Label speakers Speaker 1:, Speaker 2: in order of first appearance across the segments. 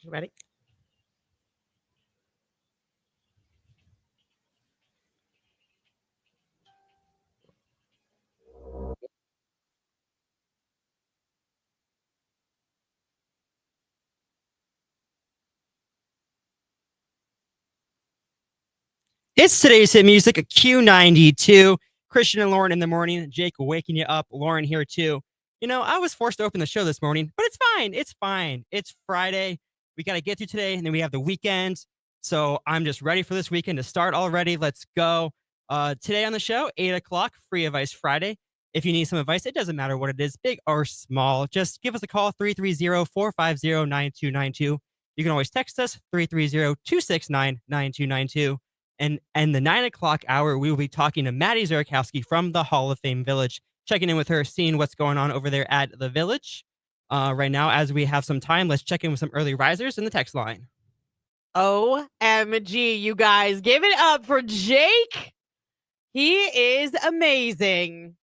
Speaker 1: You ready?
Speaker 2: It's today's hit music, a Q92. Christian and Lauren in the morning. Jake waking you up. Lauren here too. You know, I was forced to open the show this morning, but it's fine. It's fine. It's Friday. We got to get through today, and then we have the weekend. So I'm just ready for this weekend to start already. Let's go. Today on the show, 8 o'clock, free advice Friday. If you need some advice, it doesn't matter what it is, big or small. Just give us a call, 330-450-9292. You can always text us, 330-269-9292. And the 9 o'clock hour, we will be talking to Maddie Zurkowski from the Hall of Fame Village, checking in with her, seeing what's going on over there at the Village. Right now, as we have some time, let's check in with some early risers in the text line.
Speaker 1: OMG, you guys. Give it up for Jake. He is amazing.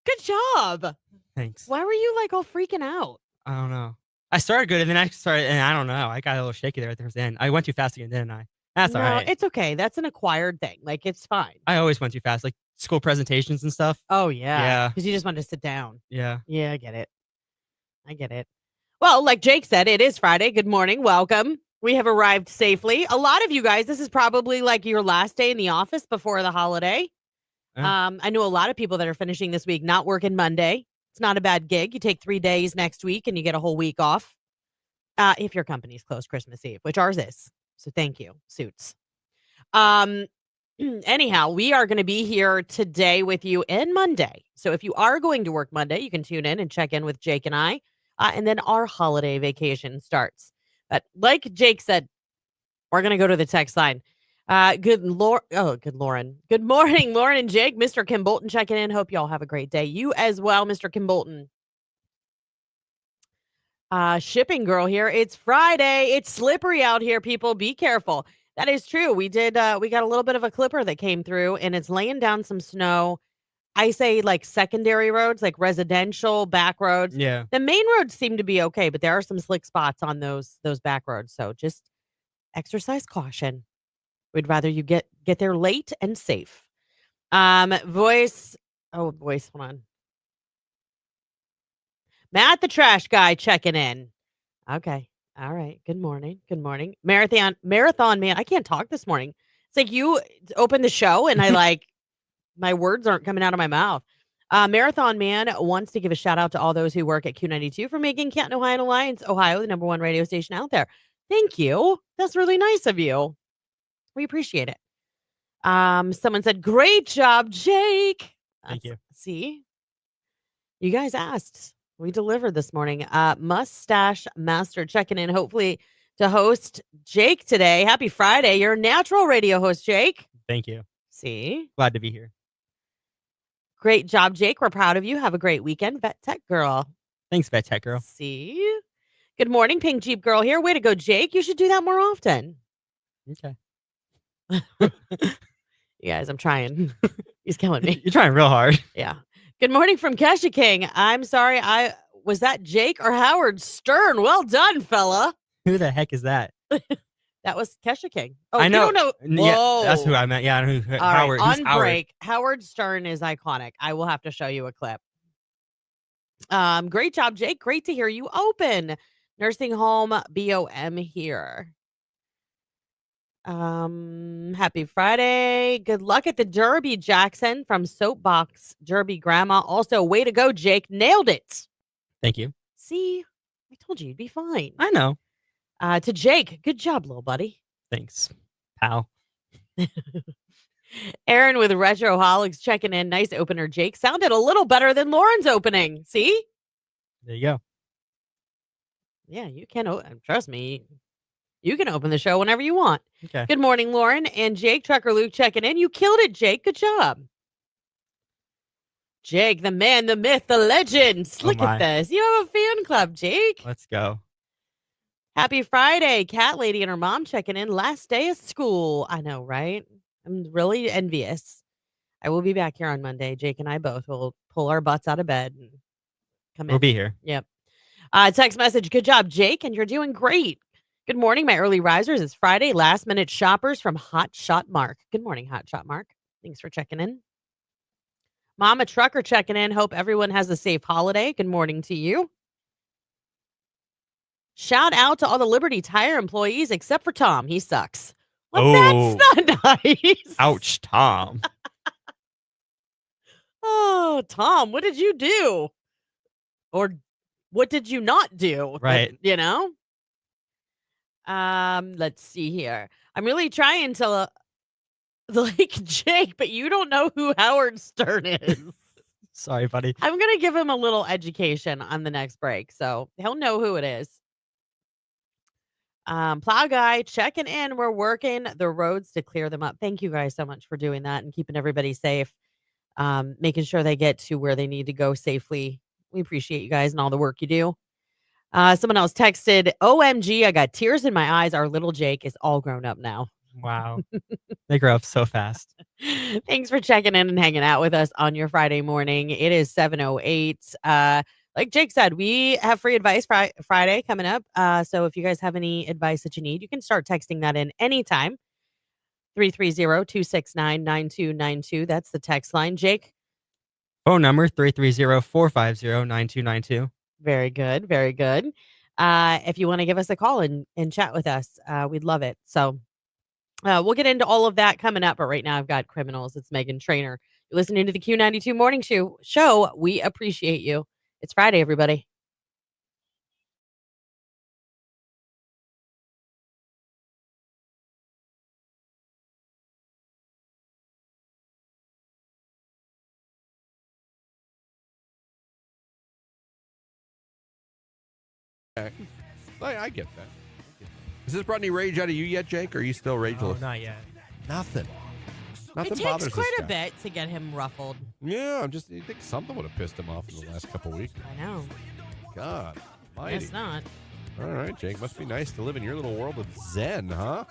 Speaker 1: Good job.
Speaker 2: Thanks.
Speaker 1: Why were you like all freaking out?
Speaker 2: I don't know. I started good, and then I started, and I don't know. I got a little shaky there at the end. I went too fast again, didn't I? That's all right.
Speaker 1: It's okay. That's an acquired thing. Like, it's fine.
Speaker 2: I always went too fast, like school presentations and stuff.
Speaker 1: Oh, yeah.
Speaker 2: Yeah.
Speaker 1: Because you just wanted to sit down.
Speaker 2: Yeah.
Speaker 1: Yeah, I get it. Well, like Jake said, it is Friday. Good morning. Welcome. We have arrived safely. A lot of you guys, this is probably like your last day in the office before the holiday. I know a lot of people that are finishing this week not working Monday. It's not a bad gig. You take 3 days next week and you get a whole week off. If your company's closed Christmas Eve, which ours is. So thank you, Suits. Anyhow, we are going to be here today with you and Monday. So if you are going to work Monday, you can tune in and check in with Jake and I. And then our holiday vacation starts. But like Jake said, we're going to go to the text line. Good Lauren. Good morning, Lauren and Jake. Mr. Kim Bolton checking in. Hope y'all have a great day. You as well, Mr. Kim Bolton. Shipping girl here. It's Friday. It's slippery out here, people. Be careful. That is true. We got a little bit of a clipper that came through, and it's laying down some snow. I say like secondary roads, like residential back roads.
Speaker 2: Yeah.
Speaker 1: The main roads seem to be okay, but there are some slick spots on those back roads. So just exercise caution. We'd rather you get there late and safe. Voice. Hold on. Matt, the trash guy, checking in. Okay. All right. Good morning. Marathon man. I can't talk this morning. It's like you open the show and I like my words aren't coming out of my mouth. Marathon man wants to give a shout out to all those who work at Q92 for making Canton, Ohio and Alliance, Ohio, the #1 radio station out there. Thank you. That's really nice of you. We appreciate it. Someone said, great job, Jake.
Speaker 2: Thank you.
Speaker 1: See, you guys asked. We delivered this morning. Mustache Master checking in, hopefully to host Jake today. Happy Friday. You're a natural radio host, Jake.
Speaker 2: Thank you.
Speaker 1: See?
Speaker 2: Glad to be here.
Speaker 1: Great job, Jake. We're proud of you. Have a great weekend. Vet Tech Girl.
Speaker 2: Thanks, Vet Tech Girl.
Speaker 1: See? Good morning, Pink Jeep Girl here. Way to go, Jake. You should do that more often.
Speaker 2: Okay.
Speaker 1: You guys, I'm trying. He's killing me.
Speaker 2: You're trying real hard.
Speaker 1: Yeah. Good morning from Kesha King. I'm sorry. Was that Jake or Howard Stern? Well done, fella.
Speaker 2: Who the heck is that?
Speaker 1: That was Kesha King. Oh,
Speaker 2: I know.
Speaker 1: You don't know.
Speaker 2: Yeah, that's who I meant. Yeah, Howard.
Speaker 1: Right,
Speaker 2: on
Speaker 1: break. Howard Stern is iconic. I will have to show you a clip. Great job, Jake. Great to hear you open. Nursing home BOM here. Happy Friday. Good luck at the Derby, Jackson from Soapbox Derby Grandma. Also, way to go, Jake. Nailed it.
Speaker 2: Thank you.
Speaker 1: See, I told you you'd be fine.
Speaker 2: I know.
Speaker 1: To Jake, good job, little buddy.
Speaker 2: Thanks, pal.
Speaker 1: Aaron with Retroholics checking in. Nice opener, Jake. Sounded a little better than Lauren's opening. See?
Speaker 2: There you go.
Speaker 1: Yeah, you can. Trust me. You can open the show whenever you want.
Speaker 2: Okay.
Speaker 1: Good morning, Lauren and Jake. Trucker Luke checking in. You killed it, Jake. Good job. Jake, the man, the myth, the legend. Look at this. You have a fan club, Jake.
Speaker 2: Let's go.
Speaker 1: Happy Friday. Cat lady and her mom checking in. Last day of school. I know, right? I'm really envious. I will be back here on Monday. Jake and I both will pull our butts out of bed and come in.
Speaker 2: We'll be here.
Speaker 1: Yep. Text message, good job, Jake, and you're doing great. Good morning, my early risers. It's Friday, last minute shoppers from Hot Shot Mark. Good morning, Hot Shot Mark. Thanks for checking in. Mama Trucker checking in. Hope everyone has a safe holiday. Good morning to you. Shout out to all the Liberty Tire employees except for Tom. He sucks. Well, that's not nice.
Speaker 2: Ouch, Tom.
Speaker 1: Oh, Tom, what did you do? Or what did you not do?
Speaker 2: Right.
Speaker 1: Let's see here. I'm really trying to like Jake, but you don't know who Howard Stern is.
Speaker 2: Sorry, buddy.
Speaker 1: I'm going to give him a little education on the next break, so he'll know who it is. Plow guy checking in. We're working the roads to clear them up. Thank you guys so much for doing that and keeping everybody safe. Making sure they get to where they need to go safely. We appreciate you guys and all the work you do. Someone else texted, OMG, I got tears in my eyes. Our little Jake is all grown up now.
Speaker 2: Wow. They grow up so fast.
Speaker 1: Thanks for checking in and hanging out with us on your Friday morning. It is 7:08. Like Jake said, we have free advice Friday coming up. So if you guys have any advice that you need, you can start texting that in anytime. 330-269-9292. That's the text line. Jake?
Speaker 2: Phone number 330-450-9292.
Speaker 1: Very good. Very good. If you want to give us a call and chat with us, we'd love it. So we'll get into all of that coming up. But right now I've got Criminals. It's Megan Trainor. You're listening to the Q92 Morning Show. We appreciate you. It's Friday, everybody.
Speaker 3: Okay. I get that. Has this brought any rage out of you yet, Jake? Or are you still rageless?
Speaker 2: No, not yet.
Speaker 3: Nothing. Nothing
Speaker 1: It
Speaker 3: bothers
Speaker 1: takes quite
Speaker 3: this
Speaker 1: a
Speaker 3: guy.
Speaker 1: bit to get him ruffled.
Speaker 3: Yeah, I think something would have pissed him off in the last couple weeks.
Speaker 1: I know.
Speaker 3: God, mighty.
Speaker 1: Guess not.
Speaker 3: All right, Jake. Must be nice to live in your little world of Zen, huh?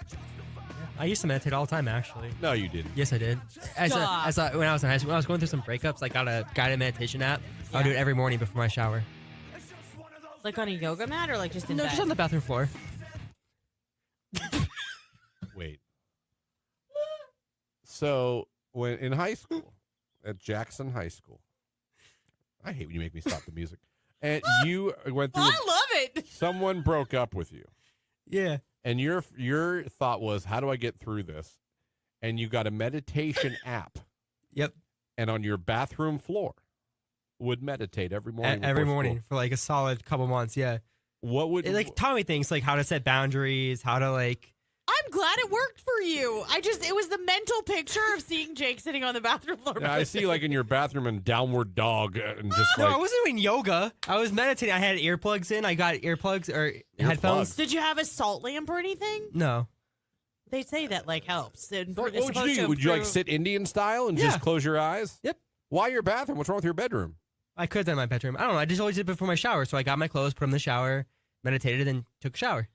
Speaker 2: I used to meditate all the time, actually.
Speaker 3: No, you didn't.
Speaker 2: Yes, I did. When I was in high school, when I was going through some breakups, I got a guided meditation app. I would do it every morning before my shower.
Speaker 1: Like on a yoga mat or like just in bed?
Speaker 2: Just on the bathroom floor.
Speaker 3: Wait. So, when in high school, at Jackson High School, I hate when you make me stop the music. And you went through.
Speaker 1: I love it.
Speaker 3: Someone broke up with you.
Speaker 2: Yeah.
Speaker 3: And your thought was, how do I get through this? And you got a meditation app.
Speaker 2: Yep.
Speaker 3: And on your bathroom floor, would meditate every morning.
Speaker 2: Every
Speaker 3: before
Speaker 2: morning
Speaker 3: school.
Speaker 2: for like a solid couple months. Yeah.
Speaker 3: What would
Speaker 2: It taught me things like how to set boundaries, how to like.
Speaker 1: I'm glad it worked for you. It was the mental picture of seeing Jake sitting on the bathroom floor.
Speaker 3: Yeah, I see, like in your bathroom and downward dog and just
Speaker 2: No,
Speaker 3: like.
Speaker 2: I wasn't doing yoga. I was meditating. I had earplugs in. I got earplugs or headphones.
Speaker 1: Did you have a salt lamp or anything?
Speaker 2: No.
Speaker 1: They say that like helps.
Speaker 3: What would you do? Would you like sit Indian style and just close your eyes?
Speaker 2: Yep.
Speaker 3: Why your bathroom? What's wrong with your bedroom?
Speaker 2: I could have done my bedroom. I don't know. I just always did it before my shower. So I got my clothes, put them in the shower, meditated, and took a shower.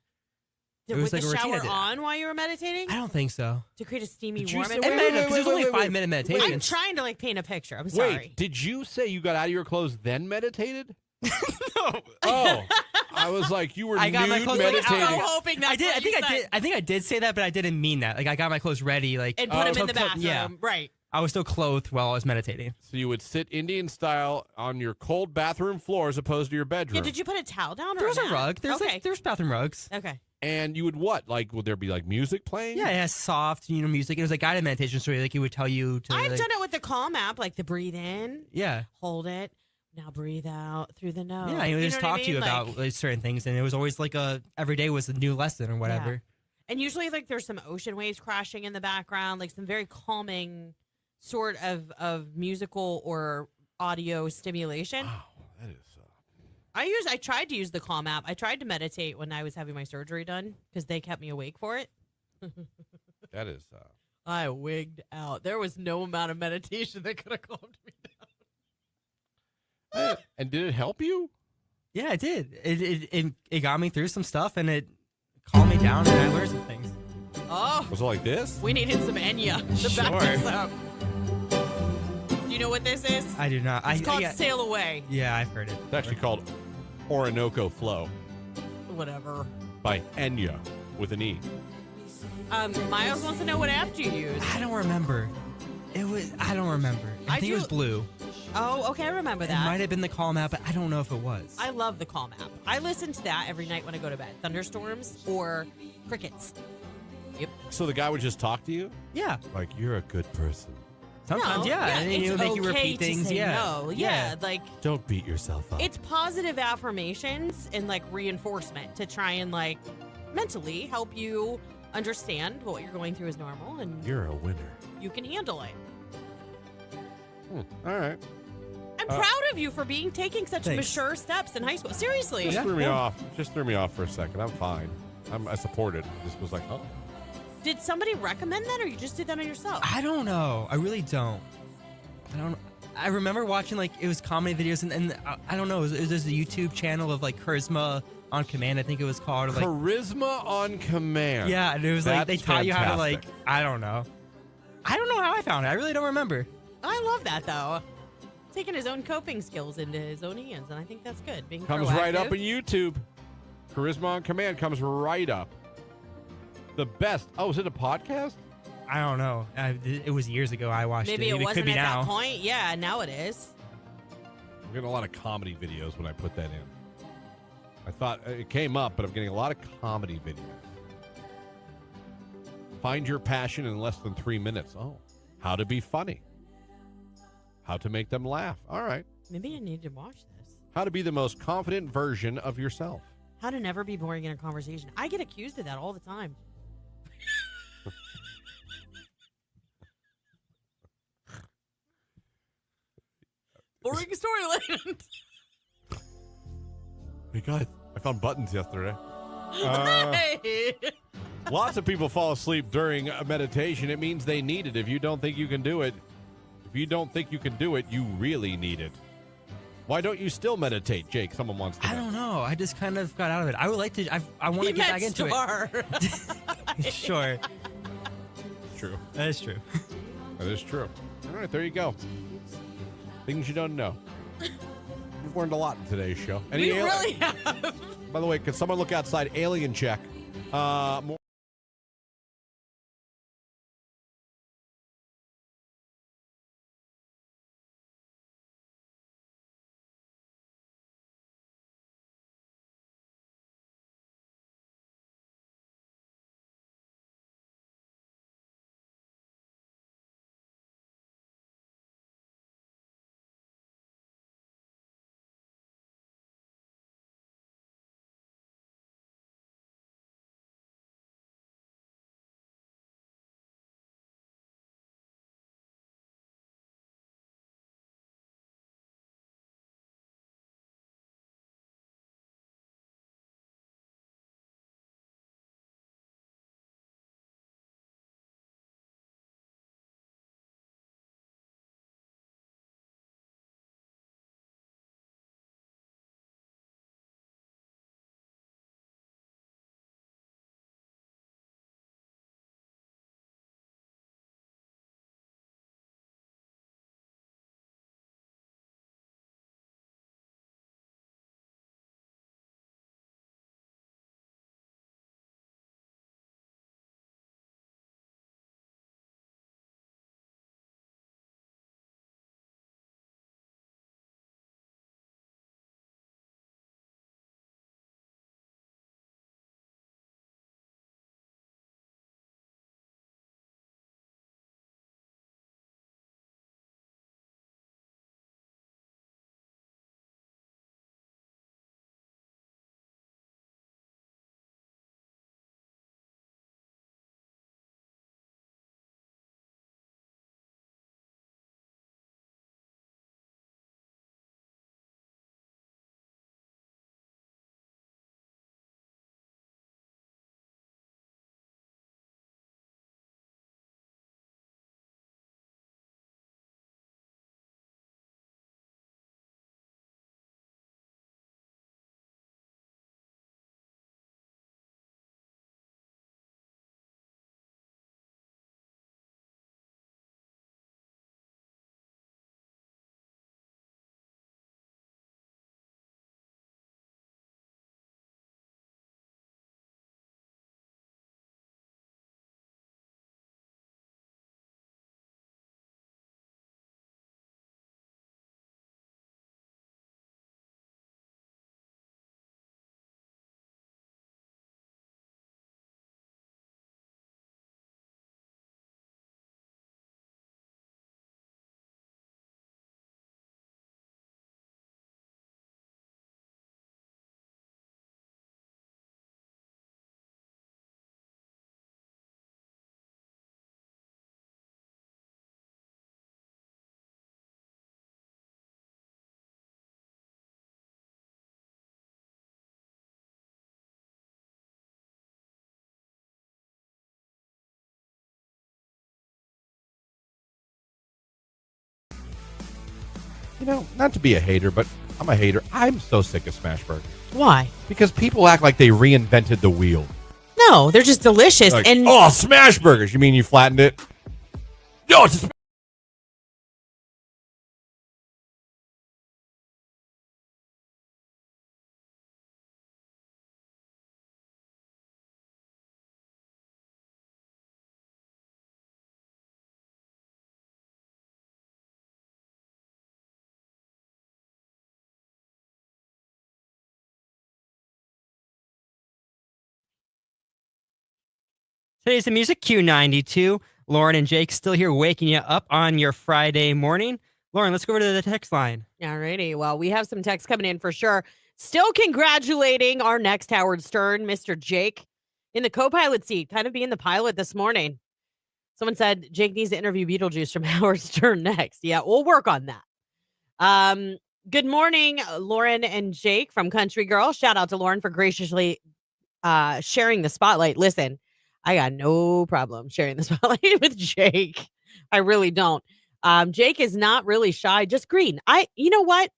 Speaker 1: Was
Speaker 2: like
Speaker 1: the
Speaker 2: a routine I
Speaker 1: shower
Speaker 2: did.
Speaker 1: on while you were meditating?
Speaker 2: I don't think so.
Speaker 1: To create a steamy
Speaker 3: Did you
Speaker 1: warm
Speaker 3: say-
Speaker 1: environment?
Speaker 3: wait,
Speaker 2: Because it was only
Speaker 3: wait,
Speaker 2: a 5
Speaker 3: wait.
Speaker 2: minute meditation.
Speaker 1: I'm trying to like paint a picture. I'm sorry.
Speaker 3: Wait, did you say you got out of your clothes then meditated?
Speaker 2: No.
Speaker 3: Oh, I was like, you were
Speaker 2: I got my
Speaker 3: nude
Speaker 2: clothes
Speaker 3: meditating.
Speaker 1: I'm so hoping that's
Speaker 2: I did.
Speaker 1: what
Speaker 2: I think
Speaker 1: you
Speaker 2: I
Speaker 1: said.
Speaker 2: did. I think I did say that, but I didn't mean that. Like I got my clothes ready. Like
Speaker 1: And put him in the
Speaker 2: so
Speaker 1: bathroom.
Speaker 2: Yeah.
Speaker 1: Right.
Speaker 2: I was still clothed while I was meditating.
Speaker 3: So you would sit Indian style on your cold bathroom floor as opposed to your bedroom.
Speaker 1: Yeah, did you put a towel down or
Speaker 2: There was a
Speaker 1: mat?
Speaker 2: rug. There's
Speaker 1: okay.
Speaker 2: there's bathroom rugs.
Speaker 1: Okay.
Speaker 3: And you would what? Like, would there be like music playing?
Speaker 2: Yeah, it has soft, music. It was a guided meditation, so like it would tell you to.
Speaker 1: I've
Speaker 2: like,
Speaker 1: done it with the Calm app, like the breathe in,
Speaker 2: Yeah.
Speaker 1: hold it, now breathe out through the nose.
Speaker 2: Yeah, he would just
Speaker 1: know what I
Speaker 2: talk to you
Speaker 1: mean?
Speaker 2: about like, certain things, and it was always like every day was a new lesson or whatever.
Speaker 1: And usually, like, there's some ocean waves crashing in the background, like some very calming sort of musical or audio stimulation.
Speaker 3: Wow, that is.
Speaker 1: I tried to use the Calm app. I tried to meditate when I was having my surgery done because they kept me awake for it.
Speaker 3: That is.
Speaker 1: I wigged out. There was no amount of meditation that could have calmed me down.
Speaker 3: And did it help you?
Speaker 2: Yeah, it did. It got me through some stuff, and it calmed me down, and I learned some things.
Speaker 1: Oh,
Speaker 3: Was it like this?
Speaker 1: we needed some Enya to back
Speaker 2: Sure.
Speaker 1: this up. Do you know what this is?
Speaker 2: I do not.
Speaker 1: It's called
Speaker 2: yeah,
Speaker 1: Sail Away.
Speaker 2: yeah, I've heard it.
Speaker 3: It's actually called Orinoco Flow
Speaker 1: Whatever.
Speaker 3: by Enya with an E.
Speaker 1: Miles wants to know what app you use.
Speaker 2: I don't remember. I don't remember. I think it was Blue.
Speaker 1: Oh, okay, I remember
Speaker 2: It
Speaker 1: that.
Speaker 2: might have been the Calm app, but I don't know if it was.
Speaker 1: I love the Calm app. I listen to that every night when I go to bed. Thunderstorms or crickets. Yep.
Speaker 3: So the guy would just talk to you?
Speaker 2: Yeah.
Speaker 3: Like, you're a good person.
Speaker 2: Sometimes,
Speaker 1: No,
Speaker 2: yeah. And
Speaker 1: it's
Speaker 2: you make you
Speaker 1: okay
Speaker 2: repeat
Speaker 1: to
Speaker 2: things.
Speaker 1: say
Speaker 2: Yeah.
Speaker 1: no. Yeah, like
Speaker 3: Don't beat yourself up.
Speaker 1: it's positive affirmations and like reinforcement to try and like mentally help you understand what you're going through is normal and
Speaker 3: You're a winner.
Speaker 1: you can handle it.
Speaker 3: All right.
Speaker 1: I'm proud of you for taking such
Speaker 2: Thanks.
Speaker 1: mature steps in high school. Seriously.
Speaker 3: Just threw me off. Just threw me off for a second. I'm fine. I support it. I just was like, oh.
Speaker 1: Did somebody recommend that or you just did that on yourself?
Speaker 2: I don't know. I really don't. I remember watching like it was comedy videos and I don't know. It was a YouTube channel of like Charisma on Command. I think it was called. Or, like,
Speaker 3: Charisma on Command.
Speaker 2: yeah, and it was like they
Speaker 3: That's
Speaker 2: taught you how to
Speaker 3: fantastic.
Speaker 2: like. I don't know. I don't know how I found it. I really don't remember.
Speaker 1: I love that though. Taking his own coping skills into his own hands, and I think that's good. Being
Speaker 3: Comes right up
Speaker 1: proactive.
Speaker 3: in YouTube. Charisma on Command comes right up. The best. Oh, is it a podcast?
Speaker 2: I don't know. It was years ago. I watched
Speaker 1: Maybe
Speaker 2: it.
Speaker 1: it
Speaker 2: could
Speaker 1: wasn't
Speaker 2: be
Speaker 1: at
Speaker 2: now.
Speaker 1: that point. Yeah, now it is.
Speaker 3: I'm getting a lot of comedy videos when I put that in. I thought it came up, but I'm getting a lot of comedy videos. Find your passion in less than 3 minutes. Oh, how to be funny. How to make them laugh. All right.
Speaker 1: Maybe I need to watch this.
Speaker 3: How to be the most confident version of yourself.
Speaker 1: How to never be boring in a conversation. I get accused of that all the time. Boring storyline.
Speaker 3: Hey guys, I found buttons yesterday.
Speaker 1: Hey.
Speaker 3: Lots of people fall asleep during a meditation. It means they need it. If you don't think you can do it, you really need it. Why don't you still meditate, Jake? Someone wants to know.
Speaker 2: I don't know. I just kind of got out of it. I would like to. I want to get back into it. Sure.
Speaker 3: True.
Speaker 2: That is true.
Speaker 3: That is true. All right, there you go. Things you don't know. We've learned a lot in today's show.
Speaker 1: We really have.
Speaker 3: By the way, can someone look outside? Alien check. More not to be a hater, but I'm a hater. I'm so sick of smash burgers
Speaker 1: Why?
Speaker 3: because people act like they reinvented the wheel.
Speaker 1: No, they're just delicious.
Speaker 3: Like,
Speaker 1: and
Speaker 3: oh, smash burgers. You mean you flattened it? No, it's a
Speaker 2: Today's the music Q92. Lauren and Jake still here waking you up on your Friday morning. Lauren, let's go over to the text line.
Speaker 1: Alrighty. Well, we have some texts coming in for sure. Still congratulating our next Howard Stern, Mr. Jake, in the co-pilot seat, kind of being the pilot this morning. Someone said Jake needs to interview Beetlejuice from Howard Stern next. Yeah, we'll work on that. Good morning, Lauren and Jake from Country Girl. Shout out to Lauren for graciously sharing the spotlight. Listen, I got no problem sharing the spotlight with Jake. I really don't. Jake is not really shy, just green. You know what?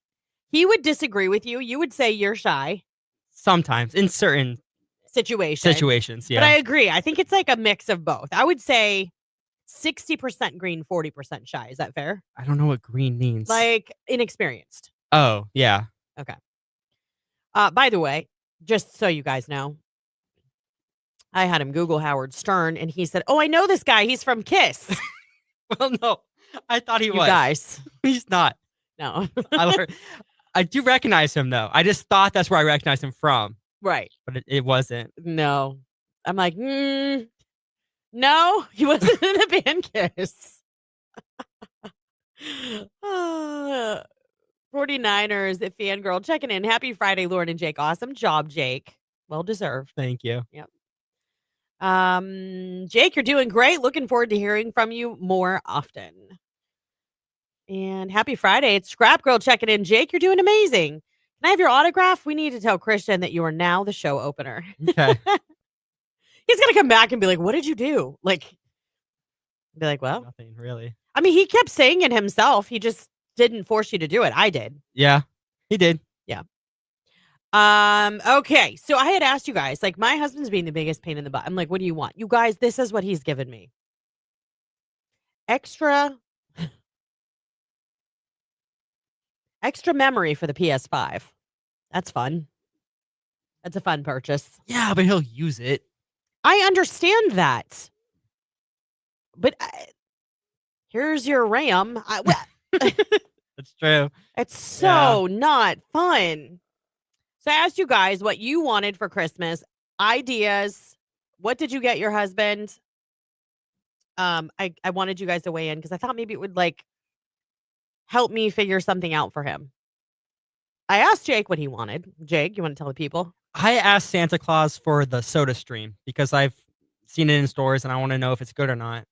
Speaker 1: He would disagree with you. You would say you're shy.
Speaker 2: Sometimes in certain
Speaker 1: situations.
Speaker 2: yeah.
Speaker 1: But I agree. I think it's like a mix of both. I would say 60% green, 40% shy. Is that fair?
Speaker 2: I don't know what green means.
Speaker 1: Like inexperienced.
Speaker 2: Oh, yeah.
Speaker 1: Okay. By the way, just so you guys know, I had him Google Howard Stern and he said, "Oh, I know this guy. He's from Kiss."
Speaker 2: Well, no. I thought he
Speaker 1: You
Speaker 2: was.
Speaker 1: guys.
Speaker 2: He's not.
Speaker 1: No.
Speaker 2: I do recognize him, though. I just thought that's where I recognized him from.
Speaker 1: Right.
Speaker 2: But it wasn't.
Speaker 1: No. I'm like, no, he wasn't in the band Kiss. 49ers, the fangirl checking in. Happy Friday, Lauren and Jake. Awesome job, Jake. Well deserved.
Speaker 2: Thank you.
Speaker 1: Yep. Jake, you're doing great. Looking forward to hearing from you more often. And happy Friday. It's Scrap Girl checking in. Jake, you're doing amazing. Can I have your autograph? We need to tell Christian that you are now the show opener.
Speaker 2: Okay.
Speaker 1: He's going to come back and be like, what did you do? Like, be like, well,
Speaker 2: Nothing, really.
Speaker 1: I mean, he kept saying it himself. He just didn't force you to do it. I did.
Speaker 2: Yeah, he did.
Speaker 1: Yeah. Okay. So I had asked you guys, like, my husband's being the biggest pain in the butt. I'm like, what do you want? You guys, this is what he's given me. Extra memory for the PS5. That's fun. That's a fun purchase.
Speaker 2: Yeah, but he'll use it.
Speaker 1: I understand that. But here's your RAM.
Speaker 2: That's true.
Speaker 1: It's so not fun. So I asked you guys what you wanted for Christmas, ideas. What did you get your husband? I wanted you guys to weigh in because I thought maybe it would like help me figure something out for him. I asked Jake what he wanted. Jake, you want to tell the people?
Speaker 2: I asked Santa Claus for the Soda Stream because I've seen it in stores and I want to know if it's good or not.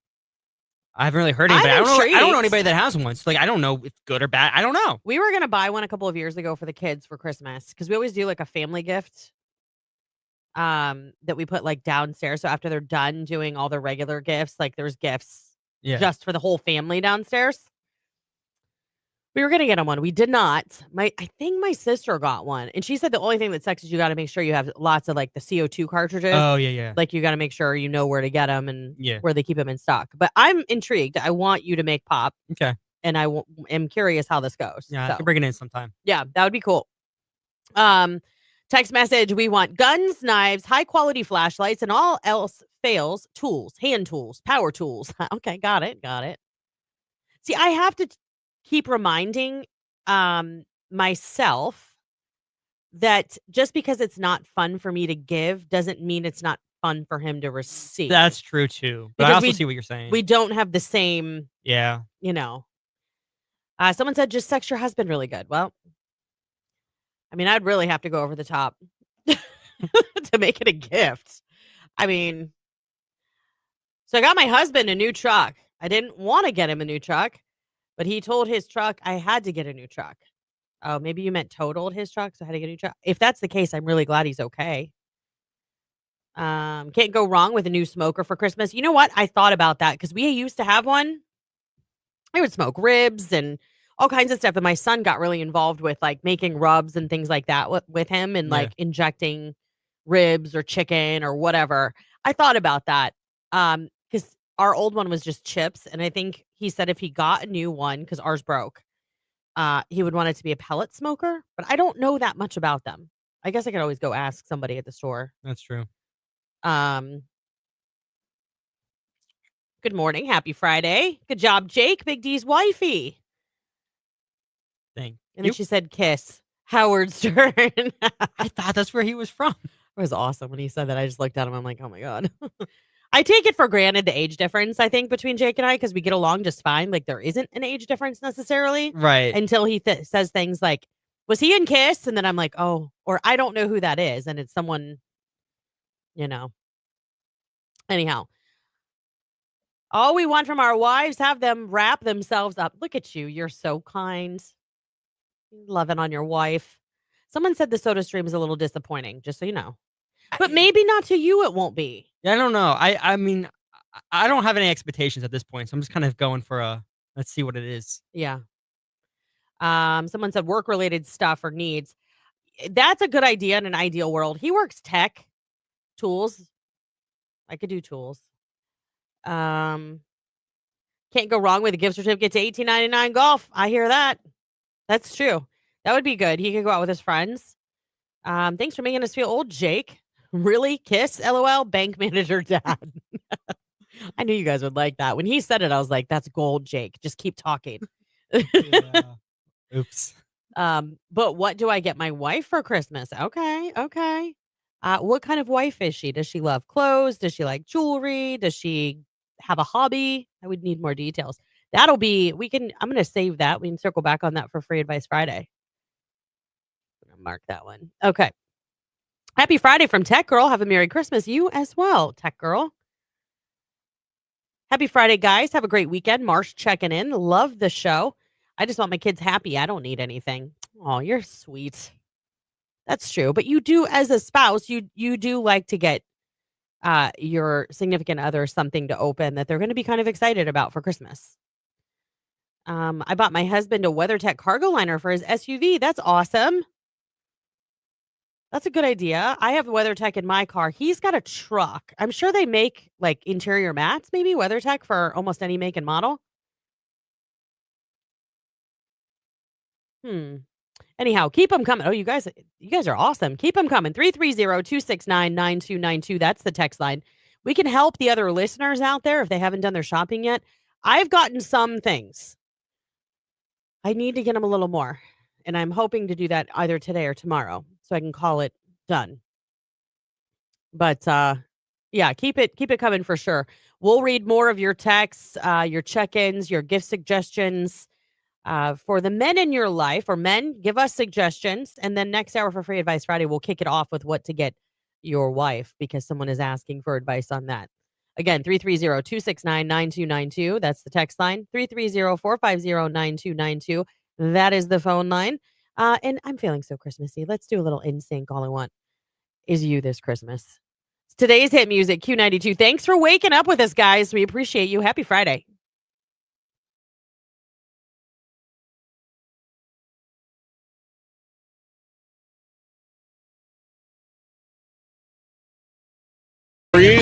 Speaker 2: I haven't really heard anybody. I don't know anybody that has one. So like, I don't know if it's good or bad. I don't know.
Speaker 1: We were gonna buy one a couple of years ago for the kids for Christmas because we always do like a family gift. That we put like downstairs. So after they're done doing all the regular gifts, like there's gifts just for the whole family downstairs. We were gonna get them one. We did not. I think my sister got one, and she said the only thing that sucks is you got to make sure you have lots of like the CO2 cartridges.
Speaker 2: Oh yeah.
Speaker 1: Like you got to make sure you know where to get them and
Speaker 2: Yeah.
Speaker 1: where they keep them in stock. But I'm intrigued. I want you to make pop.
Speaker 2: Okay.
Speaker 1: And I am curious how this goes.
Speaker 2: Yeah,
Speaker 1: So,
Speaker 2: I can bring it in sometime.
Speaker 1: yeah, that would be cool. Text message: we want guns, knives, high quality flashlights, and all else fails tools, hand tools, power tools. Okay, got it. See, I have to keep reminding myself that just because it's not fun for me to give doesn't mean it's not fun for him to receive.
Speaker 2: That's true too. But
Speaker 1: Because
Speaker 2: I also
Speaker 1: we-
Speaker 2: see what you're saying.
Speaker 1: We don't have the same,
Speaker 2: yeah.
Speaker 1: Someone said just sex your husband really good. Well, I mean, I'd really have to go over the top to make it a gift. I mean, so I got my husband a new truck. I didn't want to get him a new truck, but he told his truck I had to get a new truck. Oh, maybe you meant totaled his truck, so I had to get a new truck. If that's the case, I'm really glad he's okay. Can't go wrong with a new smoker for Christmas. You know what? I thought about that because we used to have one. I would smoke ribs and all kinds of stuff. And my son got really involved with like making rubs and things like that with him, and like injecting ribs or chicken or whatever. I thought about that because our old one was just chips, and I think he said if he got a new one, because ours broke, he would want it to be a pellet smoker. But I don't know that much about them. I guess I could always go ask somebody at the store.
Speaker 2: That's true.
Speaker 1: Good morning. Happy Friday. Good job, Jake, Big D's wifey.
Speaker 2: Thank
Speaker 1: And then she said, kiss. Howard Stern.
Speaker 2: I thought that's where he was from.
Speaker 1: It was awesome when he said that. I just looked at him. I'm like, oh my God. I take it for granted the age difference, I think, between Jake and I, because we get along just fine. Like, there isn't an age difference necessarily.
Speaker 2: Right.
Speaker 1: Until he says things like, was he in Kiss? And then I'm like, oh, or I don't know who that is. And it's someone, Anyhow. All we want from our wives, have them wrap themselves up. Look at you. You're so kind. Loving on your wife. Someone said the soda stream is a little disappointing, just so you know. But maybe not to you, it won't be.
Speaker 2: I don't know. I mean, I don't have any expectations at this point, so I'm just kind of going for let's see what it is.
Speaker 1: Yeah. Someone said work-related stuff or needs. That's a good idea in an ideal world. He works tech, tools. I could do tools. Can't go wrong with a gift certificate to $18.99 golf. I hear that. That's true. That would be good. He could go out with his friends. Thanks for making us feel old, Jake. Really? Kiss? LOL. Bank manager dad. I knew you guys would like that. When he said it, I was like, that's gold, Jake. Just keep talking.
Speaker 2: Yeah. Oops.
Speaker 1: But what do I get my wife for Christmas? Okay. What kind of wife is she? Does she love clothes? Does she like jewelry? Does she have a hobby? I would need more details. I'm going to save that. We can circle back on that for Free Advice Friday. I'm going to mark that one. Okay. Happy Friday from Tech Girl. Have a Merry Christmas. You as well, Tech Girl. Happy Friday, guys. Have a great weekend. Marsh checking in. Love the show. I just want my kids happy. I don't need anything. Oh, you're sweet. That's true. But you do, as a spouse, you do like to get your significant other something to open that they're going to be kind of excited about for Christmas. I bought my husband a WeatherTech cargo liner for his SUV. That's awesome. That's a good idea. I have WeatherTech in my car. He's got a truck. I'm sure they make like interior mats, maybe WeatherTech for almost any make and model. Anyhow, keep them coming. Oh, you guys are awesome. Keep them coming. 330-269-9292. That's the text line. We can help the other listeners out there if they haven't done their shopping yet. I've gotten some things. I need to get them a little more. And I'm hoping to do that either today or tomorrow so I can call it done. But yeah, keep it coming for sure. We'll read more of your texts, your check-ins, your gift suggestions. For the men in your life, or men, give us suggestions. And then next hour for Free Advice Friday, we'll kick it off with what to get your wife, because someone is asking for advice on that. Again, 330-269-9292. That's the text line. 330-450-9292. That is the phone line. And I'm feeling so Christmassy. Let's do a little NSYNC. All I want is you this Christmas. It's today's hit music, Q92. Thanks for waking up with us, guys. We appreciate you. Happy Friday.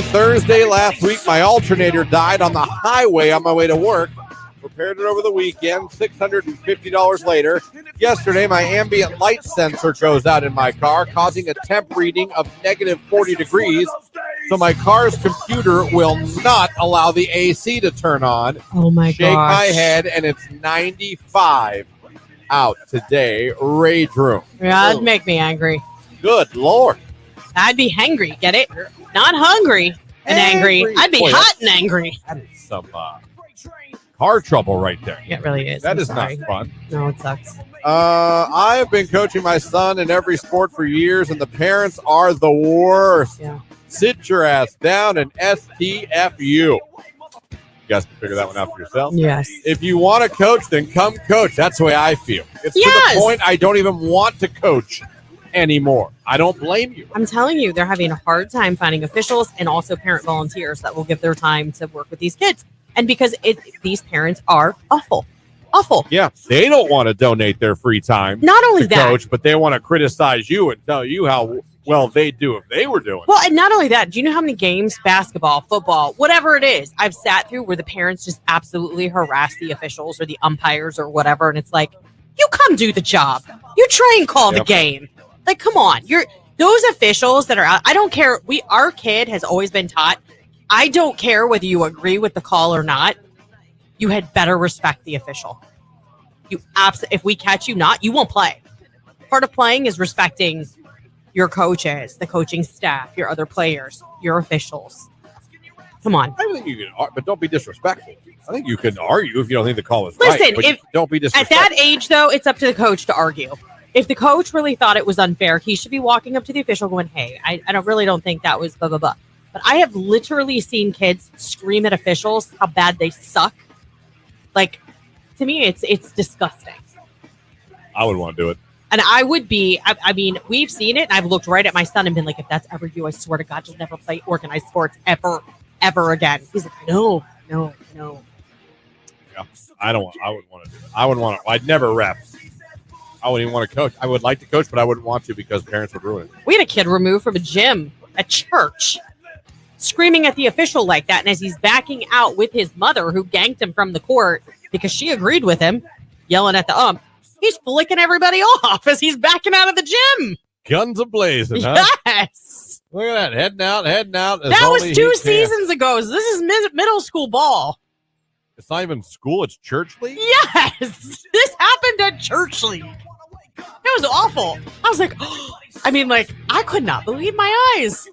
Speaker 3: Thursday last week, my alternator died on the highway on my way to work. Repaired it over the weekend, $650 later. Yesterday, my ambient light sensor goes out in my car, causing a temp reading of negative 40 degrees. So my car's computer will not allow the AC to turn on.
Speaker 1: Oh my gosh.
Speaker 3: Shake my head, and it's 95 out today. Rage room.
Speaker 1: Yeah, that'd make me angry.
Speaker 3: Good Lord.
Speaker 1: I'd be hangry. Get it? Not hungry and angry. I'd be hot and angry.
Speaker 3: That is some car trouble right there.
Speaker 1: It really is.
Speaker 3: That
Speaker 1: I'm
Speaker 3: is
Speaker 1: sorry.
Speaker 3: not fun.
Speaker 1: No, it sucks.
Speaker 3: I have been coaching my son in every sport for years, and the parents are the worst.
Speaker 1: Yeah.
Speaker 3: Sit your ass down and STFU. You guys can figure that one out for yourself.
Speaker 1: Yes.
Speaker 3: If you want to coach, then come coach. That's the way I feel. It's to the point I don't even want to coach anymore. I don't blame you.
Speaker 1: I'm telling you, they're having a hard time finding officials and also parent volunteers that will give their time to work with these kids. And because these parents are awful. Awful.
Speaker 3: Yeah, they don't want to donate their free time
Speaker 1: Not only
Speaker 3: to
Speaker 1: that,
Speaker 3: coach, but they want to criticize you and tell you how well they do if they were doing it.
Speaker 1: well, and not only that, do you know how many games, basketball, football, whatever it is, I've sat through where the parents just absolutely harass the officials or the umpires or whatever, and it's like, you come do the job. You try and call the game. Like, come on. Those officials that are out, I don't care. Our kid has always been taught, I don't care whether you agree with the call or not. You had better respect the official. If we catch you not, you won't play. Part of playing is respecting your coaches, the coaching staff, your other players, your officials. Come on.
Speaker 3: I think you can, but don't be disrespectful. I think you can argue if you don't think the call is
Speaker 1: Listen,
Speaker 3: right. But don't be disrespectful.
Speaker 1: At that age, though, it's up to the coach to argue. If the coach really thought it was unfair, he should be walking up to the official going, hey, I don't think that was blah, blah, blah. But I have literally seen kids scream at officials how bad they suck. Like, to me, it's disgusting.
Speaker 3: I would want to do it.
Speaker 1: And I would be, I mean, we've seen it. And I've looked right at my son and been like, if that's ever you, I swear to God, you'll never play organized sports ever again. He's like, no.
Speaker 3: Yeah, I wouldn't want to do it. I wouldn't want to. I'd never ref. I wouldn't even want to coach. I would like to coach, but I wouldn't want to because parents would ruin it.
Speaker 1: We had a kid removed from a gym at church screaming at the official like that. And as he's backing out with his mother, who ganked him from the court because she agreed with him, yelling at the ump, he's flicking everybody off as he's backing out of the gym.
Speaker 3: Guns a-blazing, huh?
Speaker 1: Yes.
Speaker 3: Look at that. Heading out.
Speaker 1: That was 2 seasons ago. So this is middle school ball.
Speaker 3: It's not even school. It's church league?
Speaker 1: Yes. This happened at church league. It was awful. I was like, I could not believe my eyes.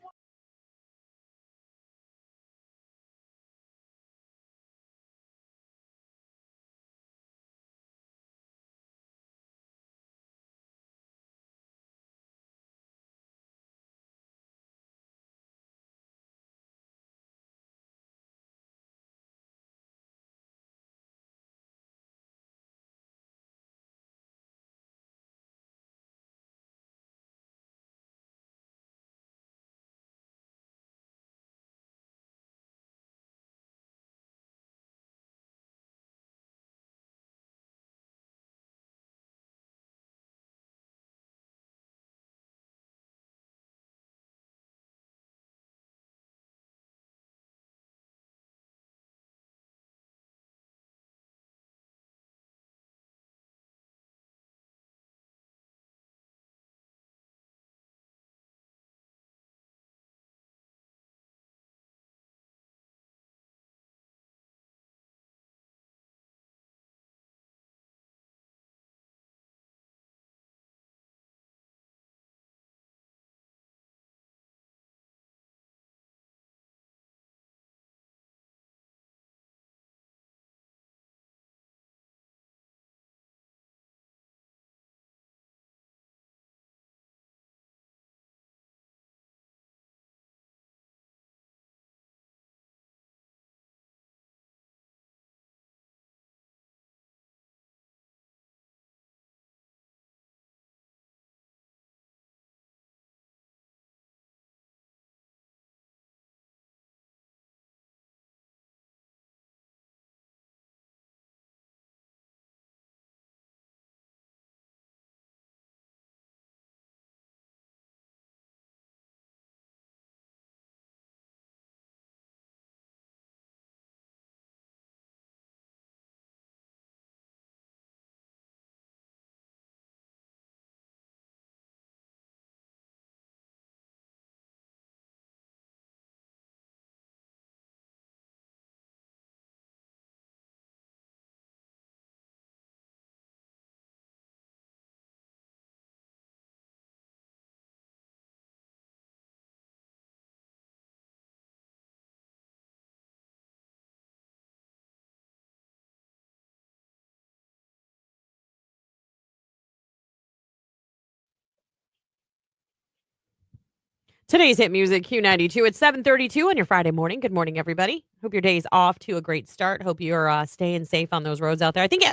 Speaker 1: Today's hit music, Q92. It's 7:32 on your Friday morning. Good morning, everybody. Hope your day's off to a great start. Hope you're staying safe on those roads out there. I think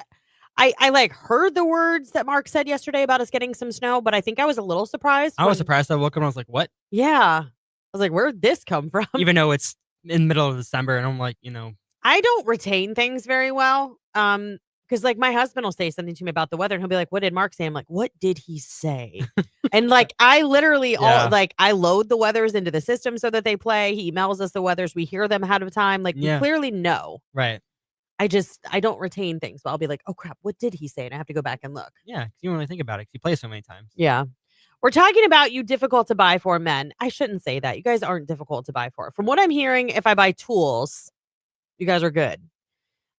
Speaker 1: I heard the words that Mark said yesterday about us getting some snow, but I think I was a little surprised.
Speaker 2: I was surprised. I woke up and I was like, what?
Speaker 1: Yeah. I was like, where'd this come from?
Speaker 2: Even though it's in the middle of December and I'm like,
Speaker 1: I don't retain things very well. Because like my husband will say something to me about the weather and he'll be like, what did Mark say? I'm like, what did he say? And like I literally I load the weathers into the system so that they play. He emails us the weathers. We hear them ahead of time. Like we clearly know.
Speaker 2: Right.
Speaker 1: I don't retain things. So I'll be like, oh crap, what did he say? And I have to go back and look.
Speaker 2: Yeah, 'cause you don't really think about it 'cause you play so many times.
Speaker 1: Yeah. We're talking about you difficult to buy for men. I shouldn't say that. You guys aren't difficult to buy for. From what I'm hearing, if I buy tools, you guys are good.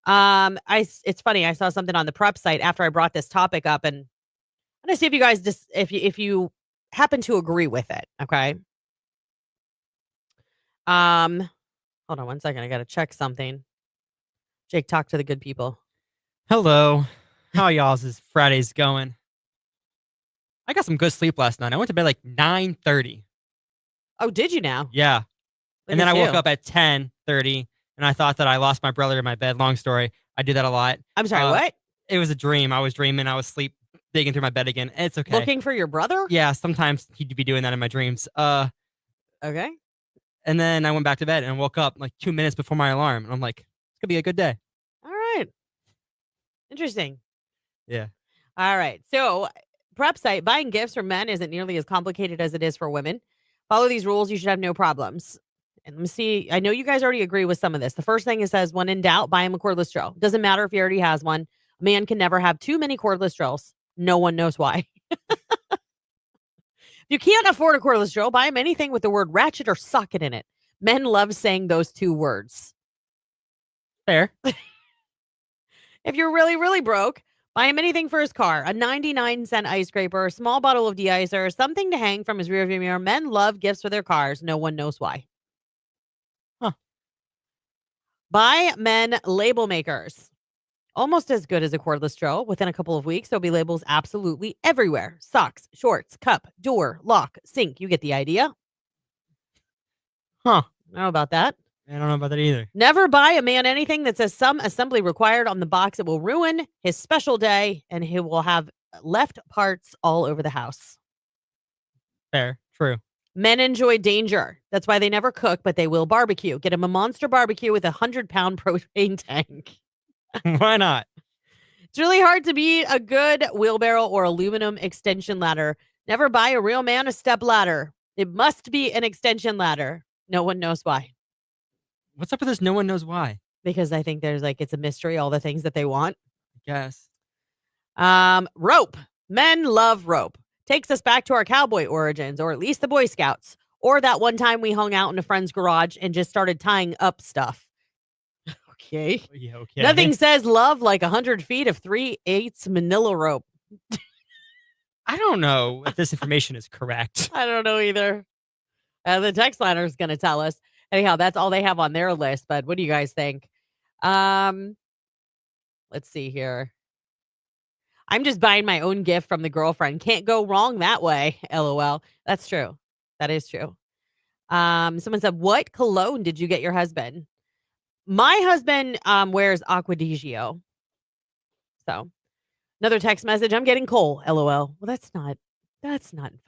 Speaker 1: It's funny. I saw something on the prep site after I brought this topic up, and I'm gonna see if you guys just if you happen to agree with it. Okay. Hold on one second. I gotta check something. Jake, talk to the good people.
Speaker 2: Hello. How y'all's Friday's going? I got some good sleep last night. I went to bed like 9:30.
Speaker 1: Oh, did you now?
Speaker 2: Yeah.
Speaker 1: Look
Speaker 2: And then
Speaker 1: at
Speaker 2: I woke
Speaker 1: you.
Speaker 2: up at 10:30 and I thought that I lost my brother in my bed. Long story. I do that a lot.
Speaker 1: I'm sorry, what?
Speaker 2: It was a dream. I was dreaming. I was sleep digging through my bed again. It's okay.
Speaker 1: Looking for your brother?
Speaker 2: Yeah, sometimes he'd be doing that in my dreams.
Speaker 1: Okay.
Speaker 2: And then I went back to bed and woke up like 2 minutes before my alarm. And I'm like, it's gonna be a good day.
Speaker 1: All right. Interesting.
Speaker 2: Yeah.
Speaker 1: All right. So, prep site, buying gifts for men isn't nearly as complicated as it is for women. Follow these rules. You should have no problems. And let me see. I know you guys already agree with some of this. The first thing it says, when in doubt, buy him a cordless drill. Doesn't matter if he already has one. A man can never have too many cordless drills. No one knows why. If you can't afford a cordless drill, buy him anything with the word ratchet or socket in it. Men love saying those two words.
Speaker 2: Fair.
Speaker 1: If you're really, really broke, buy him anything for his car. A 99-cent ice scraper, a small bottle of de-icer, something to hang from his rearview mirror. Men love gifts for their cars. No one knows why.
Speaker 2: Huh.
Speaker 1: Buy men label makers. Almost as good as a cordless drill. Within a couple of weeks, there'll be labels absolutely everywhere. Socks, shorts, cup, door, lock, sink. You get the idea.
Speaker 2: Huh.
Speaker 1: I don't know about that.
Speaker 2: I don't know about that either.
Speaker 1: Never buy a man anything that says some assembly required on the box. It will ruin his special day and he will have left parts all over the house.
Speaker 2: Fair. True.
Speaker 1: Men enjoy danger. That's why they never cook, but they will barbecue. Get him a monster barbecue with a 100-pound propane tank.
Speaker 2: Why not?
Speaker 1: It's really hard to beat a good wheelbarrow or aluminum extension ladder. Never buy a real man a step ladder. It must be an extension ladder. No one knows why.
Speaker 2: What's up with this? No one knows why.
Speaker 1: Because I think there's it's a mystery, all the things that they want.
Speaker 2: I guess.
Speaker 1: Rope. Men love rope. Takes us back to our cowboy origins, or at least the Boy Scouts, or that one time we hung out in a friend's garage and just started tying up stuff. Okay.
Speaker 2: Yeah, okay.
Speaker 1: Nothing says love like 100 feet of 3/8 manila rope.
Speaker 2: I don't know if this information is correct.
Speaker 1: I don't know either. The text liner is going to tell us. Anyhow, that's all they have on their list. But what do you guys think? Let's see here. I'm just buying my own gift from the girlfriend. Can't go wrong that way. LOL. That's true. That is true. Someone said, what cologne did you get your husband? My husband wears Aqua di Gio. So another text message. I'm getting coal. LOL. Well, that's not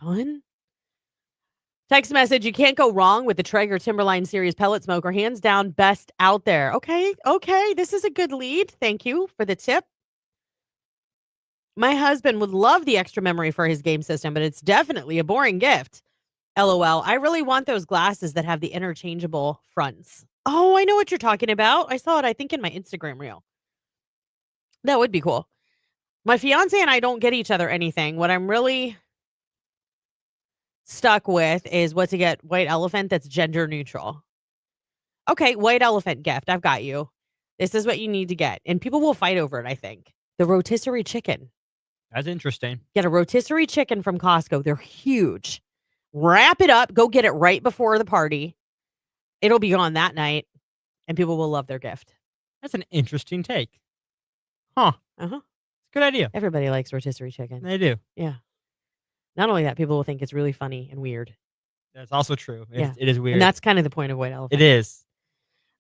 Speaker 1: fun. Text message. You can't go wrong with the Traeger Timberline Series pellet smoker. Hands down, best out there. Okay. This is a good lead. Thank you for the tip. My husband would love the extra memory for his game system, but it's definitely a boring gift. LOL. I really want those glasses that have the interchangeable fronts. Oh, I know what you're talking about. I saw it, I think, in my Instagram reel. That would be cool. My fiance and I don't get each other anything. What I'm really stuck with is what to get white elephant that's gender neutral. Okay, white elephant gift. I've got you. This is what you need to get. And people will fight over it, I think. The rotisserie chicken.
Speaker 2: That's interesting.
Speaker 1: Get a rotisserie chicken from Costco. They're huge. Wrap it up. Go get it right before the party. It'll be gone that night. And people will love their gift.
Speaker 2: That's an interesting take. Huh.
Speaker 1: Uh-huh.
Speaker 2: Good idea.
Speaker 1: Everybody likes rotisserie chicken.
Speaker 2: They do.
Speaker 1: Yeah. Not only that, people will think it's really funny and weird.
Speaker 2: That's also true.
Speaker 1: Yeah.
Speaker 2: It is weird.
Speaker 1: And that's kind of the point of white elephant.
Speaker 2: It is.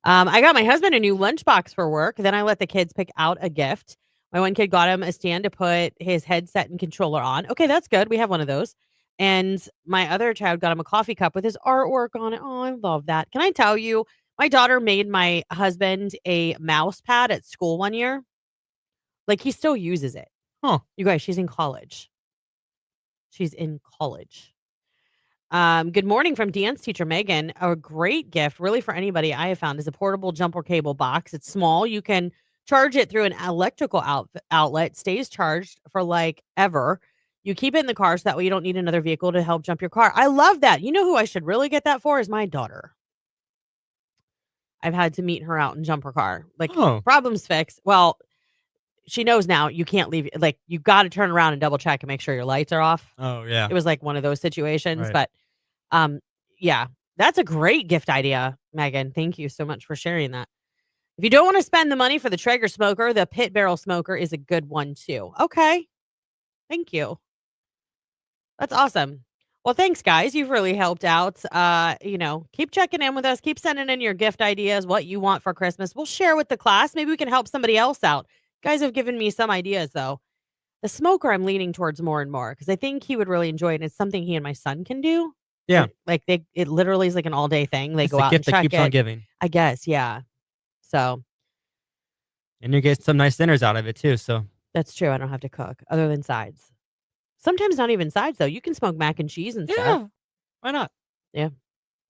Speaker 1: I got my husband a new lunchbox for work. Then I let the kids pick out a gift. My one kid got him a stand to put his headset and controller on. Okay, that's good. We have one of those. And my other child got him a coffee cup with his artwork on it. Oh, I love that. Can I tell you, my daughter made my husband a mouse pad at school one year. Like, he still uses it.
Speaker 2: Huh.
Speaker 1: You guys, she's in college. She's in college. Good morning from dance teacher Megan. A great gift, really, for anybody I have found is a portable jumper cable box. It's small. You can charge it through an electrical outlet. Stays charged for like ever. You keep it in the car so that way you don't need another vehicle to help jump your car. I love that. You know who I should really get that for is my daughter. I've had to meet her out and jump her car. Like, problems fixed. Well, she knows now you can't leave. Like, you got to turn around and double check and make sure your lights are off.
Speaker 2: Oh, yeah.
Speaker 1: It was like one of those situations.
Speaker 2: Right.
Speaker 1: But yeah, that's a great gift idea, Megan. Thank you so much for sharing that. If you don't want to spend the money for the Traeger smoker, the pit barrel smoker is a good one too. Okay. Thank you. That's awesome. Well, thanks, guys. You've really helped out. Keep checking in with us. Keep sending in your gift ideas, what you want for Christmas. We'll share with the class. Maybe we can help somebody else out. You guys have given me some ideas, though. The smoker I'm leaning towards more and more because I think he would really enjoy it. And it's something he and my son can do.
Speaker 2: Yeah.
Speaker 1: It literally is like an all-day thing. They
Speaker 2: It's
Speaker 1: go
Speaker 2: the
Speaker 1: out
Speaker 2: gift
Speaker 1: and
Speaker 2: that
Speaker 1: check
Speaker 2: keeps
Speaker 1: it.
Speaker 2: on giving.
Speaker 1: I guess, yeah. So.
Speaker 2: And you get some nice dinners out of it, too. So
Speaker 1: That's true. I don't have to cook other than sides. Sometimes not even sides, though. You can smoke mac and cheese and stuff.
Speaker 2: Why not?
Speaker 1: Yeah.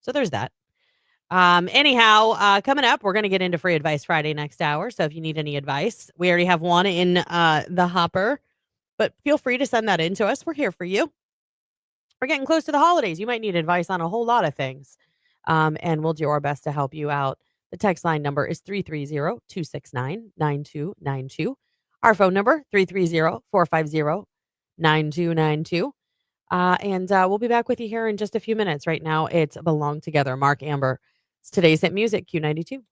Speaker 1: So there's that. Anyhow, coming up, we're going to get into Free Advice Friday next hour. So if you need any advice, we already have one in the hopper. But feel free to send that in to us. We're here for you. We're getting close to the holidays. You might need advice on a whole lot of things. And we'll do our best to help you out. The text line number is 330-269-9292. Our phone number, 330-450-9292. And we'll be back with you here in just a few minutes. Right now, it's Belong Together. Mark Amber. It's today's hit music, Q92.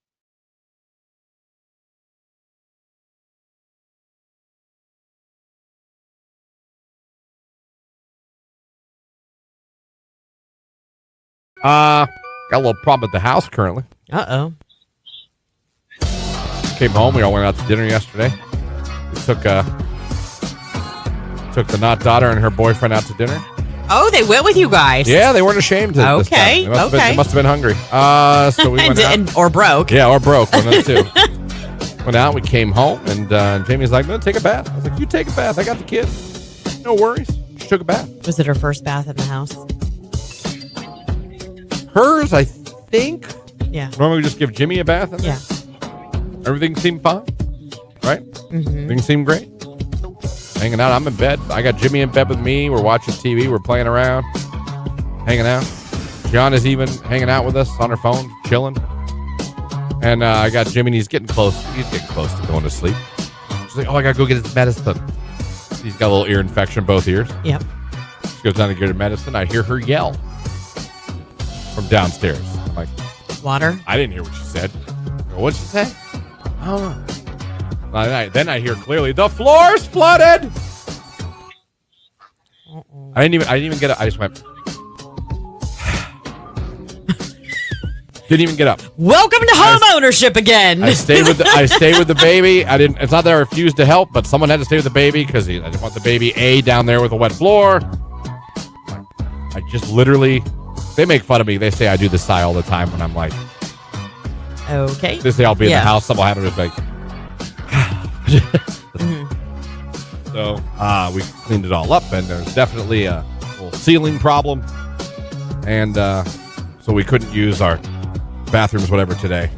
Speaker 3: Got a little problem at the house currently.
Speaker 1: Uh-oh.
Speaker 3: Came home. We all went out to dinner yesterday. We took the not daughter and her boyfriend out to dinner.
Speaker 1: Oh, they went with you guys.
Speaker 3: Yeah, they weren't ashamed.
Speaker 1: Okay.
Speaker 3: They must have been hungry. So we went out.
Speaker 1: Or broke.
Speaker 3: Yeah, or broke. One of the two. Went out. We came home, and Jamie's like, "No, take a bath." I was like, "You take a bath. I got the kids. No worries." She took a bath.
Speaker 1: Was it her first bath in the house?
Speaker 3: Hers, I think.
Speaker 1: Yeah.
Speaker 3: Normally we just give Jimmy a bath.
Speaker 1: Yeah.
Speaker 3: Everything seemed fine, right?
Speaker 1: Mm-hmm.
Speaker 3: Things seemed great. Hanging out. I'm in bed. I got Jimmy in bed with me. We're watching TV. We're playing around, hanging out. John is even hanging out with us on her phone, chilling. And I got Jimmy, and he's getting close. He's getting close to going to sleep. She's like, "Oh, I got to go get his medicine." He's got a little ear infection, both ears.
Speaker 1: Yep.
Speaker 3: She goes down to get her medicine. I hear her yell from downstairs. I'm like,
Speaker 1: water?
Speaker 3: I didn't hear what she said. I go, what'd she say? I don't know. Then I hear clearly, the floor's flooded.
Speaker 1: Uh-oh.
Speaker 3: I didn't even get up. I just went. Didn't even get up.
Speaker 1: Welcome to home ownership again.
Speaker 3: I stayed with the baby. I didn't. It's not that I refused to help, but someone had to stay with the baby because I didn't want the baby down there with a wet floor. I just literally. They make fun of me. They say I do the sigh all the time when I'm like,
Speaker 1: okay.
Speaker 3: They say I'll be in the house. Someone had to be like. So we cleaned it all up, and there's definitely a little ceiling problem, and so we couldn't use our bathrooms, whatever, today.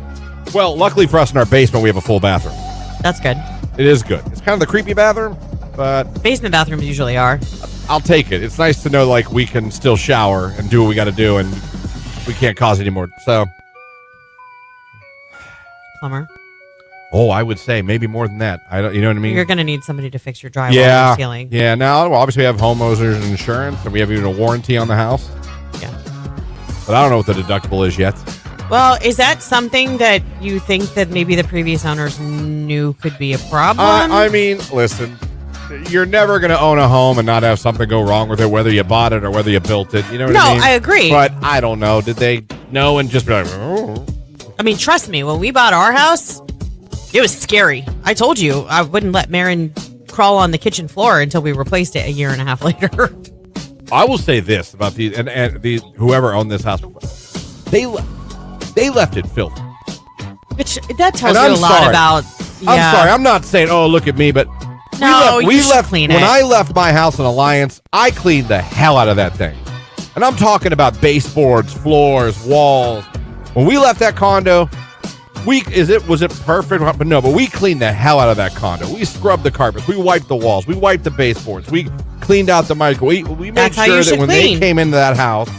Speaker 3: Well, luckily for us in our basement, we have a full bathroom.
Speaker 1: That's good.
Speaker 3: It is good. It's kind of the creepy bathroom, but
Speaker 1: basement bathrooms usually are.
Speaker 3: I'll take it. It's nice to know like we can still shower and do what we got to do, and we can't cause any more. So,
Speaker 1: plumber.
Speaker 3: Oh, I would say maybe more than that. You know what I mean?
Speaker 1: You're going to need somebody to fix your drywall and ceiling.
Speaker 3: Yeah. Now, obviously, we have homeowners insurance, and we have even a warranty on the house.
Speaker 1: Yeah.
Speaker 3: But I don't know what the deductible is yet.
Speaker 1: Well, is that something that you think that maybe the previous owners knew could be a problem?
Speaker 3: I mean, listen, you're never going to own a home and not have something go wrong with it, whether you bought it or whether you built it. You know what I mean?
Speaker 1: No, I agree.
Speaker 3: But I don't know. Did they know and just be like, oh?
Speaker 1: I mean, trust me, when we bought our house, it was scary. I told you I wouldn't let Marin crawl on the kitchen floor until we replaced it a year and a half later.
Speaker 3: I will say this about these, and whoever owned this house, they left it filthy.
Speaker 1: Which that tells you a lot about
Speaker 3: I'm sorry. I'm not saying, oh, look at me, but
Speaker 1: No,
Speaker 3: we
Speaker 1: you should
Speaker 3: left
Speaker 1: clean
Speaker 3: when
Speaker 1: it.
Speaker 3: I left my house in Alliance, I cleaned the hell out of that thing. And I'm talking about baseboards, floors, walls. When we left that condo, was it perfect? But no, but we cleaned the hell out of that condo. We scrubbed the carpets. We wiped the walls. We wiped the baseboards. We cleaned out the microwave. We made
Speaker 1: That's how
Speaker 3: sure
Speaker 1: you
Speaker 3: that
Speaker 1: should
Speaker 3: when
Speaker 1: clean.
Speaker 3: they came into that house,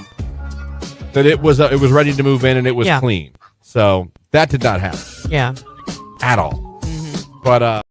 Speaker 3: that it was ready to move in and it was clean. So that did not happen.
Speaker 1: Yeah.
Speaker 3: At all. But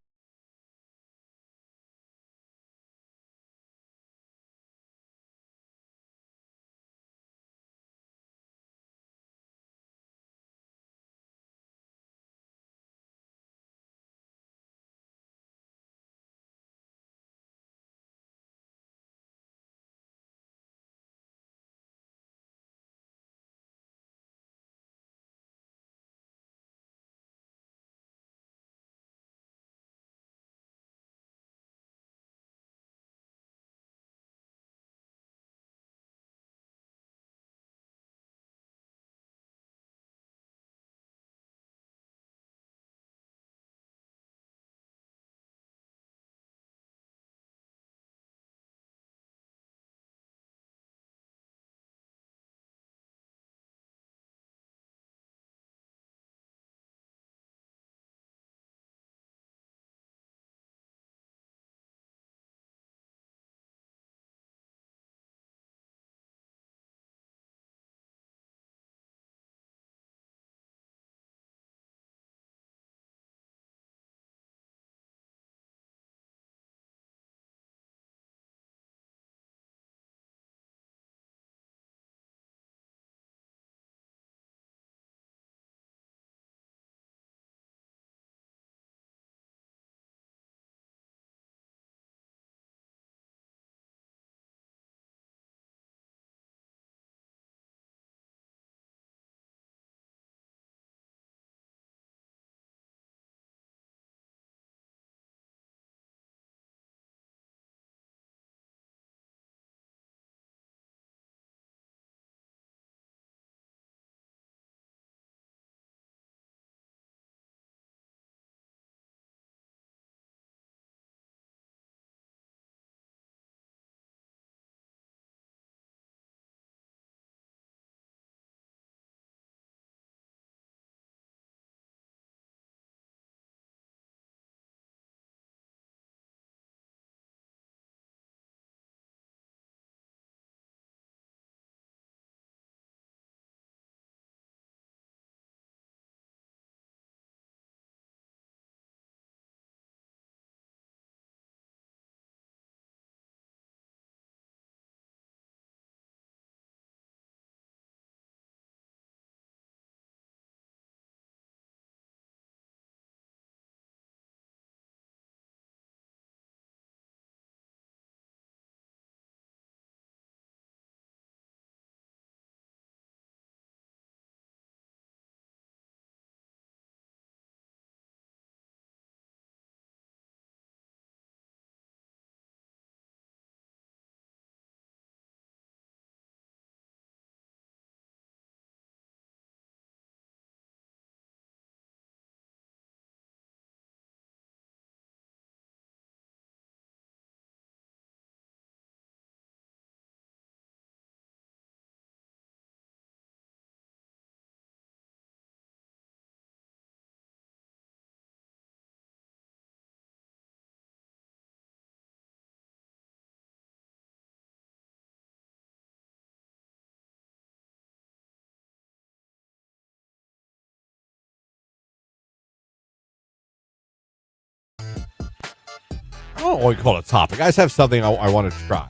Speaker 3: I don't want to call it a topic. I just have something I want to try.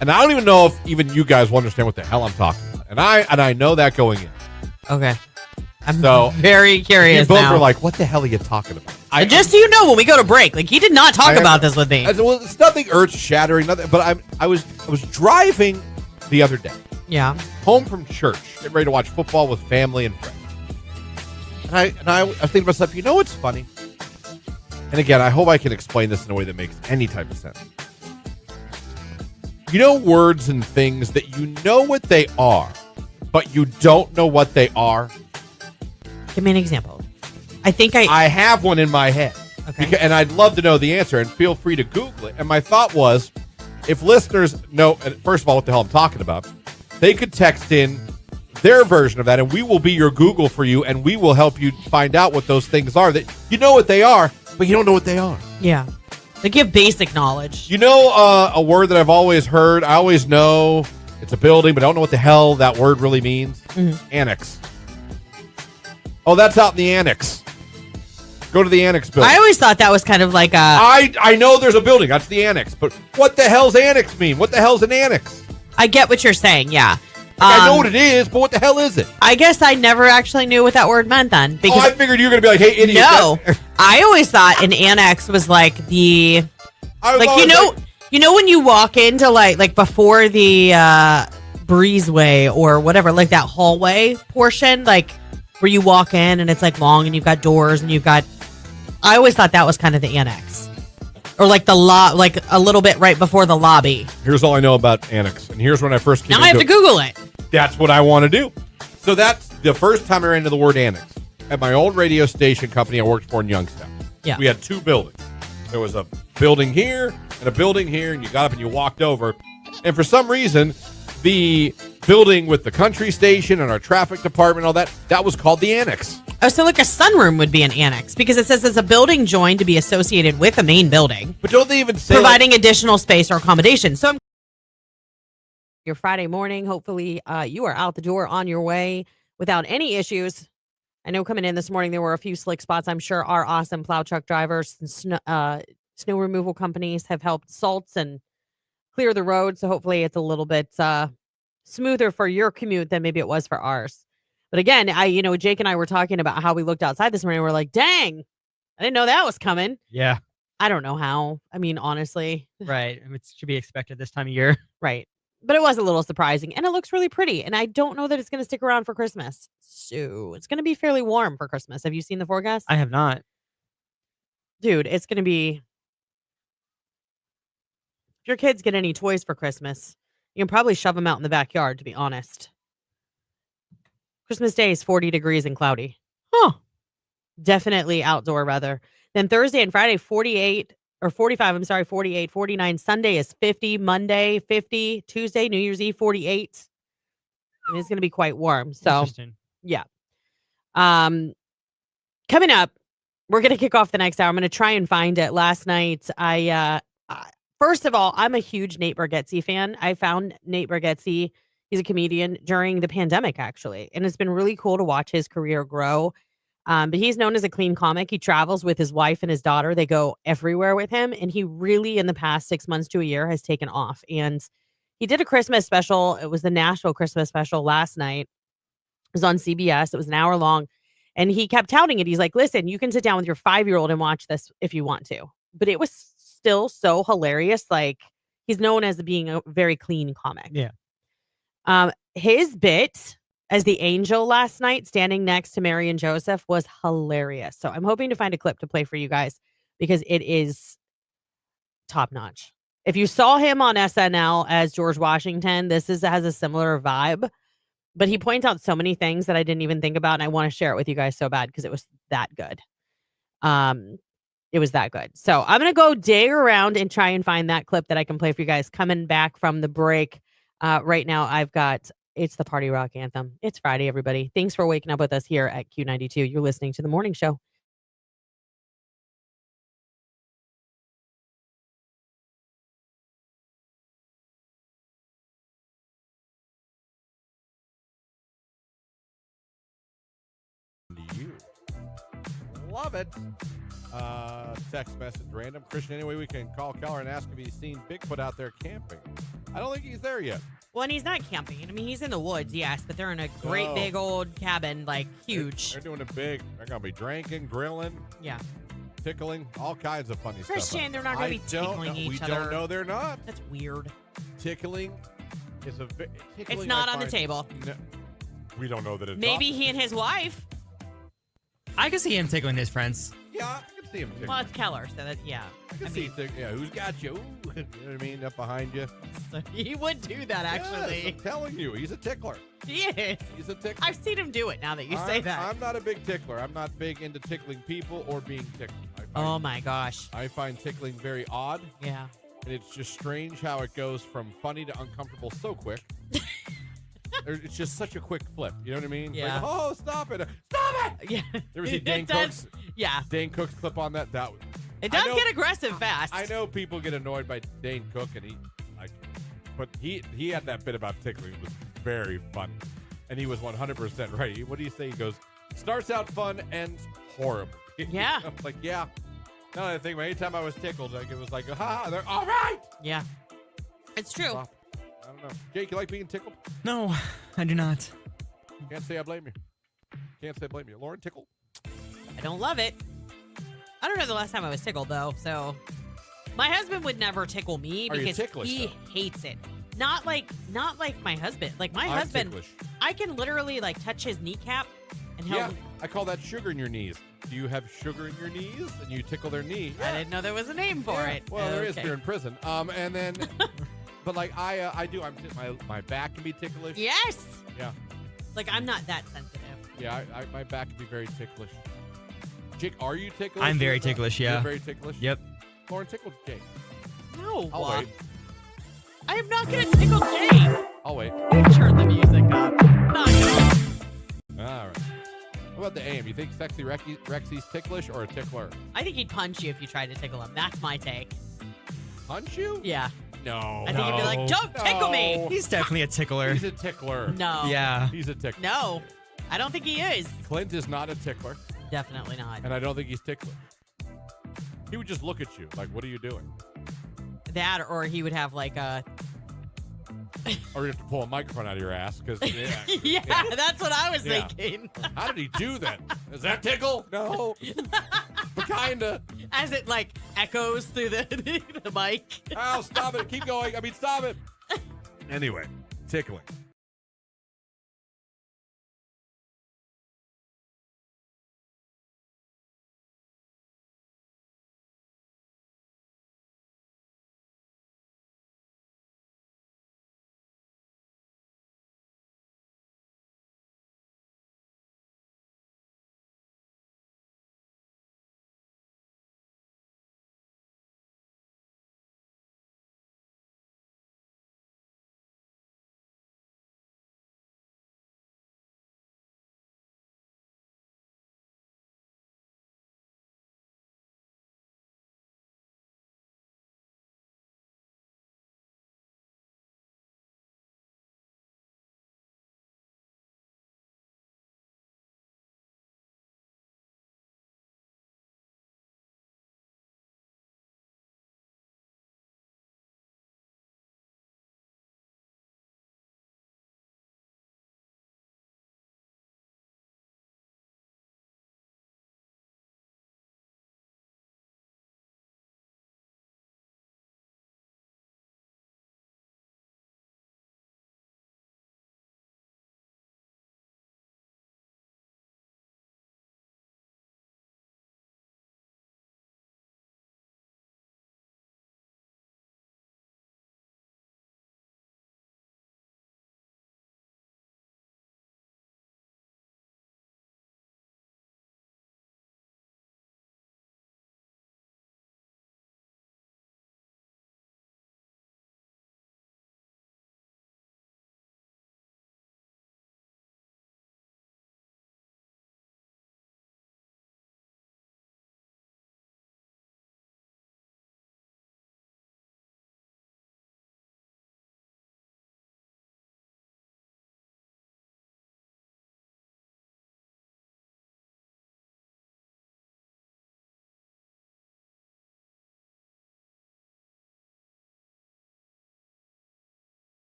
Speaker 3: And I don't even know if even you guys will understand what the hell I'm talking about. And I know that going in.
Speaker 1: Okay. I'm
Speaker 3: So,
Speaker 1: very curious
Speaker 3: You both
Speaker 1: now.
Speaker 3: were like, what the hell are you talking about?
Speaker 1: And just so you know, when we go to break, like he did not talk about this with me.
Speaker 3: Well, it's nothing earth-shattering, nothing. But I was driving the other day,
Speaker 1: Yeah.
Speaker 3: home from church, getting ready to watch football with family and friends. And I was thinking to myself, you know what's funny? And again, I hope I can explain this in a way that makes any type of sense. You know words and things that you know what they are, but you don't know what they are?
Speaker 1: Give me an example. I think
Speaker 3: I have one in my head.
Speaker 1: Okay.
Speaker 3: And I'd love to know the answer, and feel free to Google it. And my thought was, if listeners know, first of all, what the hell I'm talking about, they could text in their version of that, and we will be your Google for you, and we will help you find out what those things are. That you know what they are, but you don't know what they are.
Speaker 1: Yeah. They give basic knowledge.
Speaker 3: You know a word that I've always heard? I always know it's a building, but I don't know what the hell that word really means.
Speaker 1: Mm-hmm.
Speaker 3: Annex. Oh, that's out in the annex. Go to the annex building.
Speaker 1: I always thought that was kind of like a...
Speaker 3: I know there's a building. That's the annex. But what the hell's annex mean? What the hell's an annex?
Speaker 1: I get what you're saying, yeah.
Speaker 3: I know what it is, but what the hell is it?
Speaker 1: I guess I never actually knew what that word meant then. Because
Speaker 3: I figured you were going to be like, hey, idiot.
Speaker 1: No. I always thought an annex was like the... You know when you walk into like before the breezeway or whatever, like that hallway portion, like where you walk in and it's like long and you've got doors and you've got... I always thought that was kind of the annex. Or like like a little bit right before the lobby.
Speaker 3: Here's all I know about annex. And here's when I first came
Speaker 1: Now I have to Google it.
Speaker 3: That's what I want to do. So that's the first time I ran into the word annex. At my old radio station company I worked for in Youngstown.
Speaker 1: Yeah.
Speaker 3: We had two buildings. There was a building here and a building here, and you got up and you walked over. And for some reason, the building with the country station and our traffic department, all that was called the annex.
Speaker 1: Oh, so like a sunroom would be an annex because it says it's a building joined to be associated with a main building.
Speaker 3: But don't they even say
Speaker 1: providing additional space or accommodation? So your Friday morning, hopefully you are out the door on your way without any issues. I know coming in this morning, there were a few slick spots. I'm sure our awesome plow truck drivers and snow removal companies have helped salts and clear the road. So hopefully it's a little bit smoother for your commute than maybe it was for ours. But again, Jake and I were talking about how we looked outside this morning. We're like, dang, I didn't know that was coming.
Speaker 2: Yeah.
Speaker 1: I don't know how. I mean, honestly.
Speaker 2: Right. It should be expected this time of year.
Speaker 1: Right. But it was a little surprising. And it looks really pretty. And I don't know that it's going to stick around for Christmas. So it's going to be fairly warm for Christmas. Have you seen the forecast?
Speaker 2: I have not.
Speaker 1: Dude, it's going to be... If your kids get any toys for Christmas, you can probably shove them out in the backyard, to be honest. Christmas Day is 40 degrees and cloudy. Huh. Definitely outdoor weather. Then Thursday and Friday, 48, 48, 49. Sunday is 50. Monday, 50. Tuesday, New Year's Eve, 48. And it's going to be quite warm. So, yeah. Coming up, we're going to kick off the next hour. I'm going to try and find it. Last night, first of all, I'm a huge Nate Bargatze fan. I found Nate Bargatze. He's a comedian during the pandemic, actually. And it's been really cool to watch his career grow. But he's known as a clean comic. He travels with his wife and his daughter. They go everywhere with him. And he really, in the past 6 months to a year, has taken off. And he did a Christmas special. It was the Nashville Christmas special last night. It was on CBS. It was an hour long. And he kept touting it. He's like, listen, you can sit down with your 5-year-old and watch this if you want to. But it was still so hilarious. Like, he's known as being a very clean comic.
Speaker 2: Yeah.
Speaker 1: His bit as the angel last night, standing next to Mary and Joseph, was hilarious. So I'm hoping to find a clip to play for you guys because it is top notch. If you saw him on SNL as George Washington, has a similar vibe, but he points out so many things that I didn't even think about. And I want to share it with you guys so bad because it was that good. It was that good. So I'm going to go dig around and try and find that clip that I can play for you guys coming back from the break. Right now, it's the Party Rock Anthem. It's Friday, everybody. Thanks for waking up with us here at Q92. You're listening to The Morning Show.
Speaker 3: Love it. Text message random. Christian, anyway, we can call Keller and ask if he's seen Bigfoot out there camping. I don't think he's there yet.
Speaker 1: Well, and he's not camping. I mean, he's in the woods, yes, but they're in a great big old cabin, like huge.
Speaker 3: They're doing it big. They're going to be drinking, grilling.
Speaker 1: Yeah.
Speaker 3: Tickling, all kinds of funny stuff.
Speaker 1: Christian, they're not going to be tickling each other.
Speaker 3: We don't know they're not.
Speaker 1: That's weird.
Speaker 3: Tickling is
Speaker 1: it's not on the table.
Speaker 3: No, we don't know that it's
Speaker 1: Maybe he and his wife.
Speaker 2: I can see him tickling his friends.
Speaker 3: Yeah, I can see him tickling.
Speaker 1: Well, it's Keller, so that yeah.
Speaker 3: I can see yeah, who's got you? Ooh, you know what I mean? Up behind you.
Speaker 1: So he would do that actually.
Speaker 3: Yes, I'm telling you, he's a tickler.
Speaker 1: He is.
Speaker 3: He's a tickler.
Speaker 1: I've seen him do it now that you say that.
Speaker 3: I'm not a big tickler. I'm not big into tickling people or being tickled.
Speaker 1: Oh my gosh.
Speaker 3: I find tickling very odd.
Speaker 1: Yeah.
Speaker 3: And it's just strange how it goes from funny to uncomfortable so quick. It's just such a quick flip. You know what I mean?
Speaker 1: Yeah.
Speaker 3: Like, oh, stop it. Stop it.
Speaker 1: Yeah.
Speaker 3: You ever see Dane
Speaker 1: It does-
Speaker 3: Cook's?
Speaker 1: Yeah.
Speaker 3: Dane Cook's clip on that?
Speaker 1: It does get aggressive fast.
Speaker 3: I know people get annoyed by Dane Cook, and but he had that bit about tickling. It was very funny. And he was 100% right. What do you say? He goes, starts out fun, ends horrible.
Speaker 1: Yeah.
Speaker 3: I'm like, yeah. No, I think anytime I was tickled, like it was like, ha, they're all right.
Speaker 1: Yeah. It's true.
Speaker 3: Stop. I don't know. Jake, you like being tickled?
Speaker 2: No, I do not.
Speaker 3: Can't say I blame you. Can't say I blame you. Lauren, tickled?
Speaker 1: I don't love it. I don't know the last time I was tickled though. So my husband would never tickle me
Speaker 3: Are you
Speaker 1: because
Speaker 3: ticklish,
Speaker 1: he
Speaker 3: though?
Speaker 1: hates it. Not like my husband. Like my
Speaker 3: I'm
Speaker 1: husband,
Speaker 3: ticklish.
Speaker 1: I can literally like touch his kneecap and he'll.
Speaker 3: Yeah, I call that sugar in your knees. Do you have sugar in your knees? And you tickle their knee.
Speaker 1: I didn't know there was a name for it.
Speaker 3: Well, there is if
Speaker 1: Okay.
Speaker 3: you're in prison. And then, but like I do. My back can be ticklish.
Speaker 1: Yes.
Speaker 3: Yeah.
Speaker 1: Like I'm not that sensitive.
Speaker 3: Yeah. My back can be very ticklish. Jake, are you ticklish?
Speaker 2: I'm very ticklish, yeah.
Speaker 3: You're very ticklish.
Speaker 2: Yep.
Speaker 3: Lauren tickled Jake.
Speaker 1: No.
Speaker 3: I'll wait.
Speaker 1: I am not gonna tickle Jake.
Speaker 3: I'll wait.
Speaker 1: You turn the music up. Not gonna.
Speaker 3: All right. What about the AM? You think Sexy Rexy's ticklish or a tickler?
Speaker 1: I think he'd punch you if you tried to tickle him. That's my take.
Speaker 3: Punch you?
Speaker 1: Yeah.
Speaker 3: No.
Speaker 1: I think he'd be like, "Don't tickle me."
Speaker 2: He's definitely a tickler.
Speaker 3: He's a tickler.
Speaker 1: No.
Speaker 2: Yeah.
Speaker 3: He's a tickler.
Speaker 1: No. I don't think he is.
Speaker 3: Clint is not a tickler,
Speaker 1: Definitely not.
Speaker 3: and I don't think he's ticklish. He would just look at you like, "What are you doing?"
Speaker 1: That, or he would have like a.
Speaker 3: Or you have to pull a microphone out of your ass because
Speaker 1: Yeah, that's what I was
Speaker 3: Yeah.
Speaker 1: thinking.
Speaker 3: How did he do that? Is that tickle? No, but kinda.
Speaker 1: As it like echoes through the the mic.
Speaker 3: Oh, stop it! Keep going. I mean, stop it. Anyway, tickling.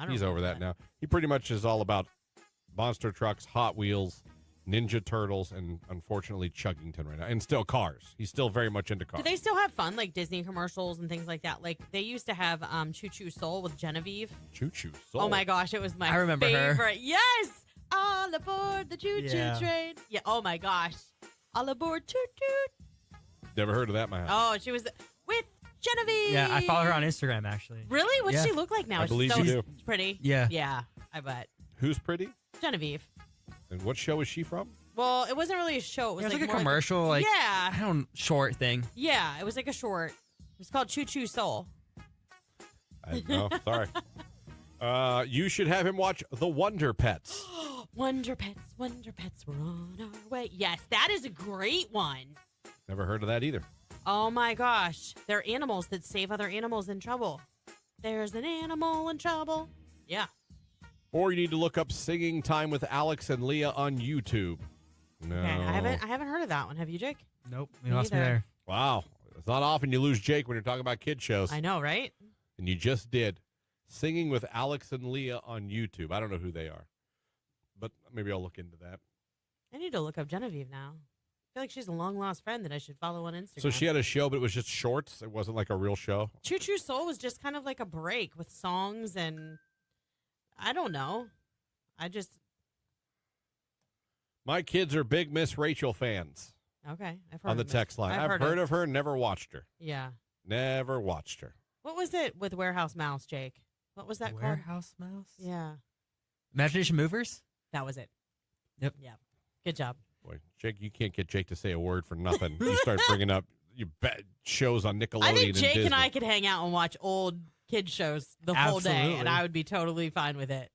Speaker 3: He's
Speaker 1: remember
Speaker 3: over that now. He pretty much is all about monster trucks, Hot Wheels, Ninja Turtles, and unfortunately Chuggington right now. And still cars. He's still very much into cars.
Speaker 1: Do they still have fun, like Disney commercials and things like that? Like they used to have Choo Choo Soul with Genevieve.
Speaker 3: Choo Choo Soul.
Speaker 1: Oh my gosh, it was my
Speaker 2: I remember her.
Speaker 1: favorite. Yes, all aboard the choo choo
Speaker 2: Yeah.
Speaker 1: train. Yeah. Oh my gosh, all aboard choo choo.
Speaker 3: Never heard of that, my house.
Speaker 1: Oh, she was with Genevieve.
Speaker 2: Yeah, I follow her on Instagram actually.
Speaker 1: Really? What's
Speaker 2: Yeah.
Speaker 1: she look like now?
Speaker 3: I believe
Speaker 1: She's
Speaker 3: you
Speaker 1: so
Speaker 3: do.
Speaker 1: pretty.
Speaker 2: Yeah.
Speaker 1: Yeah, I bet.
Speaker 3: Who's pretty?
Speaker 1: Genevieve.
Speaker 3: And what show is she from?
Speaker 1: Well, it wasn't really a show. It was,
Speaker 2: It was like a
Speaker 1: more
Speaker 2: commercial,
Speaker 1: Like,
Speaker 2: like
Speaker 1: yeah,
Speaker 2: I don't short thing.
Speaker 1: yeah. It was like a short. It was called Choo Choo Soul.
Speaker 3: No, sorry. You should have him watch The Wonder Pets.
Speaker 1: Wonder Pets, we're on our way. Yes, that is a great one.
Speaker 3: Never heard of that either.
Speaker 1: Oh my gosh. They're animals that save other animals in trouble. There's an animal in trouble. Yeah.
Speaker 3: Or you need to look up Singing Time with Alex and Leah on YouTube. No.
Speaker 1: Okay. I haven't heard of that one. Have you, Jake?
Speaker 2: Nope,
Speaker 1: Me
Speaker 2: you lost me
Speaker 1: neither.
Speaker 2: there.
Speaker 3: Wow. It's not often you lose Jake when you're talking about kid shows.
Speaker 1: I know, right?
Speaker 3: And you just did. Singing with Alex and Leah on YouTube. I don't know who they are. But maybe I'll look into that.
Speaker 1: I need to look up Genevieve now. I feel like she's a long lost friend that I should follow on Instagram.
Speaker 3: So she had a show, but it was just shorts. It wasn't like a real show.
Speaker 1: Choo Choo Soul was just kind of like a break with songs and I don't know.
Speaker 3: My kids are big Miss Rachel fans
Speaker 1: Okay. I've heard
Speaker 3: on the
Speaker 1: of it.
Speaker 3: text line. I've heard of her, never watched her.
Speaker 1: Yeah.
Speaker 3: Never watched her.
Speaker 1: What was it with Warehouse Mouse, Jake? What was that called?
Speaker 2: Warehouse Mouse?
Speaker 1: Yeah.
Speaker 2: Imagination Movers?
Speaker 1: That was it.
Speaker 2: Yep.
Speaker 1: Yeah. Good job.
Speaker 3: Boy, Jake, you can't get Jake to say a word for nothing. You start bringing up your shows on Nickelodeon
Speaker 1: I think
Speaker 3: and
Speaker 1: Jake
Speaker 3: Disney.
Speaker 1: and I could hang out and watch old kid shows the whole day,
Speaker 2: Absolutely.
Speaker 1: and I would be totally fine with it.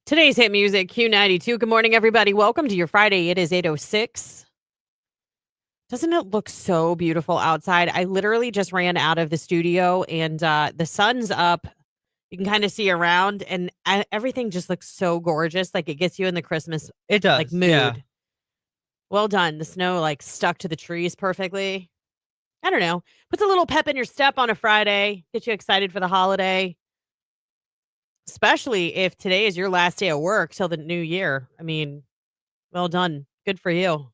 Speaker 1: Today's hit music, Q92. Good morning, everybody. Welcome to your Friday. It is 8:06. Doesn't it look so beautiful outside? I literally just ran out of the studio and the sun's up. You can kind of see around and everything just looks so gorgeous. Like it gets you in the Christmas
Speaker 2: It does.
Speaker 1: like mood.
Speaker 2: Yeah.
Speaker 1: Well done. The snow like stuck to the trees perfectly. I don't know. Puts a little pep in your step on a Friday. Get you excited for the holiday. Especially if today is your last day of work till the new year. I mean, well done. Good for you.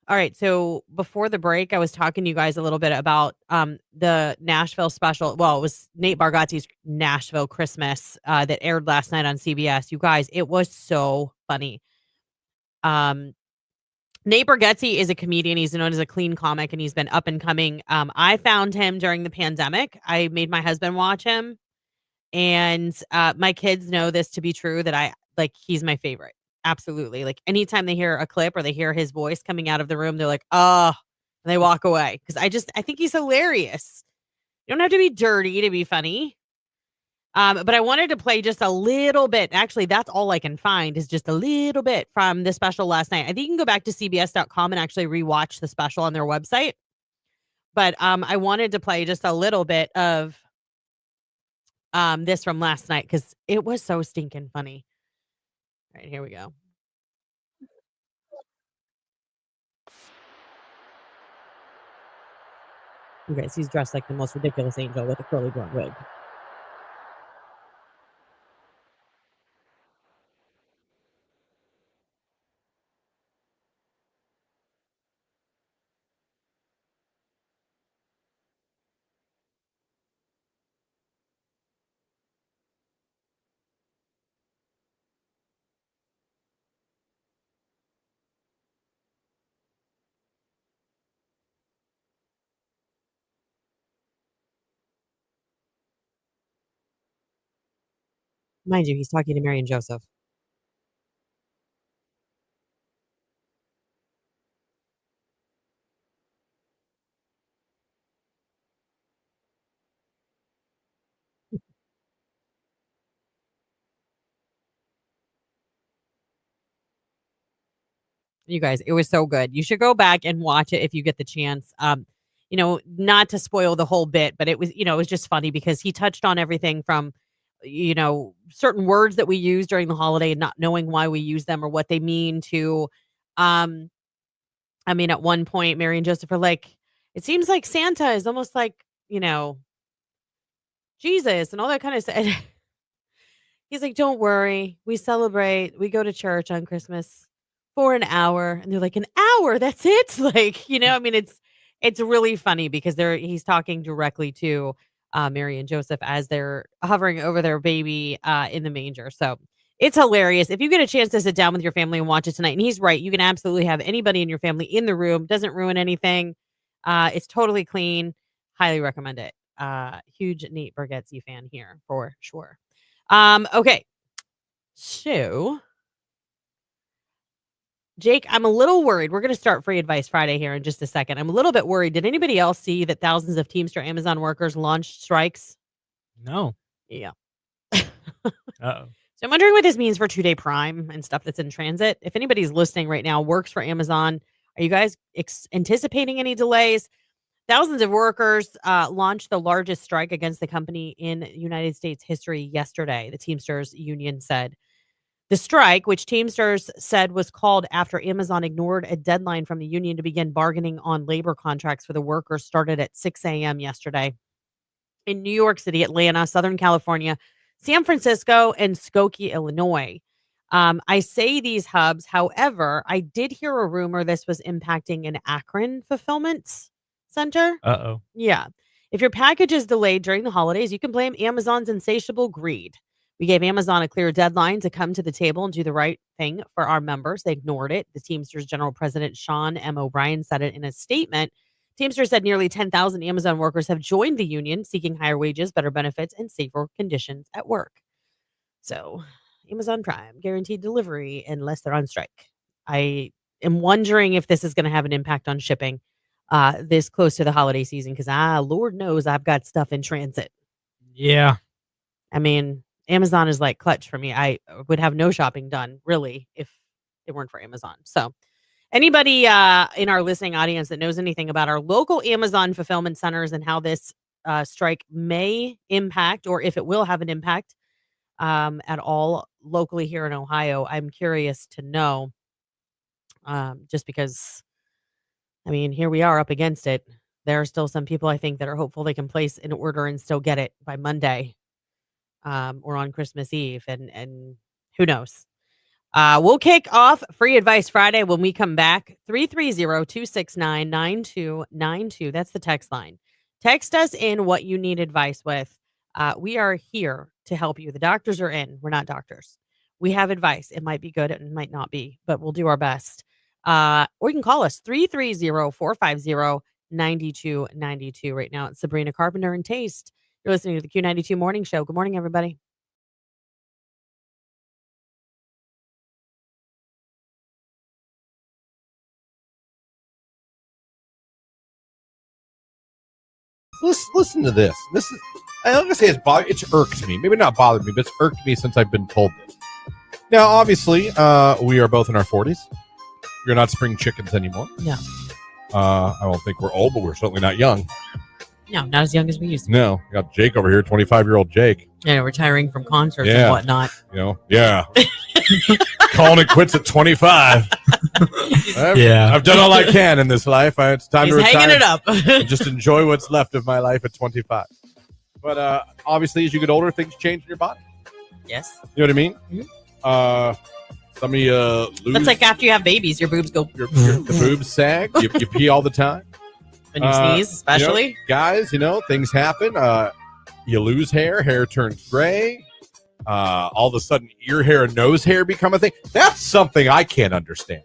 Speaker 1: All right, so before the break, I was talking to you guys a little bit about the Nashville special. Well, it was Nate Bargatze's Nashville Christmas that aired last night on CBS. You guys, it was so funny. Um, Nate Bargatze is a comedian. He's known as a clean comic, and he's been up and coming. I found him during the pandemic. I made my husband watch him, and my kids know this to be true. That I like. He's my favorite. Absolutely. Like anytime they hear a clip or they hear his voice coming out of the room, they're like, "Oh," and they walk away because I think he's hilarious. You don't have to be dirty to be funny. But I wanted to play just a little bit. Actually, that's all I can find is just a little bit from the special last night. I think you can go back to CBS.com and actually rewatch the special on their website. But I wanted to play just a little bit of this from last night because it was so stinking funny. All right, here we go. You guys, he's dressed like the most ridiculous angel with a curly blonde wig. Mind you, he's talking to Mary and Joseph. You guys, it was so good. You should go back and watch it if you get the chance. Not to spoil the whole bit, but it was just funny because he touched on everything from, certain words that we use during the holiday and not knowing why we use them or what they mean to, um, at one point, Mary and Joseph are like, it seems like Santa is almost like, Jesus and all that kind of stuff. He's like, "Don't worry. We celebrate. We go to church on Christmas for an hour." And they're like, "An hour? That's it?" Like, it's really funny because he's talking directly to Mary and Joseph as they're hovering over their baby in the manger. So it's hilarious. If you get a chance to sit down with your family and watch it tonight, and he's right, you can absolutely have anybody in your family in the room. Doesn't ruin anything. It's totally clean. Highly recommend it. Huge Nate Bargatze fan here for sure. Okay. So, Jake, I'm a little worried. We're going to start Free Advice Friday here in just a second. I'm a little bit worried. Did anybody else see that thousands of Teamster Amazon workers launched strikes?
Speaker 2: No.
Speaker 1: Yeah.
Speaker 2: Uh-oh.
Speaker 1: So I'm wondering what this means for 2-day Prime and stuff that's in transit. If anybody's listening right now, works for Amazon, are you guys anticipating any delays? Thousands of workers launched the largest strike against the company in United States history yesterday, the Teamsters union said. The strike, which Teamsters said was called after Amazon ignored a deadline from the union to begin bargaining on labor contracts for the workers, started at 6 a.m. yesterday in New York City, Atlanta, Southern California, San Francisco, and Skokie, Illinois. I say these hubs. However, I did hear a rumor this was impacting an Akron fulfillment center.
Speaker 2: Uh-oh.
Speaker 1: Yeah. If your package is delayed during the holidays, you can blame Amazon's insatiable greed. We gave Amazon a clear deadline to come to the table and do the right thing for our members. They ignored it. The Teamsters General President Sean M. O'Brien said it in a statement. Teamsters said nearly 10,000 Amazon workers have joined the union, seeking higher wages, better benefits, and safer conditions at work. So, Amazon Prime, guaranteed delivery unless they're on strike. I am wondering if this is going to have an impact on shipping this close to the holiday season because, Lord knows I've got stuff in transit.
Speaker 2: Yeah.
Speaker 1: I mean, Amazon is like clutch for me. I would have no shopping done, really, if it weren't for Amazon. So, anybody in our listening audience that knows anything about our local Amazon fulfillment centers and how this strike may impact or if it will have an impact at all locally here in Ohio, I'm curious to know. Just because, here we are up against it. There are still some people I think that are hopeful they can place an order and still get it by Monday or on Christmas Eve, and who knows. We'll kick off Free Advice Friday when we come back. 330-269-9292. That's the text line. Text us in what you need advice with. We are here to help you. The doctors are in. We're not doctors. We have advice. It might be good. It might not be, but we'll do our best. Or you can call us 330-450-9292 right now. It's Sabrina Carpenter and Taste. You're listening to the Q92 Morning Show. Good morning, everybody.
Speaker 3: Listen to this. This is, I'm not gonna say it's irked me. Maybe not bothered me, but it's irked me since I've been told this. Now, obviously, we are both in our 40s. We're not spring chickens anymore.
Speaker 1: No.
Speaker 3: I don't think we're old, but we're certainly not young.
Speaker 1: No, not as young as we used to.
Speaker 3: No, we got Jake over here, 25-year-old Jake.
Speaker 1: Yeah, retiring from concerts and whatnot.
Speaker 3: Yeah. Calling it quits at 25. I've done all I can in this life. It's time to retire.
Speaker 1: Hanging it up.
Speaker 3: Just enjoy what's left of my life at 25. But obviously, as you get older, things change in your body.
Speaker 1: Yes.
Speaker 3: You know what I mean?
Speaker 1: Mm-hmm.
Speaker 3: Some of you lose.
Speaker 1: That's like after you have babies, your boobs go.
Speaker 3: The boobs sag. You pee all the time.
Speaker 1: When you sneeze, especially.
Speaker 3: Guys, things happen. You lose hair. Hair turns gray. All of a sudden, ear hair and nose hair become a thing. That's something I can't understand.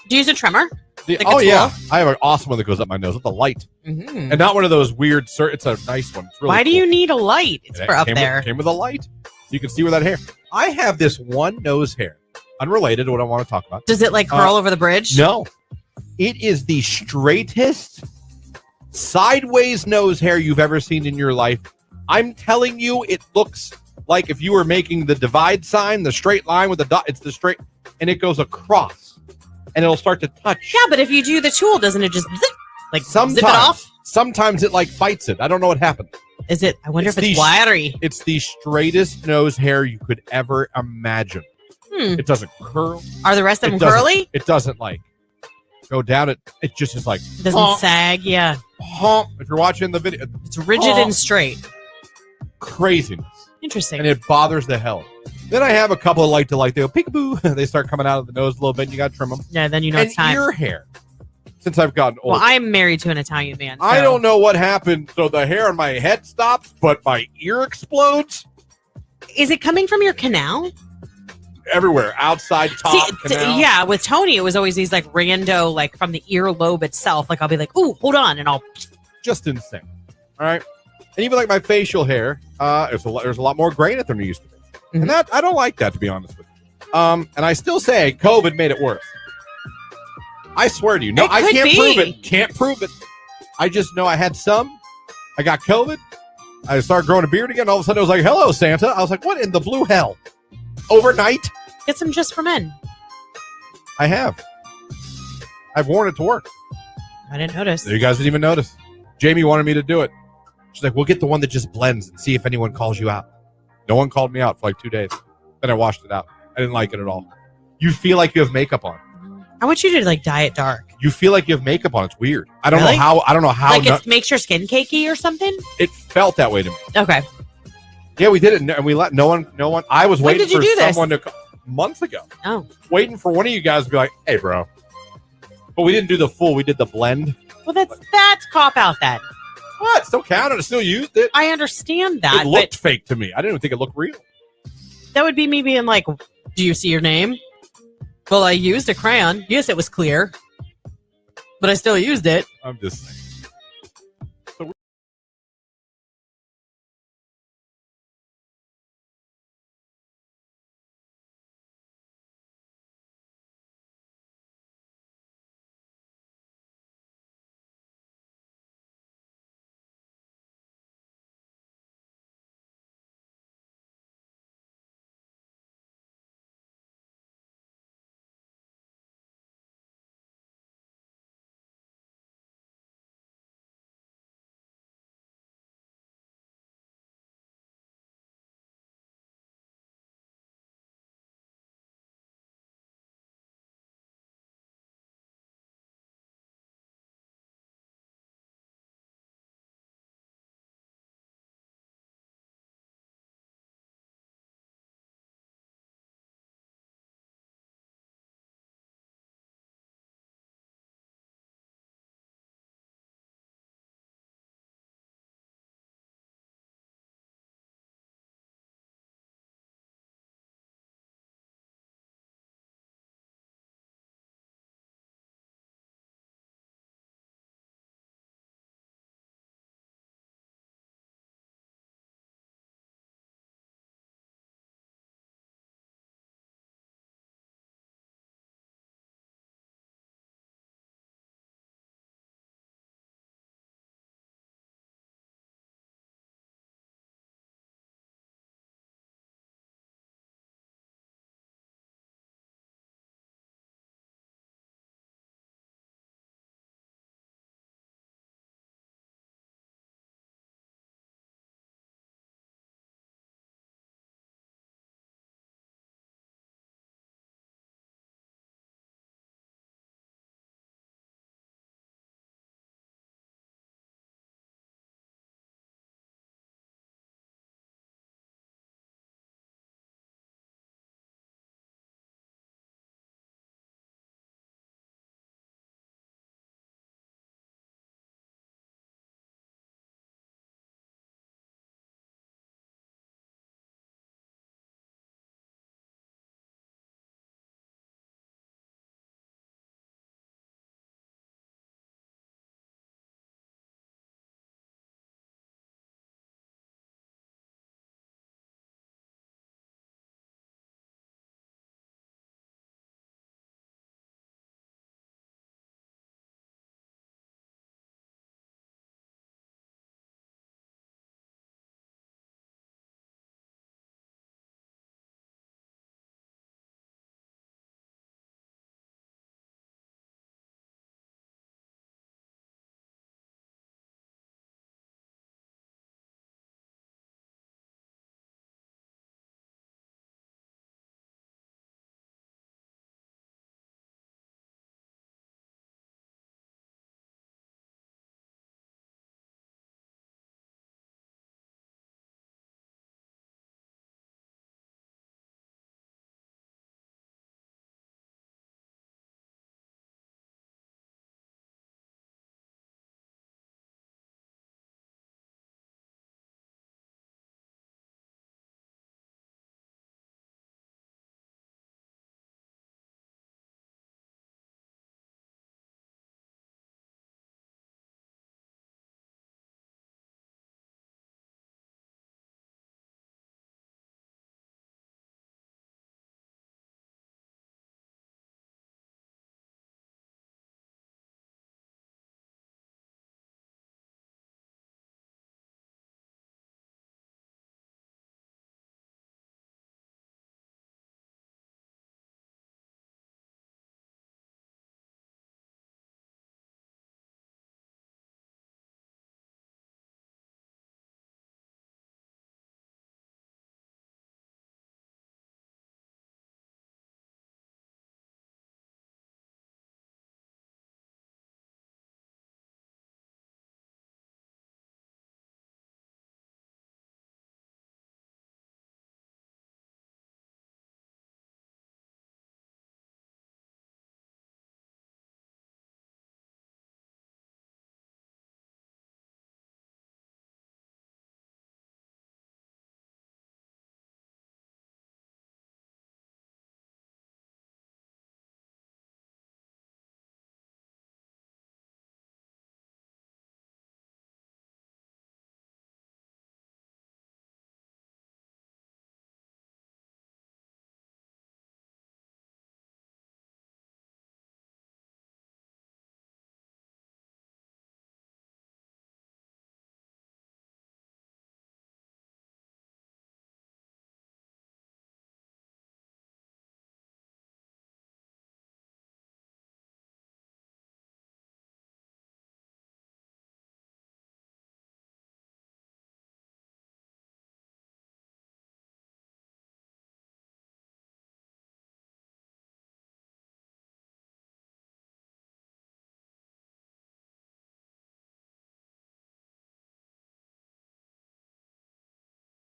Speaker 1: Do you use a trimmer?
Speaker 3: Yeah. I have an awesome one that goes up my nose with a light.
Speaker 1: Mm-hmm.
Speaker 3: And not one of those weird, it's a nice one. It's really
Speaker 1: Why do
Speaker 3: cool.
Speaker 1: you need a light? It's for up there.
Speaker 3: Came with a light. So you can see where that hair. I have this one nose hair. Unrelated to what I want to talk about.
Speaker 1: Does it curl over the bridge?
Speaker 3: No. It is the straightest sideways nose hair you've ever seen in your life. I'm telling you, it looks like if you were making the divide sign, the straight line with the dot, it's the straight, and it goes across, and it'll start to touch.
Speaker 1: Yeah, but if you do the tool, doesn't it just zip it off?
Speaker 3: Sometimes it fights it. I don't know what happened.
Speaker 1: Is it? I wonder if it's wiry.
Speaker 3: It's the straightest nose hair you could ever imagine. It doesn't curl.
Speaker 1: Are the rest of them curly?
Speaker 3: It doesn't go down. It just is
Speaker 1: doesn't sag. Yeah.
Speaker 3: If you're watching the video,
Speaker 1: it's rigid and straight.
Speaker 3: Craziness.
Speaker 1: Interesting.
Speaker 3: And it bothers the hell. Then I have a couple of they go peekaboo. They start coming out of the nose a little bit. And you got to trim them.
Speaker 1: Yeah. Then it's time.
Speaker 3: Ear hair. Since I've gotten older.
Speaker 1: Well, I'm married to an Italian man. So.
Speaker 3: I don't know what happened. So the hair on my head stops, but my ear explodes.
Speaker 1: Is it coming from your canal?
Speaker 3: Everywhere, outside, top, canal.
Speaker 1: Yeah, with Tony, it was always these rando, from the earlobe itself. I'll be like, ooh, hold on, and I'll
Speaker 3: just insane. All right, and even my facial hair, there's a lot more gray in it than there used to be, and that I don't like that, to be honest with you. And I still say COVID made it worse. I swear to you, no, I can't prove it. Can't prove it. I just know I had some. I got COVID. I started growing a beard again. All of a sudden, I was like, "Hello, Santa." I was like, "What in the blue hell?" Overnight.
Speaker 1: Get some just for men.
Speaker 3: I have. I've worn it to work.
Speaker 1: I didn't notice.
Speaker 3: You guys didn't even notice. Jamie wanted me to do it. She's like, we'll get the one that just blends and see if anyone calls you out. No one called me out for 2 days. Then I washed it out. I didn't like it at all. You feel like you have makeup on.
Speaker 1: I want you to dye it dark.
Speaker 3: You feel like you have makeup on. It's weird. I don't know how.
Speaker 1: It makes your skin cakey or something?
Speaker 3: It felt that way to me.
Speaker 1: Okay.
Speaker 3: Yeah, we did it, and we let no one. I was waiting for someone to months ago.
Speaker 1: Oh,
Speaker 3: waiting for one of you guys to be like, "Hey, bro," but we didn't do the full. We did the blend.
Speaker 1: Well, that's cop out then.
Speaker 3: What? Still counted. I still used it.
Speaker 1: I understand that.
Speaker 3: It looked fake to me. I didn't even think it looked real.
Speaker 1: That would be me being like, "Do you see your name?" Well, I used a crayon. Yes, it was clear, but I still used it.
Speaker 3: I'm just saying.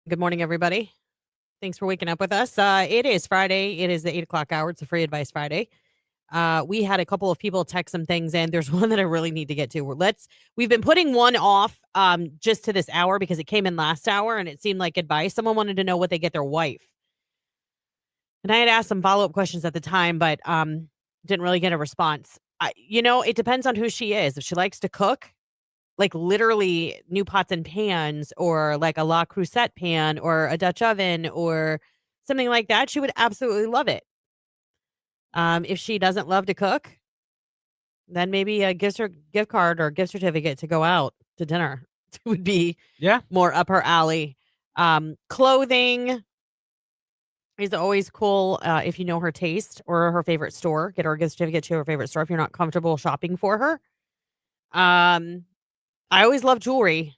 Speaker 1: Good morning, everybody. Thanks for waking up with us. It is Friday. It is the 8 o'clock hour. It's a free advice Friday. We had a couple of people text some things in. There's one that I really need to get to. We've been putting one off just to this hour because it came in last hour and it seemed like advice. Someone wanted to know what they get their wife. And I had asked some follow-up questions at the time, but didn't really get a response. It depends on who she is. If she likes to cook, like literally new pots and pans or like a La Crusette pan or a Dutch oven or something like that, she would absolutely love it. If she doesn't love to cook, then maybe a gift card or gift certificate to go out to dinner would be more up her alley. Clothing is always cool if you know her taste or her favorite store. Get her a gift certificate to her favorite store if you're not comfortable shopping for her. I always love jewelry,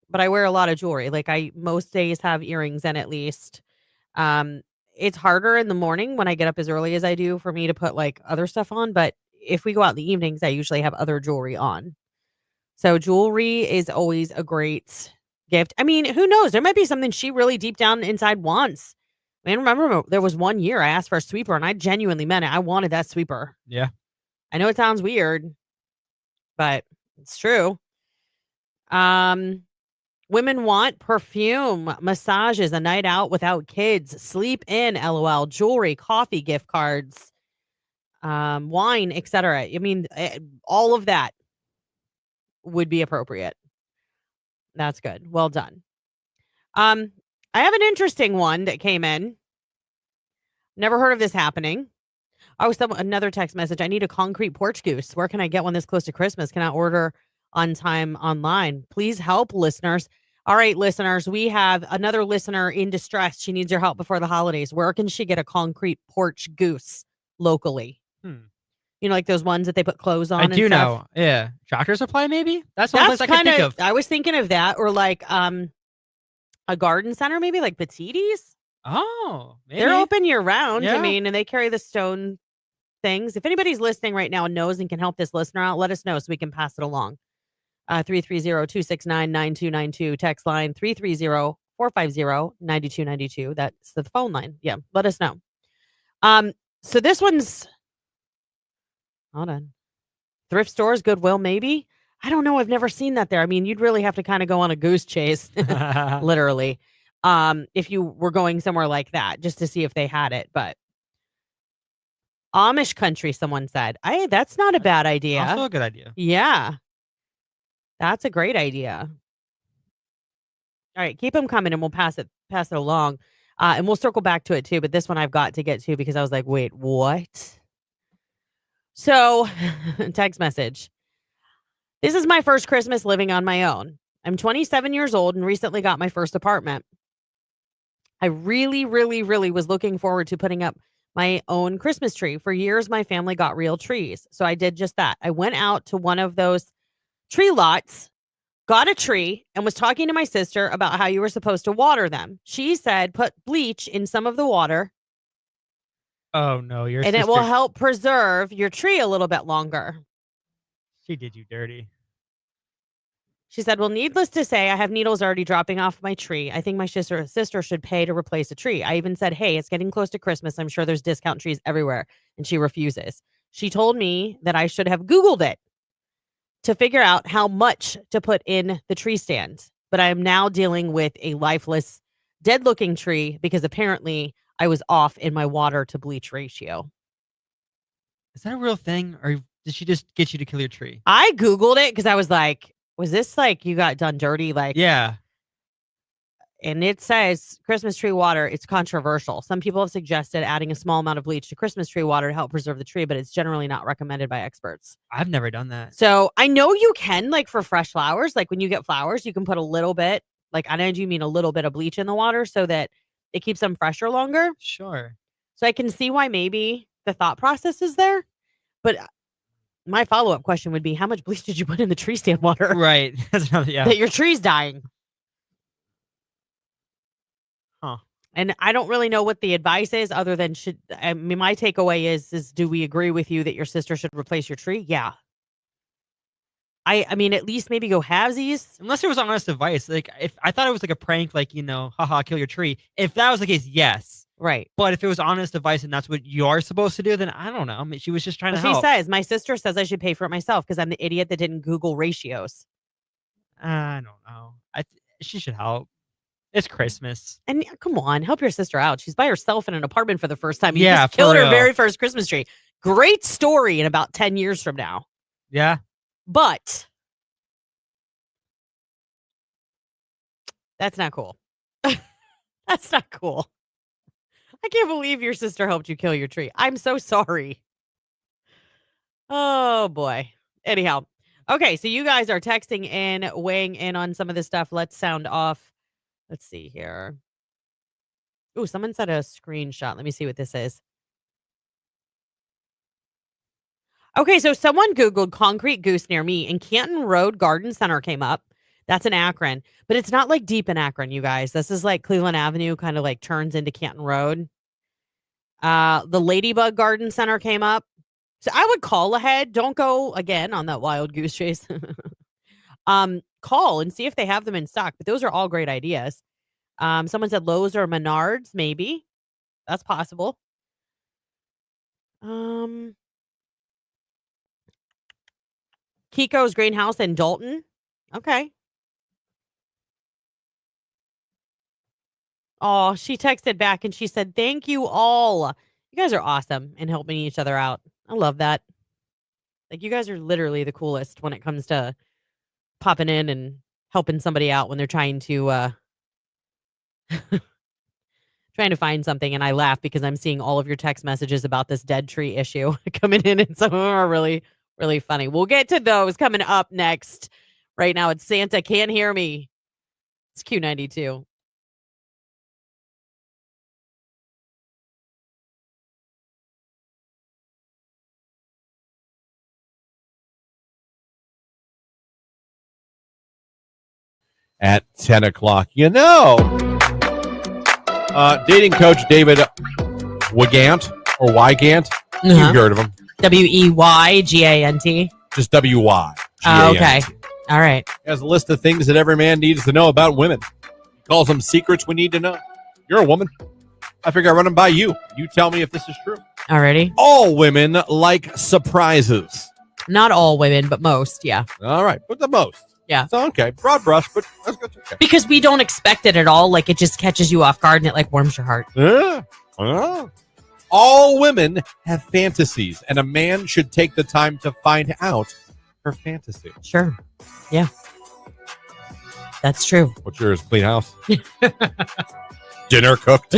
Speaker 1: but I wear a lot of jewelry. Like I most days have earrings in at least. It's harder in the morning when I get up as early as I do for me to put like other stuff on, but if we go out in the evenings, I usually have other jewelry on. So jewelry is always a great gift. I mean, who knows? There might be something she really deep down inside wants. I mean, remember there was one year I asked for a sweeper and I genuinely meant it. I wanted that sweeper.
Speaker 2: Yeah.
Speaker 1: I know it sounds weird, but it's true. Women want perfume, massages, a night out without kids, sleep in, LOL, jewelry, coffee, gift cards, wine, etc. I mean, all of that would be appropriate. That's good. Well done. I have an interesting one that came in. Never heard of this happening. Another text message. I need a concrete porch goose. Where can I get one this close to Christmas? Can I order on time online? Please help, listeners. All right, listeners, we have another listener in distress. She needs your help before the holidays. Where can she get a concrete porch goose locally? You know, like those ones that they put clothes on.
Speaker 2: I do know. Yeah. Tractor Supply, maybe? That's one place I can think of.
Speaker 1: I was thinking of that, or like a garden center, maybe like Petiti's.
Speaker 2: Oh, maybe.
Speaker 1: They're open year round.
Speaker 2: Yeah.
Speaker 1: I mean, and they carry the stone things. If anybody's listening right now and knows and can help this listener out, let us know so we can pass it along. 330-269-9292. Text line 330-450-9292. That's the phone line. Yeah, let us know. So this one's, hold on. Thrift stores, Goodwill, maybe. I don't know. I've never seen that there. I mean, you'd really have to kind of go on a goose chase, literally, if you were going somewhere like that, just to see if they had it. But Amish country, someone said. That's not a bad idea.
Speaker 2: Also a good idea.
Speaker 1: Yeah. That's a great idea. All right, keep them coming and we'll pass it along. And we'll circle back to it too, but this one I've got to get to because I was like, wait, what? So, text message. This is my first Christmas living on my own. I'm 27 years old and recently got my first apartment. I really, really, really was looking forward to putting up my own Christmas tree. For years, my family got real trees. So I did just that. I went out to one of those tree lots, got a tree, and was talking to my sister about how you were supposed to water them. She said, put bleach in some of the water.
Speaker 2: Oh, no.
Speaker 1: And it will help preserve your tree a little bit longer.
Speaker 2: She did you dirty.
Speaker 1: She said, well, needless to say, I have needles already dropping off my tree. I think my sister should pay to replace a tree. I even said, hey, it's getting close to Christmas. I'm sure there's discount trees everywhere. And she refuses. She told me that I should have Googled it to figure out how much to put in the tree stand. But I am now dealing with a lifeless, dead-looking tree because apparently I was off in my water to bleach ratio.
Speaker 2: Is that a real thing? Or did she just get you to kill your tree?
Speaker 1: I Googled it because I was like, was this like you got done dirty? Like,
Speaker 2: yeah.
Speaker 1: And it says Christmas tree water. It's controversial. Some people have suggested adding a small amount of bleach to Christmas tree water to help preserve the tree, but it's generally not recommended by experts.
Speaker 2: I've never done that.
Speaker 1: So I know you can, like for fresh flowers, like when you get flowers, you can put a little bit, like I know you mean a little bit of bleach in the water so that it keeps them fresher longer.
Speaker 2: Sure.
Speaker 1: So I can see why maybe the thought process is there, but my follow-up question would be, how much bleach did you put in the tree stand water?
Speaker 2: Right. That's another, yeah.
Speaker 1: That your tree's dying.
Speaker 2: Huh.
Speaker 1: And I don't really know what the advice is other than my takeaway is do we agree with you that your sister should replace your tree? Yeah. I mean, at least maybe go halvesies.
Speaker 2: Unless it was honest advice. Like, if I thought it was like a prank, like, haha, kill your tree. If that was the case, yes.
Speaker 1: Right.
Speaker 2: But if it was honest advice and that's what you're supposed to do, then I don't know. I mean, she was just trying to
Speaker 1: She
Speaker 2: help.
Speaker 1: says, my sister says I should pay for it myself because I'm the idiot that didn't Google ratios.
Speaker 2: I don't know. She should help. It's Christmas.
Speaker 1: And come on, help your sister out. She's by herself in an apartment for the first time. You
Speaker 2: Yeah,
Speaker 1: just
Speaker 2: for
Speaker 1: killed her
Speaker 2: real.
Speaker 1: very first Christmas tree. Great story in about 10 years from now.
Speaker 2: Yeah.
Speaker 1: But that's not cool. That's not cool. I can't believe your sister helped you kill your tree. I'm so sorry. Oh, boy. Anyhow. Okay, so you guys are texting in, weighing in on some of this stuff. Let's sound off. Let's see here. Oh, someone sent a screenshot. Let me see what this is. Okay, so someone Googled concrete goose near me and Canton Road Garden Center came up. That's in Akron, but it's not like deep in Akron, you guys. This is like Cleveland Avenue kind of like turns into Canton Road. The Ladybug Garden Center came up. So I would call ahead. Don't go again on that wild goose chase. Call and see if they have them in stock, but those are all great ideas. Someone said Lowe's or Menards, maybe. That's possible. Kiko's Greenhouse in Dalton. Okay. Oh, she texted back and she said, thank you all. You guys are awesome and helping each other out. I love that. Like, you guys are literally the coolest when it comes to popping in and helping somebody out when they're trying to find something. And I laugh because I'm seeing all of your text messages about this dead tree issue coming in, and some of them are really, really funny. We'll get to those coming up next. Right now, it's Santa Can't Hear Me. It's Q92.
Speaker 3: At 10 o'clock. Dating coach David Wygant or Wygant. You've heard of him.
Speaker 1: Weygant.
Speaker 3: Just W-Y.
Speaker 1: Oh, okay. All right.
Speaker 3: He has a list of things that every man needs to know about women. He calls them secrets we need to know. You're a woman. I figure I run them by you. You tell me if this is true.
Speaker 1: Alrighty.
Speaker 3: All women like surprises.
Speaker 1: Not all women, but most, yeah.
Speaker 3: All right. But the most.
Speaker 1: Yeah.
Speaker 3: So, okay. Broad brush, but that's okay.
Speaker 1: Because we don't expect it at all. Like, it just catches you off guard and it like warms your heart.
Speaker 3: Yeah. All women have fantasies, and a man should take the time to find out her fantasy.
Speaker 1: Sure. Yeah. That's true.
Speaker 3: What's yours? Clean house? Dinner cooked?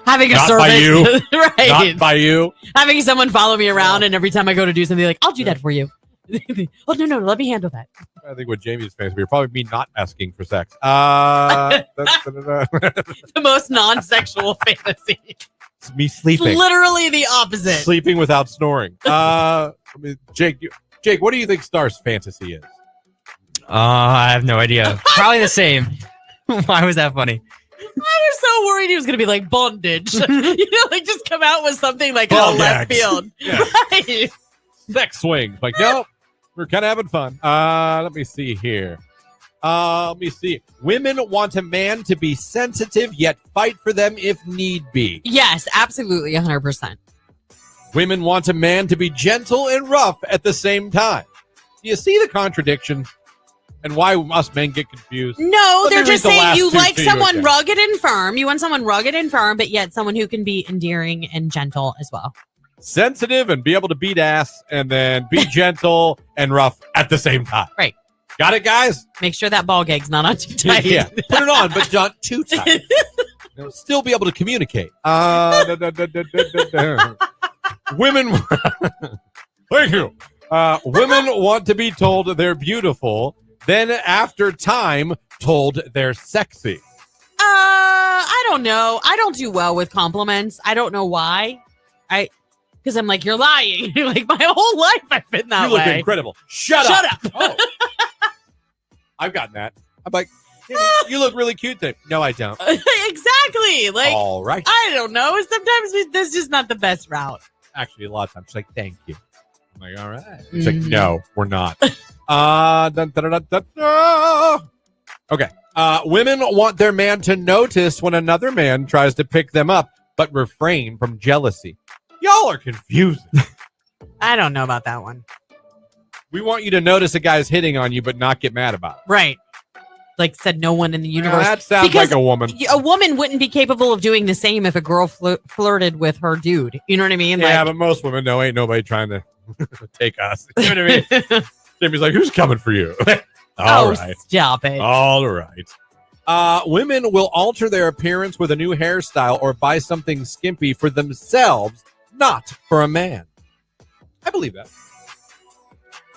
Speaker 1: Having a
Speaker 3: Not
Speaker 1: servant.
Speaker 3: by you.
Speaker 1: Right.
Speaker 3: Not by you.
Speaker 1: Having someone follow me around, and every time I go to do something, like, I'll do that for you. Oh, no, let me handle that.
Speaker 3: I think what Jamie's fantasy would probably me not asking for sex. The
Speaker 1: most non-sexual fantasy.
Speaker 3: It's me sleeping.
Speaker 1: It's literally the opposite.
Speaker 3: Sleeping without snoring. Jake, what do you think Star's fantasy is?
Speaker 2: I have no idea. Probably the same. Why was that funny?
Speaker 1: I was so worried he was going to be like bondage. Like just come out with something like
Speaker 3: Ball
Speaker 1: left
Speaker 3: gags.
Speaker 1: field.
Speaker 3: Yeah.
Speaker 1: Right.
Speaker 3: Sex swings. Like, no, we're kind of having fun. Let me see here. Let me see. Women want a man to be sensitive, yet fight for them if need be.
Speaker 1: Yes, absolutely, 100%.
Speaker 3: Women want a man to be gentle and rough at the same time. Do you see the contradiction? And why us men get confused?
Speaker 1: No,
Speaker 3: Let
Speaker 1: they're
Speaker 3: me
Speaker 1: just
Speaker 3: read the
Speaker 1: saying
Speaker 3: last
Speaker 1: you
Speaker 3: two
Speaker 1: like
Speaker 3: to you
Speaker 1: someone
Speaker 3: again.
Speaker 1: rugged and firm. You want someone rugged and firm, but yet someone who can be endearing and gentle as well.
Speaker 3: Sensitive and be able to beat ass, and then be gentle and rough at the same time.
Speaker 1: Right.
Speaker 3: Got it, guys?
Speaker 1: Make sure that ball gag's not on too tight.
Speaker 3: Yeah. Put it on, but not too tight. Still be able to communicate. Women. Thank you. Women want to be told they're beautiful, then after time, told they're sexy.
Speaker 1: I don't know. I don't do well with compliments. I don't know why. Because I'm like, you're lying. Like my whole life I've been that
Speaker 3: You look
Speaker 1: way.
Speaker 3: incredible. Shut up. Oh. I've gotten that. I'm like, you look really cute today. No, I don't.
Speaker 1: Exactly. Like,
Speaker 3: All right.
Speaker 1: I don't know. Sometimes that's just not the best route.
Speaker 3: Actually, a lot of times she's like, thank you. I'm like, all right. It's like, no, we're not. Okay. Women want their man to notice when another man tries to pick them up, but refrain from jealousy. Y'all are confusing.
Speaker 1: I don't know about that one.
Speaker 3: We want you to notice a guy's hitting on you, but not get mad about it.
Speaker 1: Right. Like said no one in the universe.
Speaker 3: That sounds
Speaker 1: Because
Speaker 3: like a woman.
Speaker 1: A woman wouldn't be capable of doing the same if a girl flirted with her dude. You know what I mean?
Speaker 3: Yeah, but most women know ain't nobody trying to take us. You know what I mean? Jamie's like, who's coming for you? All right.
Speaker 1: Stop it.
Speaker 3: All right. Women will alter their appearance with a new hairstyle or buy something skimpy for themselves, not for a man. I believe that.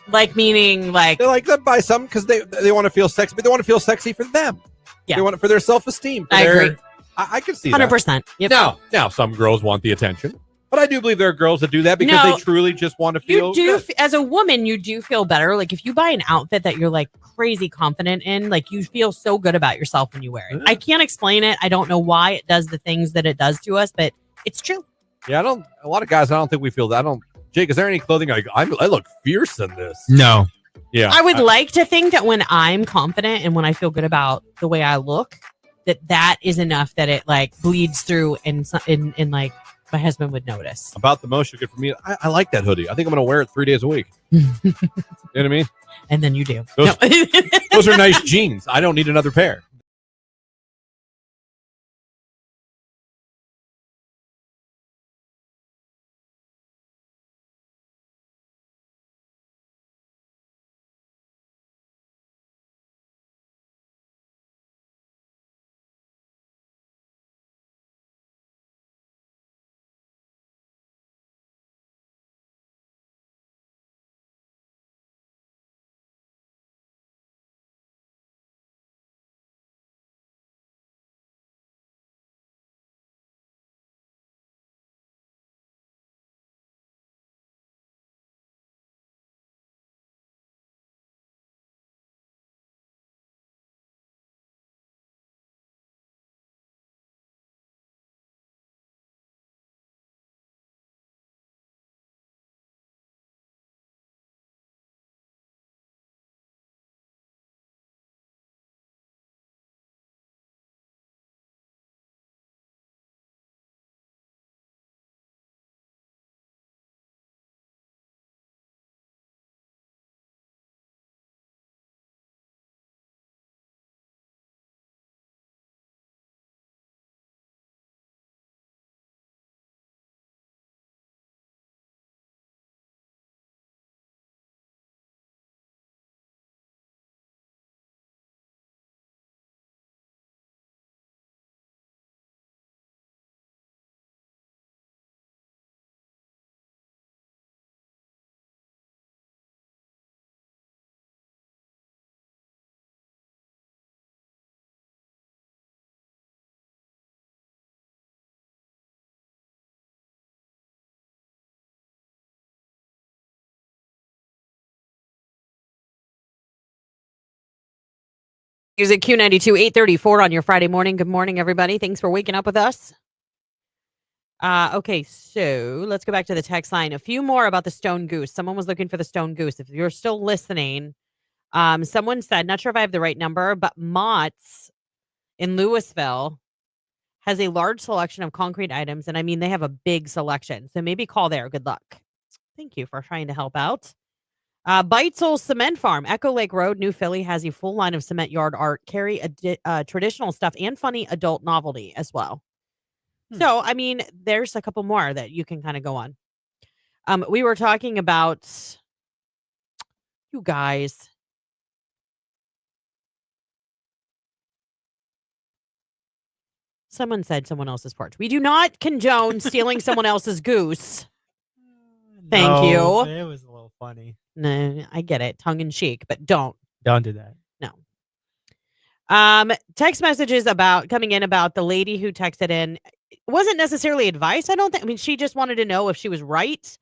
Speaker 1: Like meaning like
Speaker 3: They like to buy something because they want to feel sexy, but they want to feel sexy for them.
Speaker 1: Yeah.
Speaker 3: They want it for their self-esteem.
Speaker 1: I agree.
Speaker 3: I can see
Speaker 1: 100%.
Speaker 3: that.
Speaker 1: Yep.
Speaker 3: Now, some girls want the attention, but I do believe there are girls that do that because they truly just want to feel good.
Speaker 1: As a woman, you do feel better. Like if you buy an outfit that you're like crazy confident in, like you feel so good about yourself when you wear it.
Speaker 3: Yeah.
Speaker 1: I can't explain it. I don't know why it does the things that it does to us, but it's true.
Speaker 3: Yeah, a lot of guys, I don't think we feel that. Jake, is there any clothing like I look fierce in this?
Speaker 2: No.
Speaker 3: Yeah.
Speaker 1: I would like to think that when I'm confident and when I feel good about the way I look, that is enough that it like bleeds through and like my husband would notice.
Speaker 3: About the most you get from me. I like that hoodie. I think I'm going to wear it 3 days a week. You know what I mean?
Speaker 1: And then you do.
Speaker 3: Those are nice jeans. I don't need another pair.
Speaker 1: Music Q92 834 on your Friday morning. Good morning, everybody. Thanks for waking up with us. Okay, so let's go back to the text line. A few more about the stone goose. Someone was looking for the stone goose. If you're still listening, someone said, not sure if I have the right number, but Mott's in Louisville has a large selection of concrete items. And I mean, they have a big selection. So maybe call there. Good luck. Thank you for trying to help out. Beitzel Cement Farm, Echo Lake Road, New Philly, has a full line of cement yard art, carry traditional stuff and funny adult novelty as well. So, I mean, there's a couple more that you can kind of go on. We were talking about, you guys. Someone said someone else's porch. We do not condone stealing someone else's goose. Thank you.
Speaker 2: It was a little funny.
Speaker 1: No, I get it. Tongue in cheek, but don't.
Speaker 2: Don't do that.
Speaker 1: No. Text messages coming in about the lady who texted in. It wasn't necessarily advice. I don't think. I mean, she just wanted to know if she was right.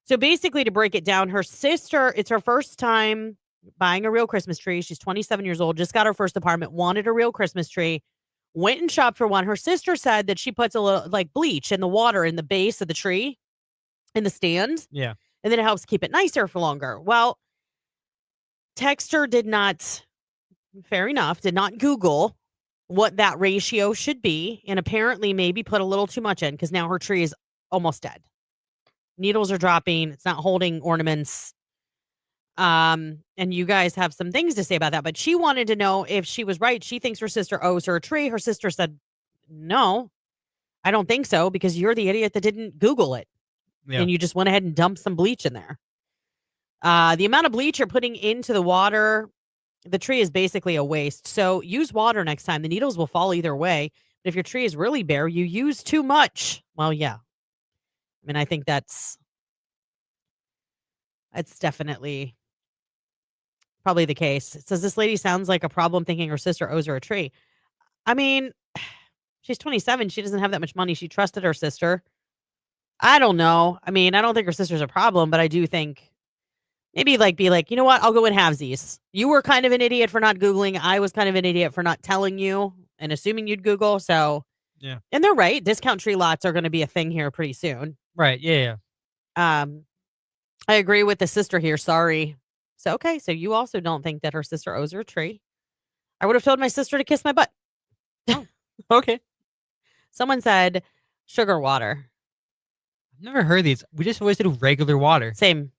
Speaker 1: So basically, to break it down, her sister, it's her first time buying a real Christmas tree. She's 27 years old, just got her first apartment, wanted a real Christmas tree, went and shopped for one. Her sister said that she puts a little like bleach in the water in the base of the tree, in the stand.
Speaker 2: Yeah.
Speaker 1: And then it helps keep it nicer for longer. Well, texter did not, fair enough, did not Google what that ratio should be, and apparently maybe put a little too much in because now her tree is almost dead. Needles are dropping. It's not holding ornaments. And you guys have some things to say about that, but she wanted to know if she was right. She thinks her sister owes her a tree. Her sister said, no, I don't think so, because you're the idiot that didn't Google it.
Speaker 2: Yeah.
Speaker 1: And you just went ahead and dumped some bleach in there. The amount of bleach you're putting into the water, the tree is basically a waste. So use water next time. The needles will fall either way. But if your tree is really bare, you use too much. Well, yeah. I mean, I think that's definitely probably the case. It says this lady sounds like a problem thinking her sister owes her a tree. I mean, she's 27. She doesn't have that much money. She trusted her sister. I don't know. I mean, I don't think her sister's a problem, but I do think maybe be like, you know what? I'll go in halvesies. You were kind of an idiot for not Googling. I was kind of an idiot for not telling you and assuming you'd Google. So,
Speaker 2: Yeah.
Speaker 1: And they're right. Discount tree lots are going to be a thing here pretty soon.
Speaker 2: Right. Yeah.
Speaker 1: I agree with the sister here. Sorry. So, okay. So you also don't think that her sister owes her a tree. I would have told my sister to kiss my butt.
Speaker 2: Okay.
Speaker 1: Someone said sugar water.
Speaker 2: I've never heard these. We just always do regular water.
Speaker 1: Same.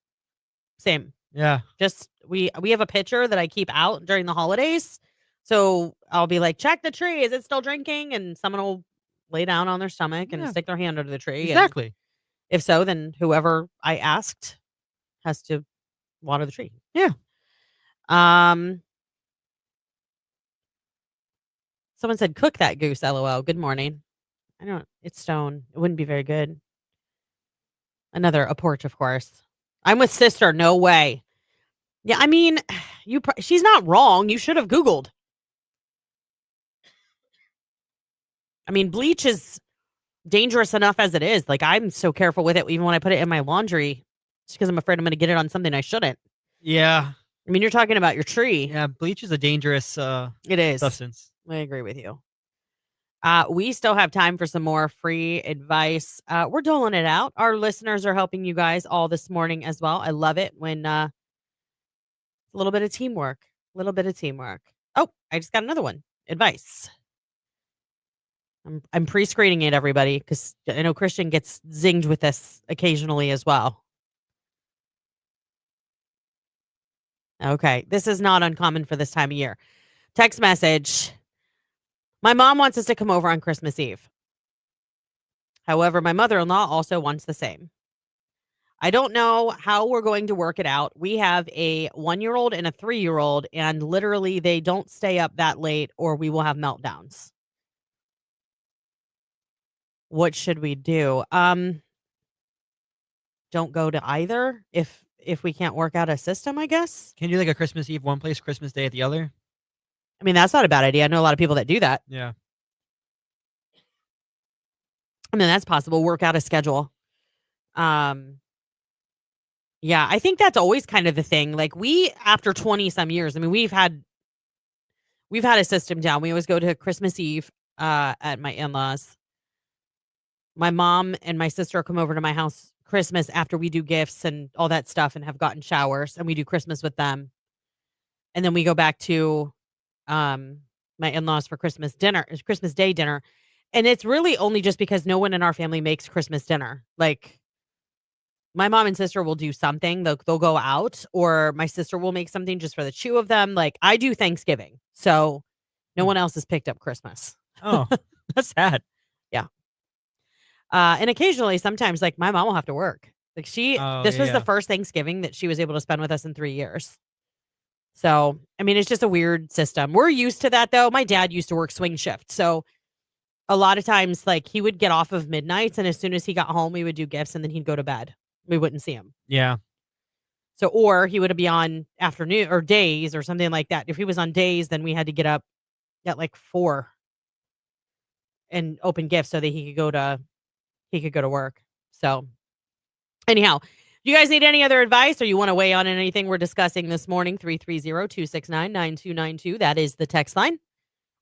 Speaker 2: Yeah.
Speaker 1: Just we have a pitcher that I keep out during the holidays. So I'll be like, check the tree. Is it still drinking? And someone will lay down on their stomach and stick their hand under the tree.
Speaker 2: Exactly.
Speaker 1: And if so, then whoever I asked has to water the tree.
Speaker 2: Yeah.
Speaker 1: Someone said, cook that goose, LOL. Good morning. It's stone. It wouldn't be very good. A porch, of course. I'm with sister. No way. Yeah, I mean, she's not wrong. You should have Googled. I mean, bleach is dangerous enough as it is. Like, I'm so careful with it, even when I put it in my laundry, just because I'm afraid I'm going to get it on something I shouldn't.
Speaker 2: Yeah.
Speaker 1: I mean, you're talking about your tree.
Speaker 2: Yeah, bleach is a dangerous
Speaker 1: it is
Speaker 2: substance.
Speaker 1: I agree with you. We still have time for some more free advice. We're doling it out. Our listeners are helping you guys all this morning as well. I love it when a little bit of teamwork. Oh, I just got another one. Advice. I'm pre-screening it, everybody, because I know Christian gets zinged with this occasionally as well. Okay, this is not uncommon for this time of year. Text message. My mom wants us to come over on Christmas Eve. However, my mother-in-law also wants the same. I don't know how we're going to work it out. We have a 1-year-old and a 3-year-old, and literally they don't stay up that late or we will have meltdowns. What should we do? Don't go to either if we can't work out a system, I guess.
Speaker 2: Can you do like a Christmas Eve one place, Christmas Day at the other?
Speaker 1: I mean, that's not a bad idea. I know a lot of people that do that.
Speaker 2: Yeah.
Speaker 1: I mean, that's possible. Work out a schedule. Yeah, I think that's always kind of the thing. Like after 20 some years, I mean, we've had a system down. We always go to Christmas Eve at my in-laws. My mom and my sister come over to my house Christmas after we do gifts and all that stuff and have gotten showers, and we do Christmas with them. And then we go back to my in-laws for Christmas Day dinner. And it's really only just because no one in our family makes Christmas dinner. Like, my mom and sister will do something. They'll go out, or my sister will make something just for the two of them. Like, I do Thanksgiving. So no one else has picked up Christmas.
Speaker 2: Oh, that's sad.
Speaker 1: Yeah. And occasionally, sometimes, like, my mom will have to work. Like, this was the first Thanksgiving that she was able to spend with us in 3 years. So, I mean, it's just a weird system. We're used to that, though. My dad used to work swing shift. So a lot of times, like, he would get off of midnights, and as soon as he got home, we would do gifts, and then he'd go to bed. We wouldn't see him.
Speaker 2: Yeah.
Speaker 1: So, or he would be on afternoon or days or something like that. If he was on days, then we had to get up at like 4 and open gifts so that he could go to work. So anyhow, do you guys need any other advice or you want to weigh on anything we're discussing this morning? 330-269-9292. That is the text line.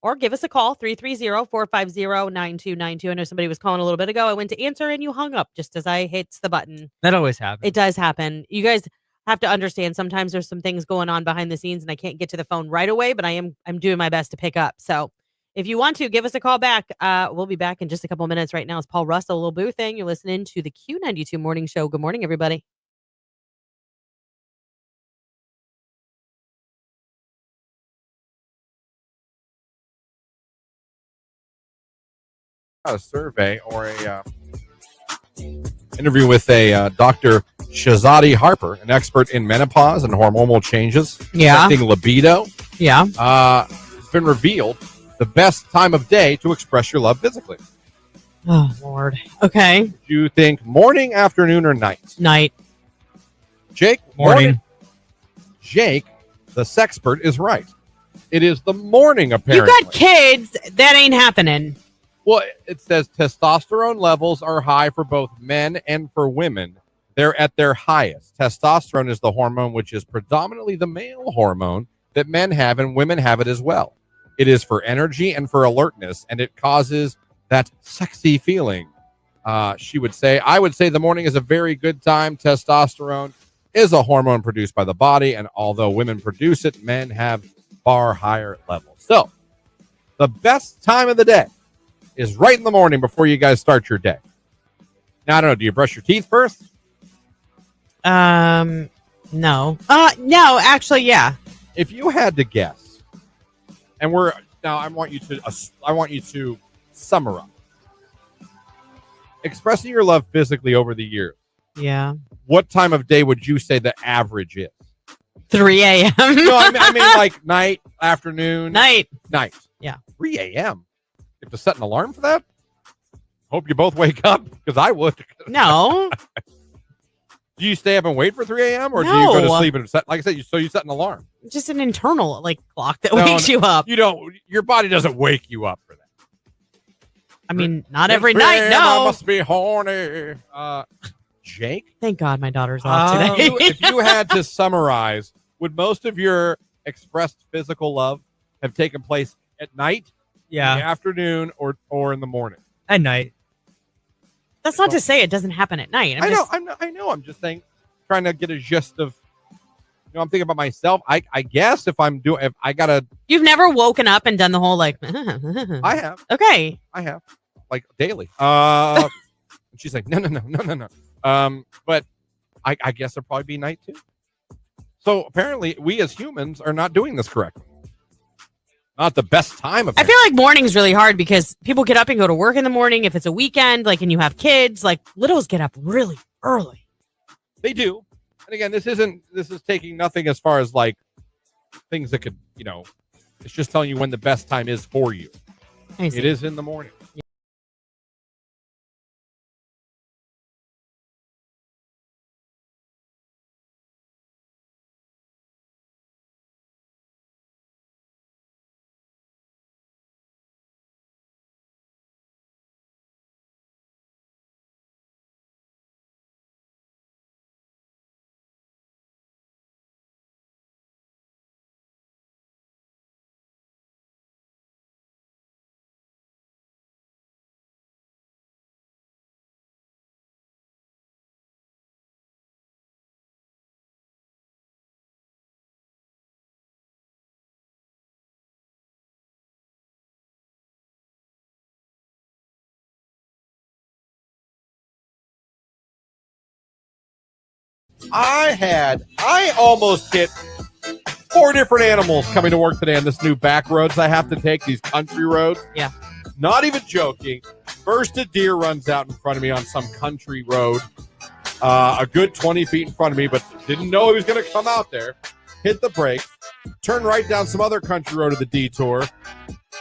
Speaker 1: Or give us a call, 330-450-9292. I know somebody was calling a little bit ago. I went to answer and you hung up just as I hit the button.
Speaker 2: That always happens.
Speaker 1: It does happen. You guys, have to understand sometimes there's some things going on behind the scenes and I can't get to the phone right away, but I'm doing my best to pick up. So if you want to give us a call back, we'll be back in just a couple minutes. Right now it's Paul Russell, Lil Boo Thing. You're listening to the Q92 Morning Show. Good morning, everybody.
Speaker 3: A survey or a interview with a Dr. Shazadi Harper, an expert in menopause and hormonal changes affecting libido.
Speaker 1: Yeah.
Speaker 3: It's been revealed the best time of day to express your love physically.
Speaker 1: Oh, Lord. Okay.
Speaker 3: Do you think morning, afternoon, or night?
Speaker 1: Night.
Speaker 3: Jake?
Speaker 2: Morning.
Speaker 3: Jake, the sexpert, is right. It is the morning, apparently.
Speaker 1: You got kids. That ain't happening.
Speaker 3: Well, it says testosterone levels are high for both men and for women. They're at their highest. Testosterone is the hormone which is predominantly the male hormone that men have, and women have it as well. It is for energy and for alertness, and it causes that sexy feeling. She would say, I would say the morning is a very good time. Testosterone is a hormone produced by the body, and although women produce it, men have far higher levels. So, the best time of the day is right in the morning before you guys start your day. Now, I don't know, do you brush your teeth first?
Speaker 1: No. No, actually, yeah.
Speaker 3: If you had to guess, and I want you to summarize. Expressing your love physically over the years.
Speaker 1: Yeah.
Speaker 3: What time of day would you say the average is?
Speaker 1: 3 a.m.
Speaker 3: No, I mean like night, afternoon.
Speaker 1: Night.
Speaker 3: Yeah. 3 a.m. You have to set an alarm for that? Hope you both wake up, because I would.
Speaker 1: No.
Speaker 3: Do you stay up and wait for 3 a.m. or do you go to sleep and set, like I said, you set an alarm?
Speaker 1: Just an internal clock that wakes you up.
Speaker 3: You don't. Your body doesn't wake you up for that.
Speaker 1: I mean, not every night. No.
Speaker 3: I must be horny. Jake?
Speaker 1: Thank God my daughter's off today.
Speaker 3: If you had to summarize, would most of your expressed physical love have taken place at night, in the afternoon, or in the morning?
Speaker 2: At night.
Speaker 1: That's not to say it doesn't happen at night.
Speaker 3: I know. I'm just saying, trying to get a gist of. I'm thinking about myself. I guess if I gotta.
Speaker 1: You've never woken up and done the whole like.
Speaker 3: I have.
Speaker 1: Okay.
Speaker 3: I have, like, daily. She's like, no. But I guess there'll probably be night too. So apparently, we as humans are not doing this correctly. Not the best time of.
Speaker 1: I feel like morning's really hard because people get up and go to work in the morning. If it's a weekend, like, and you have kids, like, littles get up really early.
Speaker 3: They do. And again, this is taking nothing as far as like things that could, it's just telling you when the best time is for you. It is in the morning. I almost hit 4 different animals coming to work today on this new back roads I have to take, these country roads.
Speaker 1: Yeah.
Speaker 3: Not even joking. First, a deer runs out in front of me on some country road, a good 20 feet in front of me, but didn't know he was going to come out there. Hit the brakes, turn right down some other country road to the detour.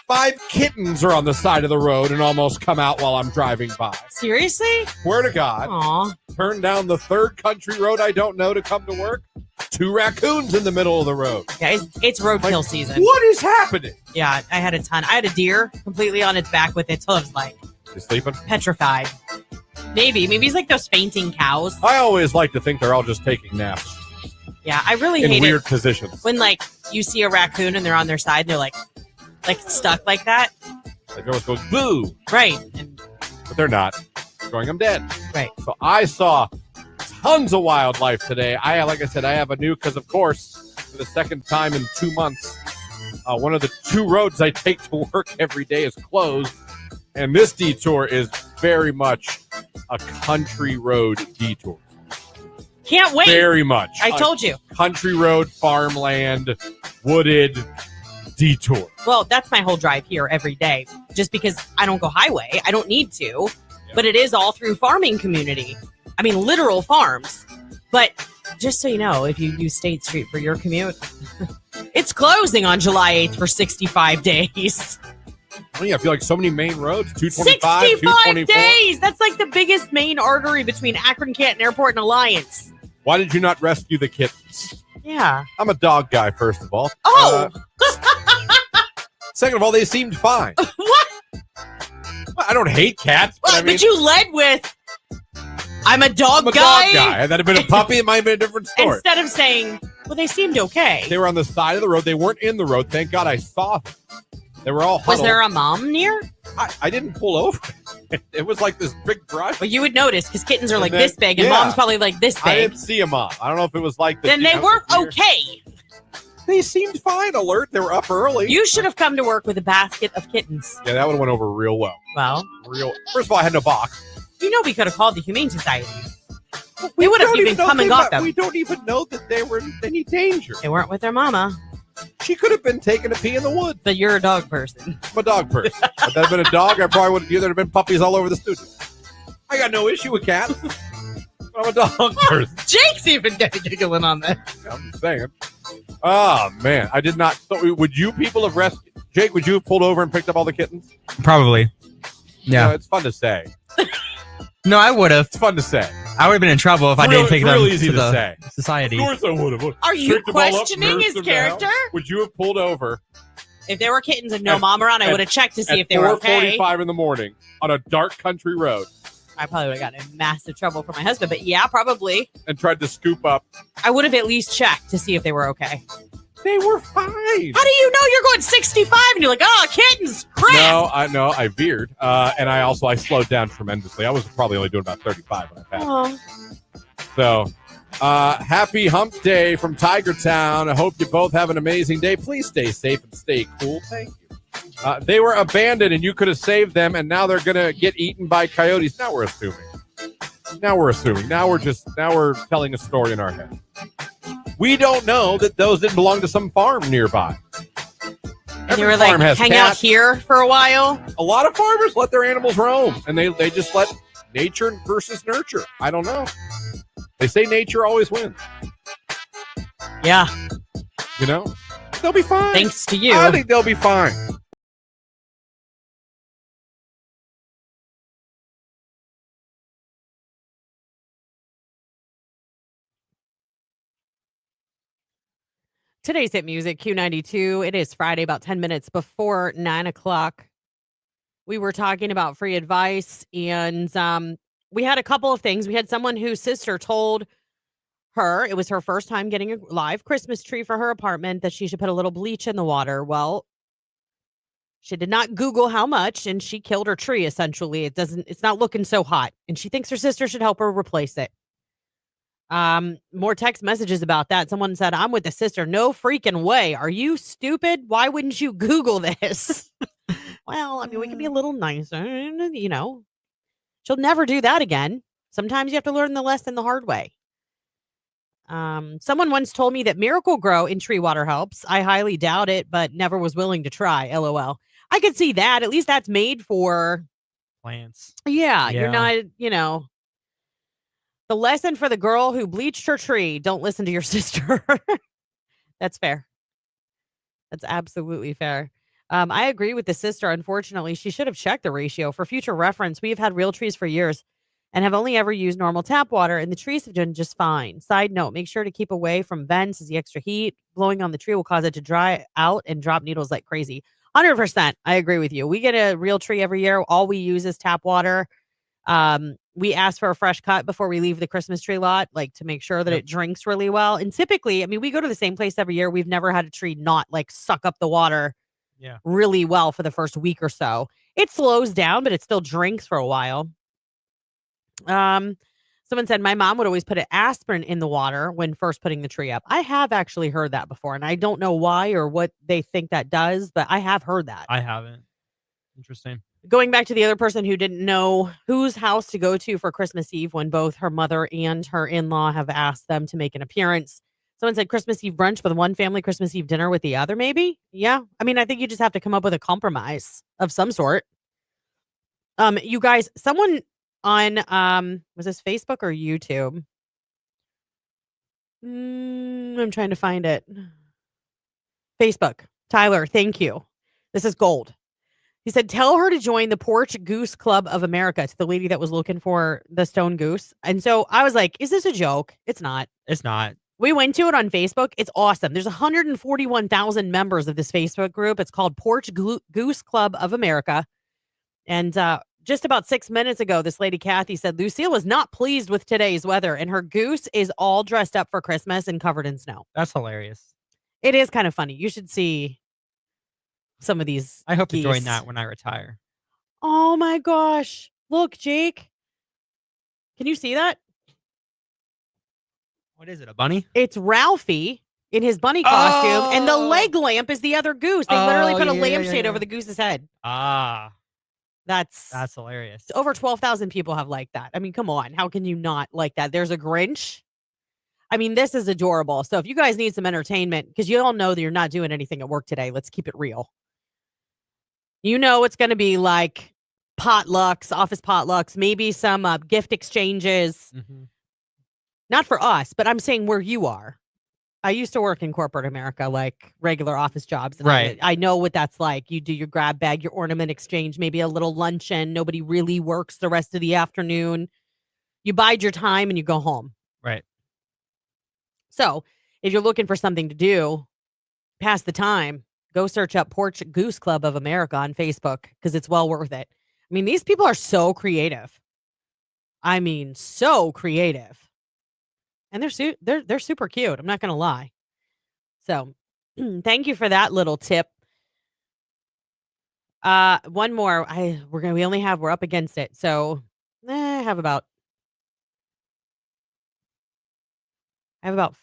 Speaker 3: 5 kittens are on the side of the road and almost come out while I'm driving by.
Speaker 1: Seriously?
Speaker 3: Swear to God.
Speaker 1: Aw.
Speaker 3: Turn down the 3rd country road I don't know to come to work. 2 raccoons in the middle of the road.
Speaker 1: Yeah, it's roadkill season.
Speaker 3: What is happening?
Speaker 1: Yeah, I had a ton. I had a deer completely on its back with its hooves, like,
Speaker 3: You sleeping?
Speaker 1: petrified. Maybe it's like those fainting cows.
Speaker 3: I always like to think they're all just taking naps
Speaker 1: Yeah, I really
Speaker 3: in
Speaker 1: hate
Speaker 3: weird
Speaker 1: it
Speaker 3: positions.
Speaker 1: when, like, you see a raccoon and they're on their side and they're like stuck like that.
Speaker 3: Like, always goes, boo!
Speaker 1: Right. And
Speaker 3: But they're not. They're going, I'm dead.
Speaker 1: Right.
Speaker 3: So I saw tons of wildlife today. Like I said, I have a new, because of course, for the second time in 2 months, one of the 2 roads I take to work every day is closed. And this detour is very much a country road detour.
Speaker 1: Can't wait.
Speaker 3: Very much.
Speaker 1: I told you.
Speaker 3: Country road, farmland, wooded detour.
Speaker 1: Well, that's my whole drive here every day. Just because I don't go highway. I don't need to. But it is all through farming community. I mean, literal farms. But just so you know, if you use State Street for your commute, it's closing on July 8th for 65 days.
Speaker 3: Oh, yeah, I feel like so many main roads, 225,
Speaker 1: 65 days! That's like the biggest main artery between Akron, Canton Airport, and Alliance.
Speaker 3: Why did you not rescue the kittens?
Speaker 1: Yeah.
Speaker 3: I'm a dog guy, first of all.
Speaker 1: Oh!
Speaker 3: Second of all, they seemed fine.
Speaker 1: What?
Speaker 3: Well, I don't hate cats, but
Speaker 1: But you led with, I'm a dog guy.
Speaker 3: Had that been a puppy, it might have been a different story.
Speaker 1: Instead of saying, well, they seemed okay.
Speaker 3: They were on the side of the road. They weren't in the road. Thank God I saw them. They were all huddled.
Speaker 1: Was there a mom near?
Speaker 3: I didn't pull over. It was like this big brush.
Speaker 1: Well, you would notice because kittens are like this big and mom's probably like this big.
Speaker 3: I didn't see a mom. I don't know if it was like
Speaker 1: Then they weren't okay.
Speaker 3: They seemed fine, alert. They were up early.
Speaker 1: You should have come to work with a basket of kittens.
Speaker 3: Yeah, that would have went over real well.
Speaker 1: Well,
Speaker 3: First of all, I had no box.
Speaker 1: You know we could have called the Humane Society. We would have even come and got them.
Speaker 3: We don't even know that they were in any danger.
Speaker 1: They weren't with their mama.
Speaker 3: She could have been taking a pee in the woods.
Speaker 1: But you're a dog person.
Speaker 3: I'm a dog person. If that had been a dog, I probably would have. There'd have been puppies all over the studio. I got no issue with cats. But I'm a dog person.
Speaker 1: Jake's even giggling on that.
Speaker 3: I'm just saying. Oh man, I did not. So, would you people have rescued? Jake, would you have pulled over and picked up all the kittens?
Speaker 2: Probably. Yeah.
Speaker 3: You know, it's fun to say.
Speaker 2: No, I would have.
Speaker 3: It's fun to say.
Speaker 2: I would have been in trouble if I didn't take them
Speaker 3: easy
Speaker 2: to
Speaker 3: to
Speaker 2: the
Speaker 3: say.
Speaker 2: society.
Speaker 3: Of course I would have.
Speaker 1: Are you questioning his character?
Speaker 3: Would you have pulled over?
Speaker 1: If there were kittens and no mom around, I would have checked to see if they were okay.
Speaker 3: 4:45 in the morning on a dark country road.
Speaker 1: I probably would have gotten in massive trouble for my husband, but yeah, probably.
Speaker 3: And tried to scoop up. I
Speaker 1: would have at least checked to see if they were okay.
Speaker 3: They were fine.
Speaker 1: How do you know you're going 65 and you're like, oh, kittens, crap?
Speaker 3: I veered. And I slowed down tremendously. I was probably only doing about 35 when I passed. So, happy hump day from Tiger Town. I hope you both have an amazing day. Please stay safe and stay cool. Thank you. They were abandoned and you could have saved them, and now they're going to get eaten by coyotes. Now we're assuming. Now we're telling a story in our head. We don't know that those didn't belong to some farm nearby.
Speaker 1: And they were like, hang out here for a while?
Speaker 3: A lot of farmers let their animals roam, and they just let nature versus nurture. I don't know. They say nature always wins.
Speaker 1: Yeah.
Speaker 3: You know? They'll be fine.
Speaker 1: Thanks to you.
Speaker 3: I think they'll be fine.
Speaker 1: Today's hit music, Q92. It is Friday, about 10 minutes before 9 o'clock. We were talking about free advice, and we had a couple of things. We had someone whose sister told her it was her first time getting a live Christmas tree for her apartment, that she should put a little bleach in the water. Well, she did not Google how much, and she killed her tree, essentially. It's not looking so hot, and she thinks her sister should help her replace it. More text messages about that. Someone said, I'm with the sister. No freaking way. Are you stupid? Why wouldn't you Google this? Well, I mean, we can be a little nicer, you know. She'll never do that again. Sometimes you have to learn the lesson the hard way. Someone once told me that Miracle Grow in tree water helps. I highly doubt it, but never was willing to try. LOL. I could see that. At least that's made for
Speaker 2: plants.
Speaker 1: Yeah. You're not, you know. The lesson for the girl who bleached her tree: don't listen to your sister. That's fair. That's absolutely fair. I agree with the sister. Unfortunately, she should have checked the ratio. For future reference, we have had real trees for years and have only ever used normal tap water, and the trees have done just fine. Side note, make sure to keep away from vents, as the extra heat blowing on the tree will cause it to dry out and drop needles like crazy. 100%. I agree with you. We get a real tree every year. All we use is tap water. We ask for a fresh cut before we leave the Christmas tree lot, like to make sure that it drinks really well. And typically, I mean, we go to the same place every year. We've never had a tree not like suck up the water really well for the first week or so. It slows down, but it still drinks for a while. Someone said, my mom would always put an aspirin in the water when first putting the tree up. I have actually heard that before, and I don't know why or what they think that does, but I have heard that.
Speaker 2: I haven't. Interesting.
Speaker 1: Going back to the other person who didn't know whose house to go to for Christmas Eve when both her mother and her in-law have asked them to make an appearance. Someone said Christmas Eve brunch with one family, Christmas Eve dinner with the other, maybe? Yeah. I mean, I think you just have to come up with a compromise of some sort. You guys, someone on was this Facebook or YouTube? I'm trying to find it. Facebook. Tyler, thank you. This is gold. He said, tell her to join the Porch Goose Club of America, to the lady that was looking for the stone goose. And so I was like, is this a joke? It's not.
Speaker 2: It's not.
Speaker 1: We went to it on Facebook. It's awesome. There's 141,000 members of this Facebook group. It's called Porch Goose Club of America. And just about 6 minutes ago, this lady, Kathy, said Lucille was not pleased with today's weather, and her goose is all dressed up for Christmas and covered in snow.
Speaker 2: That's hilarious.
Speaker 1: It is kind of funny. You should see some of these.
Speaker 2: I hope
Speaker 1: geese.
Speaker 2: to join that when I retire.
Speaker 1: Oh my gosh. Look, Jake. Can you see that?
Speaker 2: What is it, a bunny?
Speaker 1: It's Ralphie in his bunny costume, and the leg lamp is the other goose. They literally put a lampshade over the goose's head.
Speaker 2: Ah.
Speaker 1: That's
Speaker 2: hilarious.
Speaker 1: Over 12,000 people have liked that. I mean, come on. How can you not like that? There's a Grinch. I mean, this is adorable. So if you guys need some entertainment, because you all know that you're not doing anything at work today, let's keep it real. You know it's going to be like potlucks, office potlucks, maybe some gift exchanges.
Speaker 2: Mm-hmm.
Speaker 1: Not for us, but I'm saying where you are. I used to work in corporate America, like regular office jobs. And
Speaker 2: right.
Speaker 1: I know what that's like. You do your grab bag, your ornament exchange, maybe a little luncheon. Nobody really works the rest of the afternoon. You bide your time and you go home.
Speaker 2: Right.
Speaker 1: So if you're looking for something to do, pass the time, go search up Porch Goose Club of America on Facebook, because it's well worth it. I mean, these people are so creative. I mean, so creative. And they're super cute. I'm not going to lie. So thank you for that little tip. One more. We're up against it. So I have about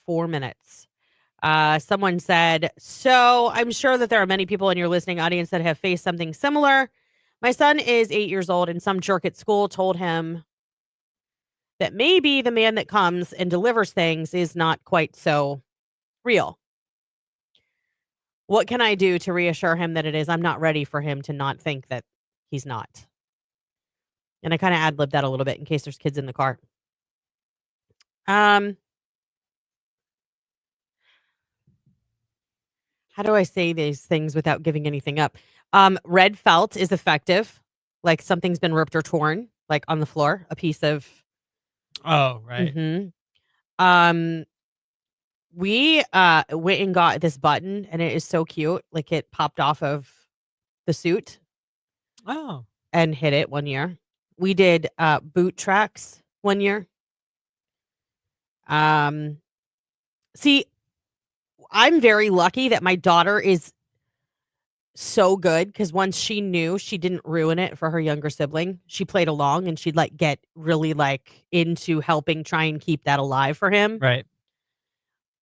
Speaker 1: 4 minutes. Someone said, so I'm sure that there are many people in your listening audience that have faced something similar. My son is 8 years old, and some jerk at school told him that maybe the man that comes and delivers things is not quite so real. What can I do to reassure him that it is? I'm not ready for him to not think that he's not. And I kind of ad-libbed that a little bit in case there's kids in the car. How do I say these things without giving anything up? Red felt is effective. Like something's been ripped or torn, like on the floor, a piece of.
Speaker 2: Oh, right.
Speaker 1: Mm-hmm. We went and got this button, and it is so cute. Like it popped off of the suit.
Speaker 2: Oh.
Speaker 1: And hit it one year. We did boot tracks one year. See, I'm very lucky that my daughter is so good, because once she knew, she didn't ruin it for her younger sibling. She played along, and she'd like get really like into helping try and keep that alive for him.
Speaker 2: Right.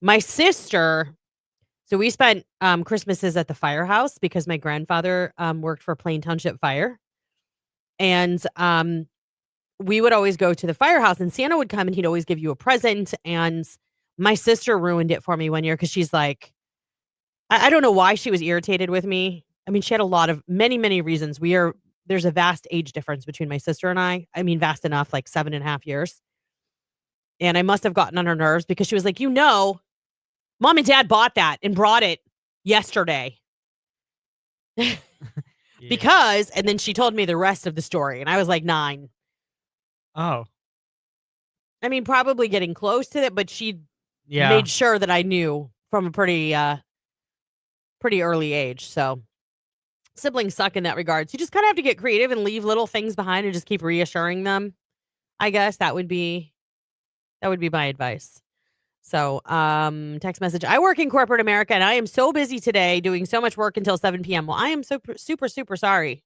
Speaker 1: My sister, so we spent Christmases at the firehouse because my grandfather worked for Plain Township Fire. And we would always go to the firehouse, and Santa would come and he'd always give you a present. And my sister ruined it for me one year because she's like, I don't know why she was irritated with me. I mean, she had many reasons. There's a vast age difference between my sister and I. I mean, vast enough, like 7.5 years. And I must have gotten on her nerves because she was like, Mom and Dad bought that and brought it yesterday. Yeah. Because, and then she told me the rest of the story, and I was like 9.
Speaker 2: Oh.
Speaker 1: I mean, probably getting close to it, but she made sure that I knew from a pretty early age. So siblings suck in that regard. So you just kind of have to get creative and leave little things behind and just keep reassuring them. I guess that would be my advice. So, text message. I work in corporate America, and I am so busy today doing so much work until 7 p.m. Well, I am so super sorry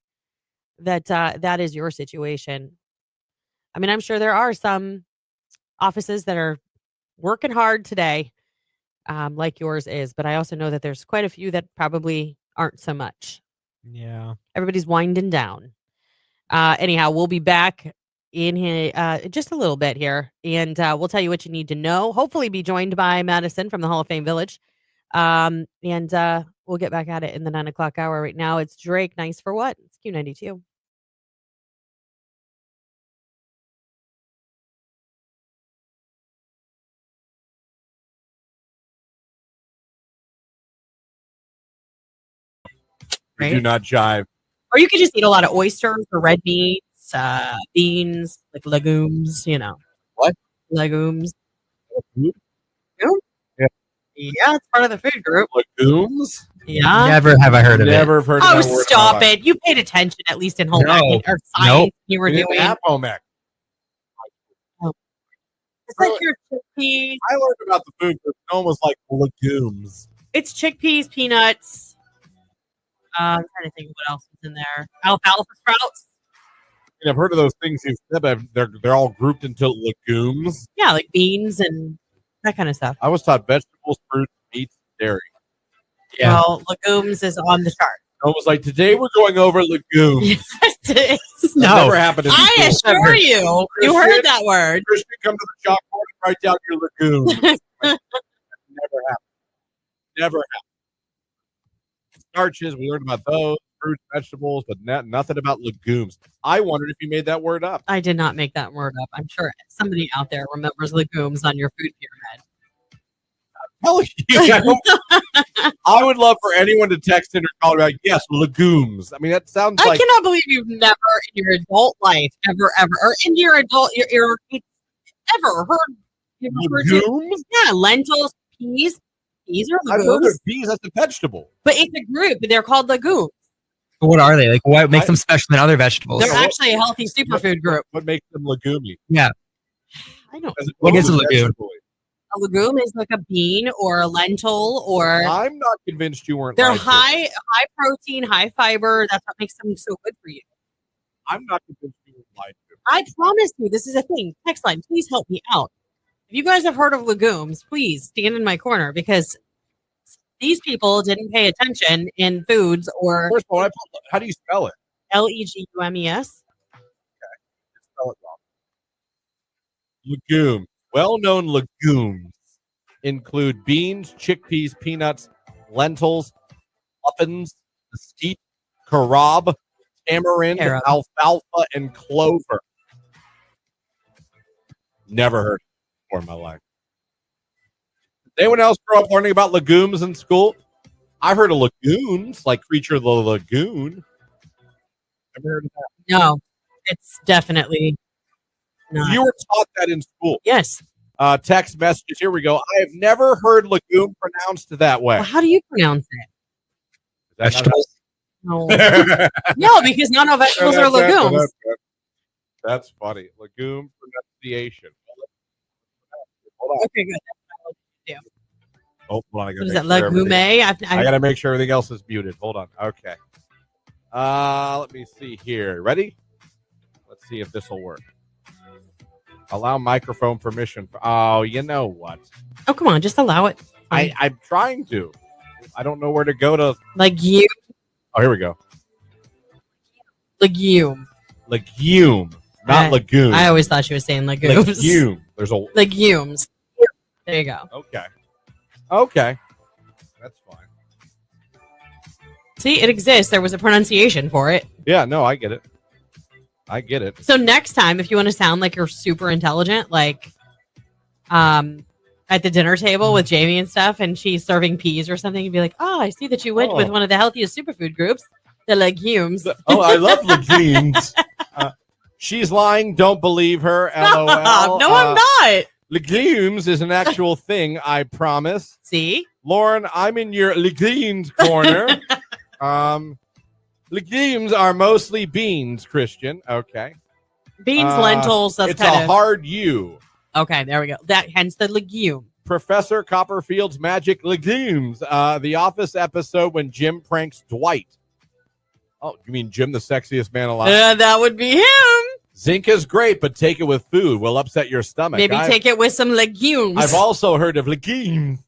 Speaker 1: that that is your situation. I mean, I'm sure there are some offices that are working hard today, like yours is. But I also know that there's quite a few that probably aren't so much.
Speaker 2: Yeah.
Speaker 1: Everybody's winding down. Anyhow, we'll be back in just a little bit here, and we'll tell you what you need to know. Hopefully, be joined by Madison from the Hall of Fame Village. And we'll get back at it in the 9 o'clock hour. Right now, it's Drake. Nice for what? It's Q92.
Speaker 3: We do not jive.
Speaker 1: Or you could just eat a lot of oysters or red beans, beans, like legumes,
Speaker 3: What?
Speaker 1: Legumes.
Speaker 3: Food?
Speaker 1: Legume?
Speaker 3: Yeah.
Speaker 1: Yeah, it's part of the food group.
Speaker 3: Legumes?
Speaker 1: Yeah.
Speaker 2: Never have I heard of
Speaker 3: Never have heard of
Speaker 1: Oh,
Speaker 3: that word.
Speaker 1: stop it. You paid attention, at least in home
Speaker 2: No.
Speaker 1: ec or science
Speaker 2: Nope.
Speaker 1: you were
Speaker 3: We didn't
Speaker 1: doing.
Speaker 3: have home ec.
Speaker 1: It's like your chickpeas.
Speaker 3: I learned about the food, but no one was like legumes.
Speaker 1: It's chickpeas, peanuts. I'm trying to think of what else is in there. Alfalfa sprouts.
Speaker 3: And I've heard of those things you've said, but they're all grouped into legumes.
Speaker 1: Yeah, like beans and that kind of stuff.
Speaker 3: I was taught vegetables, fruits, meats, dairy.
Speaker 2: Yeah.
Speaker 1: Well, legumes is on the chart.
Speaker 3: I was like, today we're going over legumes.
Speaker 1: Yes, it is.
Speaker 3: That
Speaker 2: No.
Speaker 3: never happened in
Speaker 1: I
Speaker 3: school.
Speaker 1: assure you, you heard that word.
Speaker 3: Christian, come to the chalkboard and write down your legumes. Never happened. Never happened. Starches, we learned about those, fruits, vegetables, but nothing about legumes. I wondered if you made that word up.
Speaker 1: I did not make that word up. I'm sure somebody out there remembers legumes on your food pyramid.
Speaker 3: Hell, I would love for anyone to text in or call about, yes, legumes. I mean, that sounds
Speaker 1: I
Speaker 3: like
Speaker 1: cannot believe you've never in your adult life or in your adult your ever heard
Speaker 3: legumes.
Speaker 1: Yeah, lentils, peas. Peas are
Speaker 3: I've heard
Speaker 1: legumes,
Speaker 3: of peas. That's a vegetable.
Speaker 1: but it's a group. They're called legumes.
Speaker 2: What are they? Like, what makes them special than other vegetables?
Speaker 1: They're actually a healthy superfood group.
Speaker 3: What makes them legumy?
Speaker 1: I know.
Speaker 3: As
Speaker 2: What
Speaker 3: opposed
Speaker 2: is a
Speaker 3: to
Speaker 2: legume?
Speaker 3: vegetable.
Speaker 1: A legume is like a bean or a lentil, or
Speaker 3: I'm not convinced you weren't.
Speaker 1: they're
Speaker 3: lied to.
Speaker 1: high protein, high fiber. That's what makes them so good for you.
Speaker 3: I'm not convinced you weren't lied to.
Speaker 1: I promise you, this is a thing. Text line, please help me out. If you guys have heard of legumes, please stand in my corner because these people didn't pay attention in foods or
Speaker 3: First of all, how do you spell it?
Speaker 1: legumes.
Speaker 3: Spell it wrong. Legume. Well-known legumes include beans, chickpeas, peanuts, lentils, muffins, mesquite, carob, tamarind, alfalfa, and clover. Never heard it before in my life. Did anyone else grow up learning about legumes in school? I've heard of lagoons, like Creature of the Lagoon. Never heard of that.
Speaker 1: No, it's definitely not.
Speaker 3: You were taught that in school.
Speaker 1: Yes.
Speaker 3: Text messages. Here we go. I have never heard legume pronounced that way.
Speaker 1: Well, how do you pronounce it?
Speaker 2: Vegetables.
Speaker 1: No, no, because not all vegetables are legumes.
Speaker 3: That's funny. Legume pronunciation. Hold on.
Speaker 1: Okay, good.
Speaker 3: Oh, hold on. I
Speaker 1: What is
Speaker 3: gotta
Speaker 1: that?
Speaker 3: make sure
Speaker 1: Legume?
Speaker 3: everything- I got to make sure everything else is muted. Hold on. Okay. Let me see here. Ready? Let's see if this will work. Allow microphone permission. Oh, you know what?
Speaker 1: Oh, come on, just allow it.
Speaker 3: I'm trying to. I don't know where to go to.
Speaker 1: Legume.
Speaker 3: Oh, here we go.
Speaker 1: Legume.
Speaker 3: Legume, not lagoon.
Speaker 1: I always thought she was saying legumes.
Speaker 3: Legume. There's a
Speaker 1: Legumes. There you go.
Speaker 3: Okay. That's fine.
Speaker 1: See, it exists. There was a pronunciation for it.
Speaker 3: Yeah, no, I get it.
Speaker 1: So next time, if you want to sound like you're super intelligent, like at the dinner table with Jamie and stuff, and she's serving peas or something, you'd be like, "Oh, I see that you went with one of the healthiest superfood groups, the legumes."
Speaker 3: Oh, I love legumes. She's lying. Don't believe her. LOL.
Speaker 1: No, I'm not.
Speaker 3: Legumes is an actual thing. I promise.
Speaker 1: See,
Speaker 3: Lauren, I'm in your legumes corner. Legumes are mostly beans, Christian. Okay.
Speaker 1: beans, lentils. That's
Speaker 3: it's
Speaker 1: kind
Speaker 3: a
Speaker 1: of
Speaker 3: hard U.
Speaker 1: okay. There we go. That hence the legume.
Speaker 3: Professor Copperfield's Magic Legumes. The Office episode when Jim pranks Dwight. Oh, you mean Jim, the sexiest man alive?
Speaker 1: That would be him.
Speaker 3: Zinc is great, but take it with food. Will upset your stomach.
Speaker 1: Maybe take it with some legumes.
Speaker 3: I've also heard of legumes.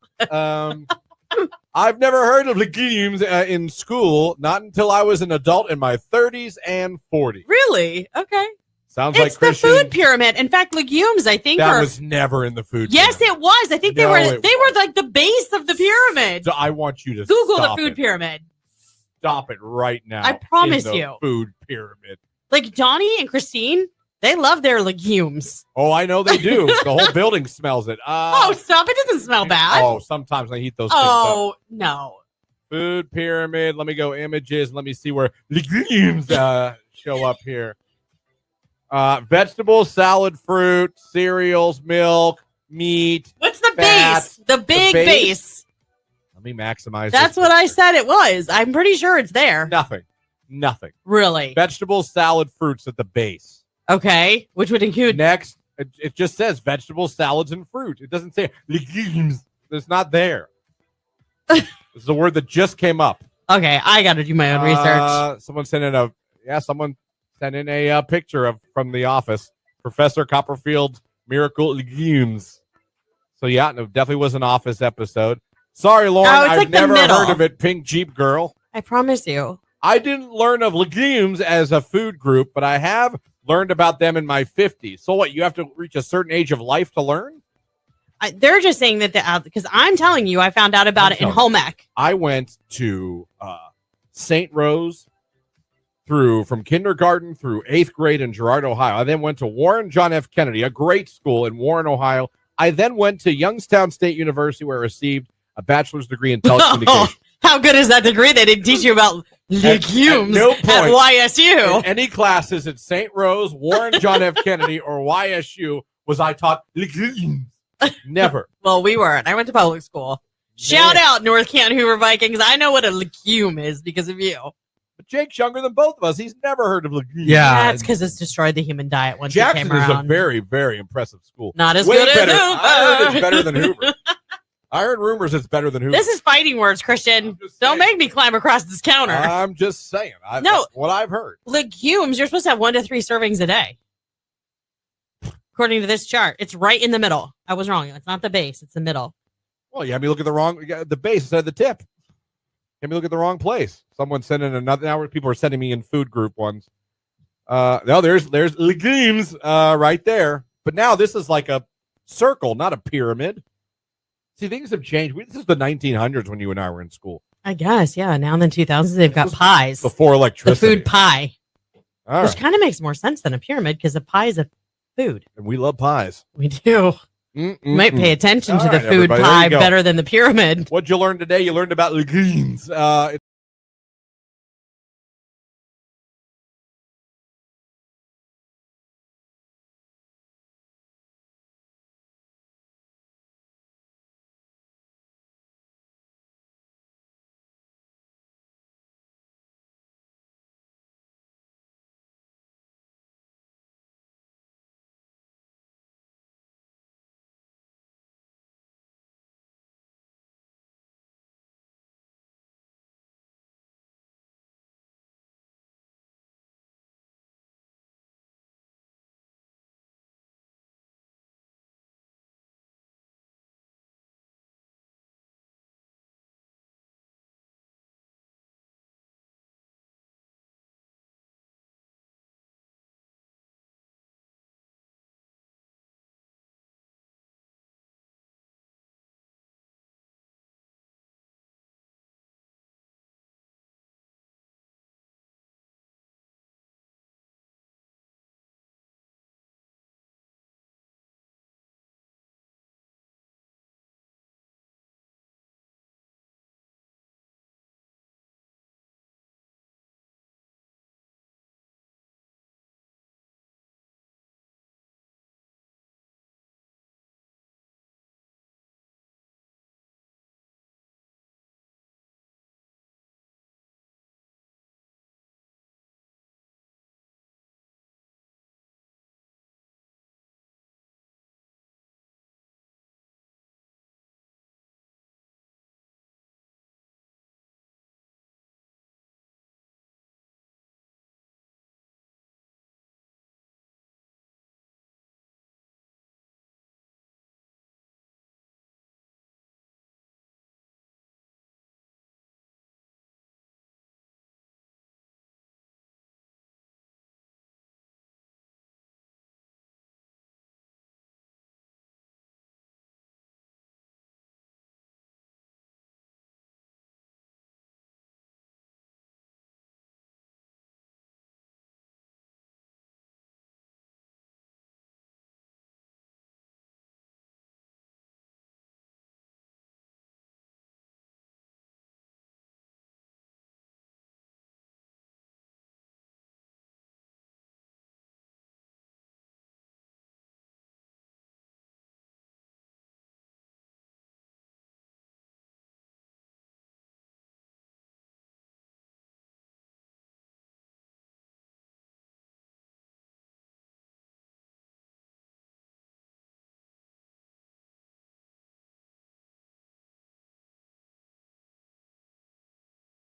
Speaker 3: I've never heard of legumes in school, not until I was an adult in my 30s and 40s.
Speaker 1: Really? Okay.
Speaker 3: Sounds
Speaker 1: It's
Speaker 3: like Christian.
Speaker 1: the food pyramid. In fact, legumes, I think,
Speaker 3: That was never in the food
Speaker 1: Yes,
Speaker 3: pyramid.
Speaker 1: it was. I think they
Speaker 3: No,
Speaker 1: were
Speaker 3: it
Speaker 1: like the base of the pyramid.
Speaker 3: So I want you to
Speaker 1: Google the
Speaker 3: stop
Speaker 1: food
Speaker 3: it.
Speaker 1: pyramid.
Speaker 3: Stop it right now.
Speaker 1: I promise
Speaker 3: in the
Speaker 1: you.
Speaker 3: Food pyramid.
Speaker 1: Like Donnie and Christine, they love their legumes.
Speaker 3: Oh, I know they do. The whole building smells it.
Speaker 1: Oh, stop. It doesn't smell bad.
Speaker 3: Oh, sometimes I heat those things up.
Speaker 1: Oh, no.
Speaker 3: Food pyramid. Let me go images. Let me see where legumes show up here. Vegetables, salad, fruit, cereals, milk, meat.
Speaker 1: What's the
Speaker 3: fat.
Speaker 1: base? The big base.
Speaker 3: Let me maximize.
Speaker 1: That's what I said it was. I'm pretty sure it's there.
Speaker 3: Nothing.
Speaker 1: Really?
Speaker 3: Vegetables, salad, fruits at the base.
Speaker 1: Okay. Which would include.
Speaker 3: Next, it just says vegetables, salads, and fruit. It doesn't say legumes. It's not there. This is a word that just came up.
Speaker 1: Okay. I got to do my own research.
Speaker 3: Someone sent in a picture from the office. Professor Copperfield's Miracle Legumes. So yeah, no, definitely was an office episode. Sorry, Lauren,
Speaker 1: Oh, it's
Speaker 3: I've
Speaker 1: like the
Speaker 3: never
Speaker 1: middle.
Speaker 3: heard of it. Pink Jeep Girl.
Speaker 1: I promise you.
Speaker 3: I didn't learn of legumes as a food group, but I have learned about them in my 50s. So what? You have to reach a certain age of life to learn?
Speaker 1: They're just saying that because I'm telling you, I found out about it in home ec.
Speaker 3: I went to St. Rose from kindergarten through 8th grade in Girard, Ohio. I then went to Warren John F. Kennedy, a great school in Warren, Ohio. I then went to Youngstown State University, where I received a bachelor's degree in telecommunications.
Speaker 1: How good is that degree? They didn't teach you about legumes
Speaker 3: no point
Speaker 1: at YSU.
Speaker 3: In any classes at St. Rose, Warren John F. Kennedy, or YSU was I taught legumes. Never.
Speaker 1: Well, we weren't. I went to public school. Shout out North Canton Hoover Vikings. I know what a legume is because of you.
Speaker 3: But Jake's younger than both of us. He's never heard of legumes.
Speaker 2: Yeah.
Speaker 1: That's because it's destroyed the human diet once
Speaker 3: Jackson
Speaker 1: it came
Speaker 3: is a
Speaker 1: around.
Speaker 3: very, very impressive school.
Speaker 1: Not as
Speaker 3: Way
Speaker 1: good
Speaker 3: better.
Speaker 1: as
Speaker 3: I heard
Speaker 1: Hoover.
Speaker 3: it's better than Hoover. I heard rumors it's better than Hoover.
Speaker 1: This is fighting words, Christian.
Speaker 3: I'm just
Speaker 1: Don't
Speaker 3: saying.
Speaker 1: make me climb across this counter.
Speaker 3: I'm just saying.
Speaker 1: No.
Speaker 3: That's what I've heard.
Speaker 1: Legumes, you're supposed to have 1 to 3 servings a day. According to this chart, it's right in the middle. I was wrong. It's not the base. It's the middle.
Speaker 3: Well, you had me look at the base instead of the tip. You had me look at the wrong place. Someone sent in another. Now people are sending me in food group ones. No, there's legumes right there. But now this is like a circle, not a pyramid. See, things have changed. This is the 1900s when you and I were in school.
Speaker 1: I guess, yeah. Now in the 2000s, they've got pies.
Speaker 3: Before
Speaker 1: The
Speaker 3: electricity.
Speaker 1: food pie,
Speaker 3: All
Speaker 1: which
Speaker 3: right.
Speaker 1: kind of makes more sense than a pyramid because a pie is a food.
Speaker 3: And we love pies.
Speaker 1: We do. You might pay attention
Speaker 3: All
Speaker 1: to the
Speaker 3: right,
Speaker 1: food
Speaker 3: everybody, there you
Speaker 1: pie
Speaker 3: go.
Speaker 1: better than the pyramid.
Speaker 3: What'd you learn today? You learned about legumes.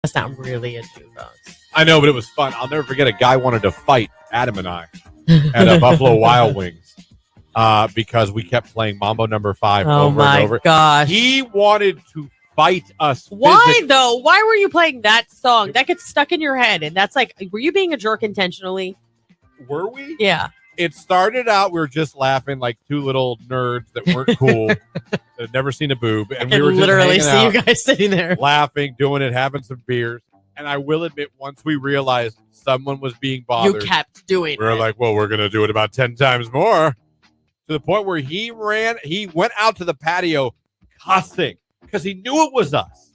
Speaker 1: That's not really a jukebox.
Speaker 3: I know, but it was fun. I'll never forget a guy wanted to fight Adam and I at Buffalo Wild Wings because we kept playing Mambo number 5 over and over.
Speaker 1: Oh my gosh.
Speaker 3: He wanted to fight us.
Speaker 1: Why
Speaker 3: physically.
Speaker 1: though? Why were you playing that song? That gets stuck in your head. And that's like, were you being a jerk intentionally?
Speaker 3: Were we?
Speaker 1: Yeah.
Speaker 3: It started out, we were just laughing like two little nerds that weren't cool, that had never seen a boob. And we were just
Speaker 1: literally see
Speaker 3: hanging
Speaker 1: you
Speaker 3: out,
Speaker 1: guys sitting there.
Speaker 3: laughing, doing it, having some beers. And I will admit, once we realized someone was being bothered,
Speaker 1: You kept doing
Speaker 3: we were
Speaker 1: it.
Speaker 3: like, well, we're going to do it about 10 times more. To the point where he went out to the patio cussing because he knew it was us.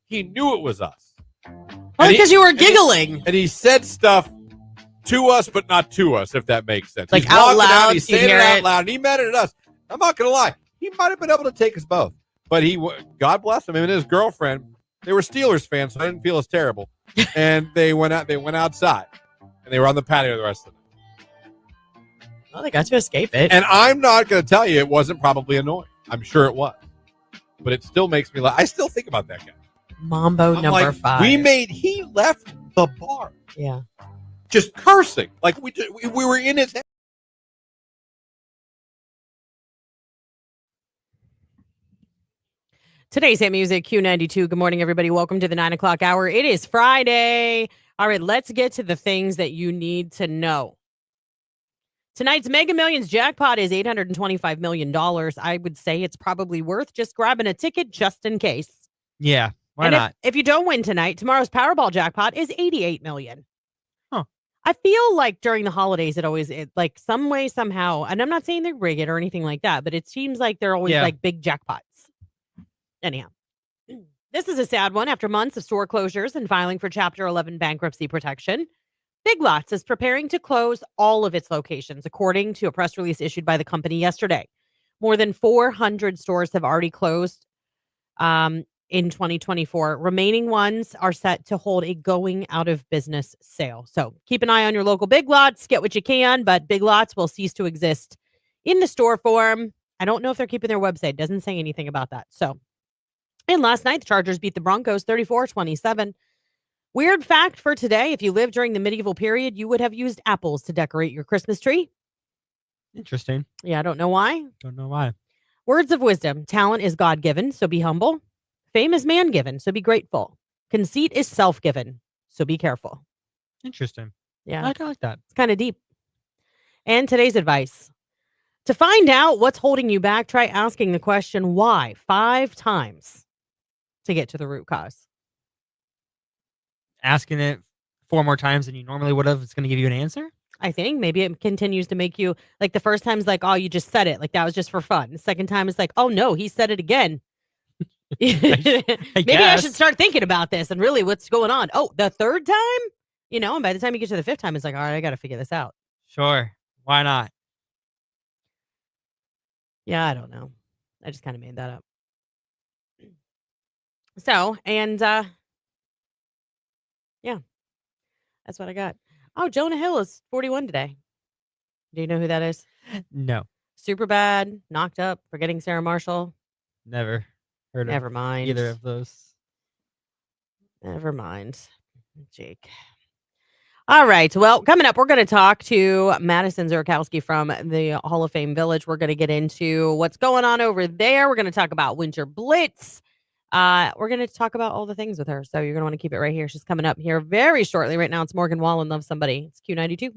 Speaker 3: He knew it was us.
Speaker 1: Well, because you were giggling.
Speaker 3: And he said stuff to us, but not to us, if that makes sense.
Speaker 1: Like
Speaker 3: He's
Speaker 1: out
Speaker 3: walking
Speaker 1: loud,
Speaker 3: he's
Speaker 1: you
Speaker 3: saying it
Speaker 1: hear
Speaker 3: out
Speaker 1: it.
Speaker 3: loud, and he meant it at us. I'm not going to lie. He might have been able to take us both. But God bless him and his girlfriend, they were Steelers fans, so I didn't feel as terrible. And they went outside, and they were on the patio the rest of the night.
Speaker 1: Well, they got to escape it.
Speaker 3: And I'm not going to tell you it wasn't probably annoying. I'm sure it was. But it still makes me laugh. I still think about that guy.
Speaker 1: Mambo
Speaker 3: I'm
Speaker 1: number
Speaker 3: like,
Speaker 1: 5.
Speaker 3: He left the bar.
Speaker 1: Yeah.
Speaker 3: Just cursing. Like we were in his head.
Speaker 1: Today's hit music, Q92. Good morning, everybody. Welcome to the 9 o'clock hour. It is Friday. All right, let's get to the things that you need to know. Tonight's Mega Millions jackpot is $825 million. I would say it's probably worth just grabbing a ticket just in case.
Speaker 2: Yeah, why
Speaker 1: And
Speaker 2: not?
Speaker 1: If you don't win tonight, tomorrow's Powerball jackpot is $88 million.
Speaker 2: Huh.
Speaker 1: I feel like during the holidays, like some way, somehow, and I'm not saying they rig it or anything like that, but it seems like they're always like big jackpots. Anyhow, this is a sad one. After months of store closures and filing for Chapter 11 bankruptcy protection, Big Lots is preparing to close all of its locations, according to a press release issued by the company yesterday. More than 400 stores have already closed in 2024. Remaining ones are set to hold a going out of business sale. So keep an eye on your local Big Lots. Get what you can, but Big Lots will cease to exist in the store form. I don't know if they're keeping their website. Doesn't say anything about that. So, and last night, the Chargers beat the Broncos 34-27. Weird fact for today, if you lived during the medieval period, you would have used apples to decorate your Christmas tree.
Speaker 2: Interesting.
Speaker 1: Yeah, I don't know why.
Speaker 2: Don't know why.
Speaker 1: Words of wisdom. Talent is God-given, so be humble. Fame is man-given, so be grateful. Conceit is self-given, so be careful.
Speaker 2: Interesting.
Speaker 1: Yeah,
Speaker 2: I like that.
Speaker 1: it's kind of deep. And today's advice. To find out what's holding you back, try asking the question why 5 times to get to the root cause.
Speaker 2: Asking it 4 more times than you normally would have, it's going to give you an answer?
Speaker 1: I think maybe it continues to make you, like the first time's like, oh, you just said it. Like that was just for fun. The second time is like, oh no, he said it again. Maybe I should start thinking about this and really what's going on. Oh, the third time? And by the time you get to the 5th time, it's like, all right, I got to figure this out.
Speaker 2: Sure. Why not?
Speaker 1: Yeah, I don't know. I just kind of made that up. So, and yeah, that's what I got. Oh, Jonah Hill is 41 today. Do you know who that is?
Speaker 2: No.
Speaker 1: Super Bad, Knocked Up, Forgetting Sarah Marshall.
Speaker 2: Never heard of
Speaker 1: Never mind.
Speaker 2: either of those.
Speaker 1: Never mind, Jake. All right. Well, coming up, we're going to talk to Madison Zurkowski from the Hall of Fame Village. We're going to get into what's going on over there. We're going to talk about Winter Blitz. We're going to talk about all the things with her. So you're going to want to keep it right here. She's coming up here very shortly. Right now, it's Morgan Wallen, Love Somebody. It's Q92.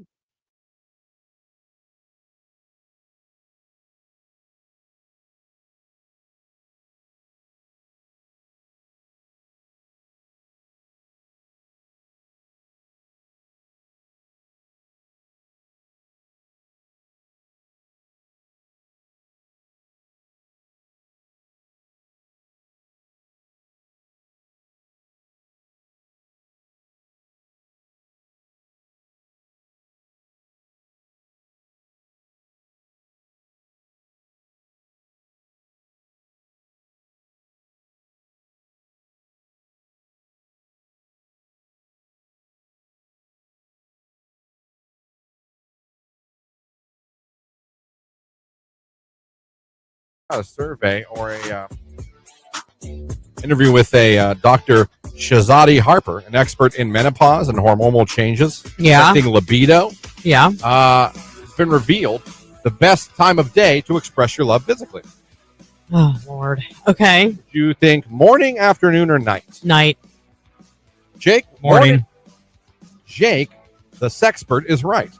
Speaker 3: A survey or interview with a Dr. Shazadi Harper, an expert in menopause and hormonal changes affecting libido.
Speaker 1: Yeah.
Speaker 3: It's been revealed the best time of day to express your love physically.
Speaker 1: Oh, Lord. Okay.
Speaker 3: Do you think morning, afternoon, or night?
Speaker 1: Night.
Speaker 3: Jake?
Speaker 2: Morning.
Speaker 3: Jake, the sexpert, is right.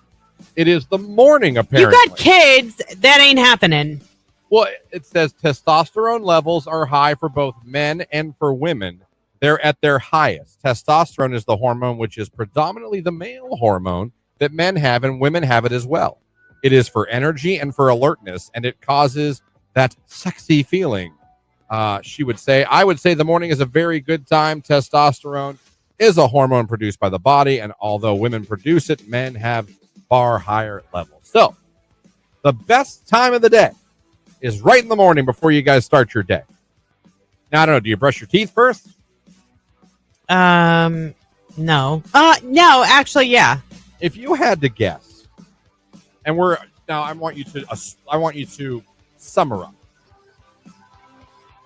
Speaker 3: It is the morning, apparently.
Speaker 1: You got kids. That ain't happening.
Speaker 3: Well, it says testosterone levels are high for both men and for women. They're at their highest. Testosterone is the hormone which is predominantly the male hormone that men have, and women have it as well. It is for energy and for alertness, and it causes that sexy feeling. She would say, I would say the morning is a very good time. Testosterone is a hormone produced by the body, and although women produce it, men have far higher levels. So, the best time of the day is right in the morning before you guys start your day. Now, I don't know, do you brush your teeth first?
Speaker 1: No. No, actually, yeah.
Speaker 3: If you had to guess, and I want you to summarize.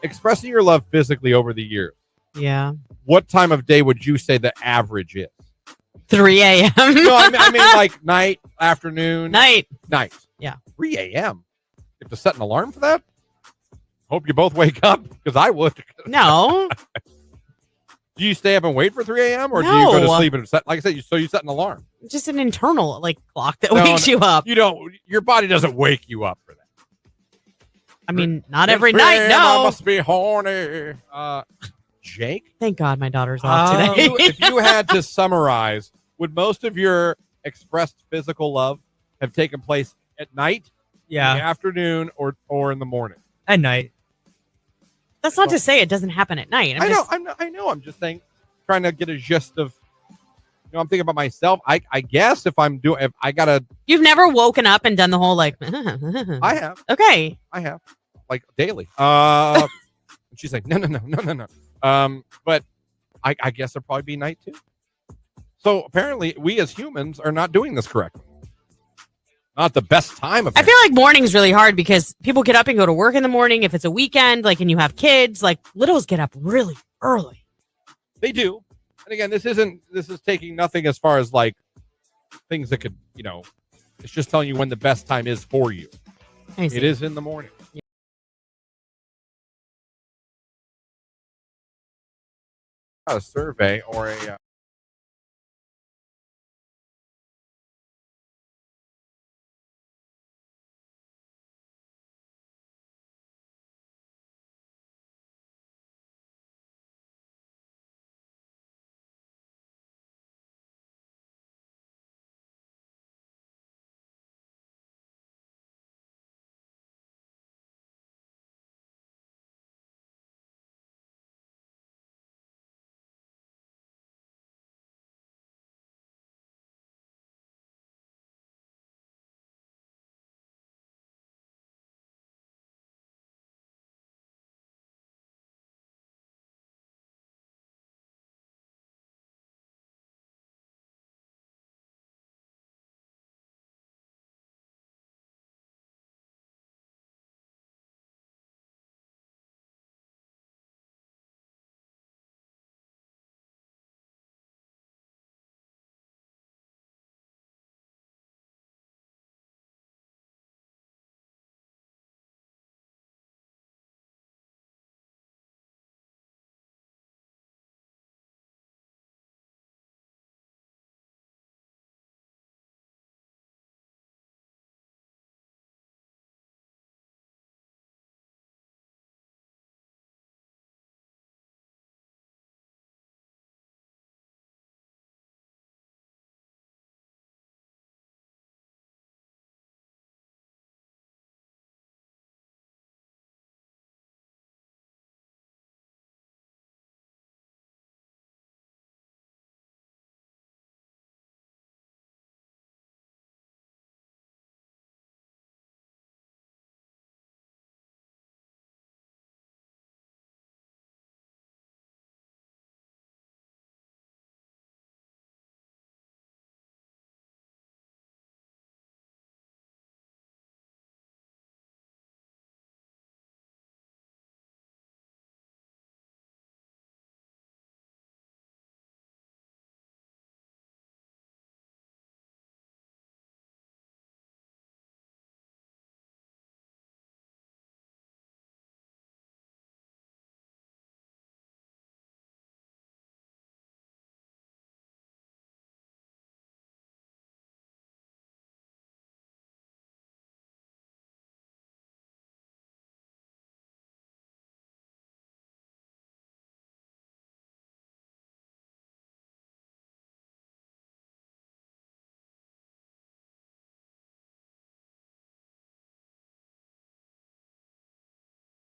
Speaker 3: Expressing your love physically over the years.
Speaker 1: Yeah.
Speaker 3: What time of day would you say the average is?
Speaker 1: 3 a.m.
Speaker 3: No, I mean like night, afternoon.
Speaker 1: Night.
Speaker 3: Yeah. 3 a.m. You have to set an alarm for that? Hope you both wake up, because I would.
Speaker 1: No.
Speaker 3: Do you stay up and wait for 3 a.m. or do you go to sleep and set, like I said, you set an alarm?
Speaker 1: Just an internal clock that wakes you up.
Speaker 3: You don't. Your body doesn't wake you up for that.
Speaker 1: I mean, not every night. No.
Speaker 3: I must be horny. Jake?
Speaker 1: Thank God my daughter's off today.
Speaker 3: If you had to summarize, would most of your expressed physical love have taken place at night, in the afternoon, or in the morning?
Speaker 2: At night.
Speaker 1: That's not to say it doesn't happen at night.
Speaker 3: I know. I'm just saying, trying to get a gist of. I'm thinking about myself. I guess if I gotta.
Speaker 1: You've never woken up and done the whole like.
Speaker 3: I have.
Speaker 1: Okay.
Speaker 3: I have, like, daily. And she's like, no. But I guess it'll probably be night too. So apparently, we as humans are not doing this correctly. Not the best time of.
Speaker 1: I feel like morning's really hard because people get up and go to work in the morning. If it's a weekend, like, and you have kids, like, littles get up really early.
Speaker 3: They do. And again, this is taking nothing as far as like things that could, it's just telling you when the best time is for you. It is in the morning. A survey or a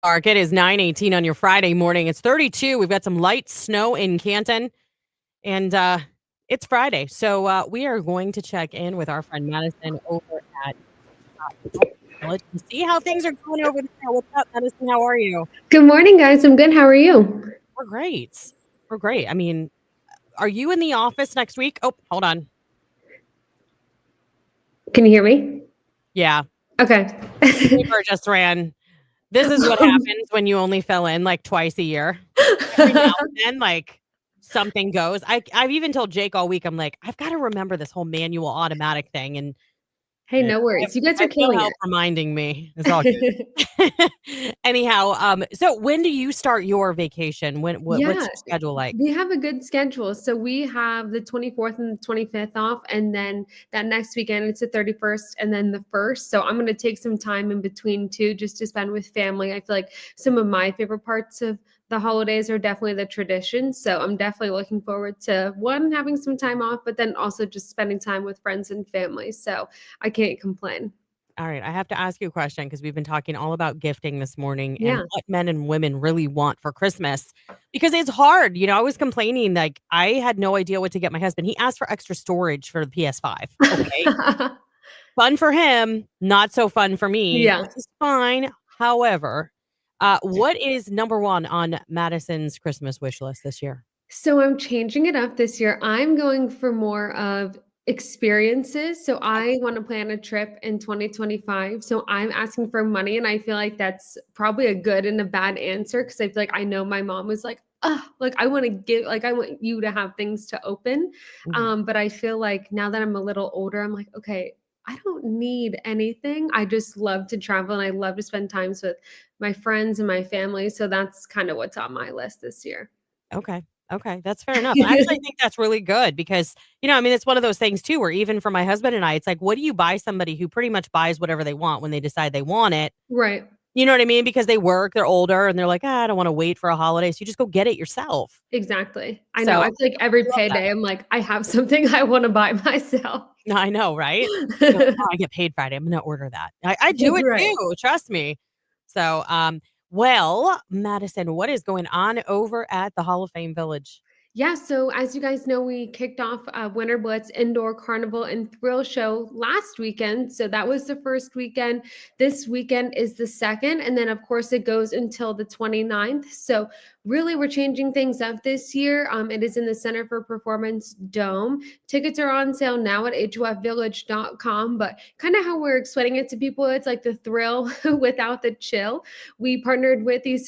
Speaker 1: Mark. It is 9:18 on your Friday morning. It's 32. We've got some light snow in Canton, and it's Friday. So we are going to check in with our friend Madison over at Village and see how things are going over there. What's up, Madison? How are you?
Speaker 4: Good morning, guys. I'm good. How are you?
Speaker 1: We're great. We're great. I mean, are you in the office next week? Oh, hold on.
Speaker 4: Can you hear me?
Speaker 1: Yeah.
Speaker 4: Okay.
Speaker 1: Paper just ran. This is what happens when you only fill in like twice a year. Every now and then, like something goes. I've even told Jake all week, I'm like, I've got to remember this whole manual automatic thing. And
Speaker 4: Hey, no worries. You guys
Speaker 1: I
Speaker 4: are
Speaker 1: have no
Speaker 4: killing
Speaker 1: help
Speaker 4: it.
Speaker 1: reminding me. It's all good. Anyhow, so when do you start your vacation? What's
Speaker 4: Yeah,
Speaker 1: your schedule like?
Speaker 4: we have a good schedule. So we have the 24th and the 25th off, and then that next weekend it's the 31st and then the 1st. So I'm going to take some time in between too, just to spend with family. I feel like some of my favorite parts of the holidays are definitely the traditions. So I'm definitely looking forward to one, having some time off, but then also just spending time with friends and family. So I can't complain.
Speaker 1: All right, I have to ask you a question because we've been talking all about gifting this morning and
Speaker 4: Yeah.
Speaker 1: what men and women really want for Christmas because it's hard. You know, I was complaining like I had no idea what to get my husband. He asked for extra storage for the PS5. Okay. Fun for him, not so fun for me,
Speaker 4: Yeah.
Speaker 1: which is fine. However, what is number one on Madison's Christmas wish list this year?
Speaker 4: So I'm changing it up this year. I'm going for more of experiences. So I want to plan a trip in 2025. So I'm asking for money. And I feel like that's probably a good and a bad answer because I feel like I know my mom was like, oh, like I want to give, like I want you to have things to open.
Speaker 1: Mhm.
Speaker 4: But I feel like now that I'm a little older, I'm like, okay, I don't need anything. I just love to travel and I love to spend times with my friends and my family. So that's kind of what's on my list this year.
Speaker 1: Okay. Okay. That's fair enough. I actually think that's really good because, you know, I mean, it's one of those things too, where even for my husband and I, it's like, what do you buy somebody who pretty much buys whatever they want when they decide they want it?
Speaker 4: Right.
Speaker 1: You know what I mean? Because they work, they're older, and they're like, I don't want to wait for a holiday. So you just go get it yourself.
Speaker 4: Exactly. I know.
Speaker 1: So
Speaker 4: I feel like every
Speaker 1: I love that.
Speaker 4: payday, I'm like, I have something I wanna buy myself.
Speaker 1: I know, right? You're like, oh, I get paid Friday. I'm gonna order that. I do it
Speaker 4: Right.
Speaker 1: too. Trust me. So, well, Madison, what is going on over at the Hall of Fame Village?
Speaker 4: Yeah, so as you guys know, we kicked off Winter Blitz Indoor Carnival and Thrill Show last weekend. So that was the first weekend. This weekend is the second. And then, of course, it goes until the 29th. So really, we're changing things up this year. It is in the Center for Performance Dome. Tickets are on sale now at hofvillage.com. But kind of how we're explaining it to people, it's like the thrill without the chill. We partnered with the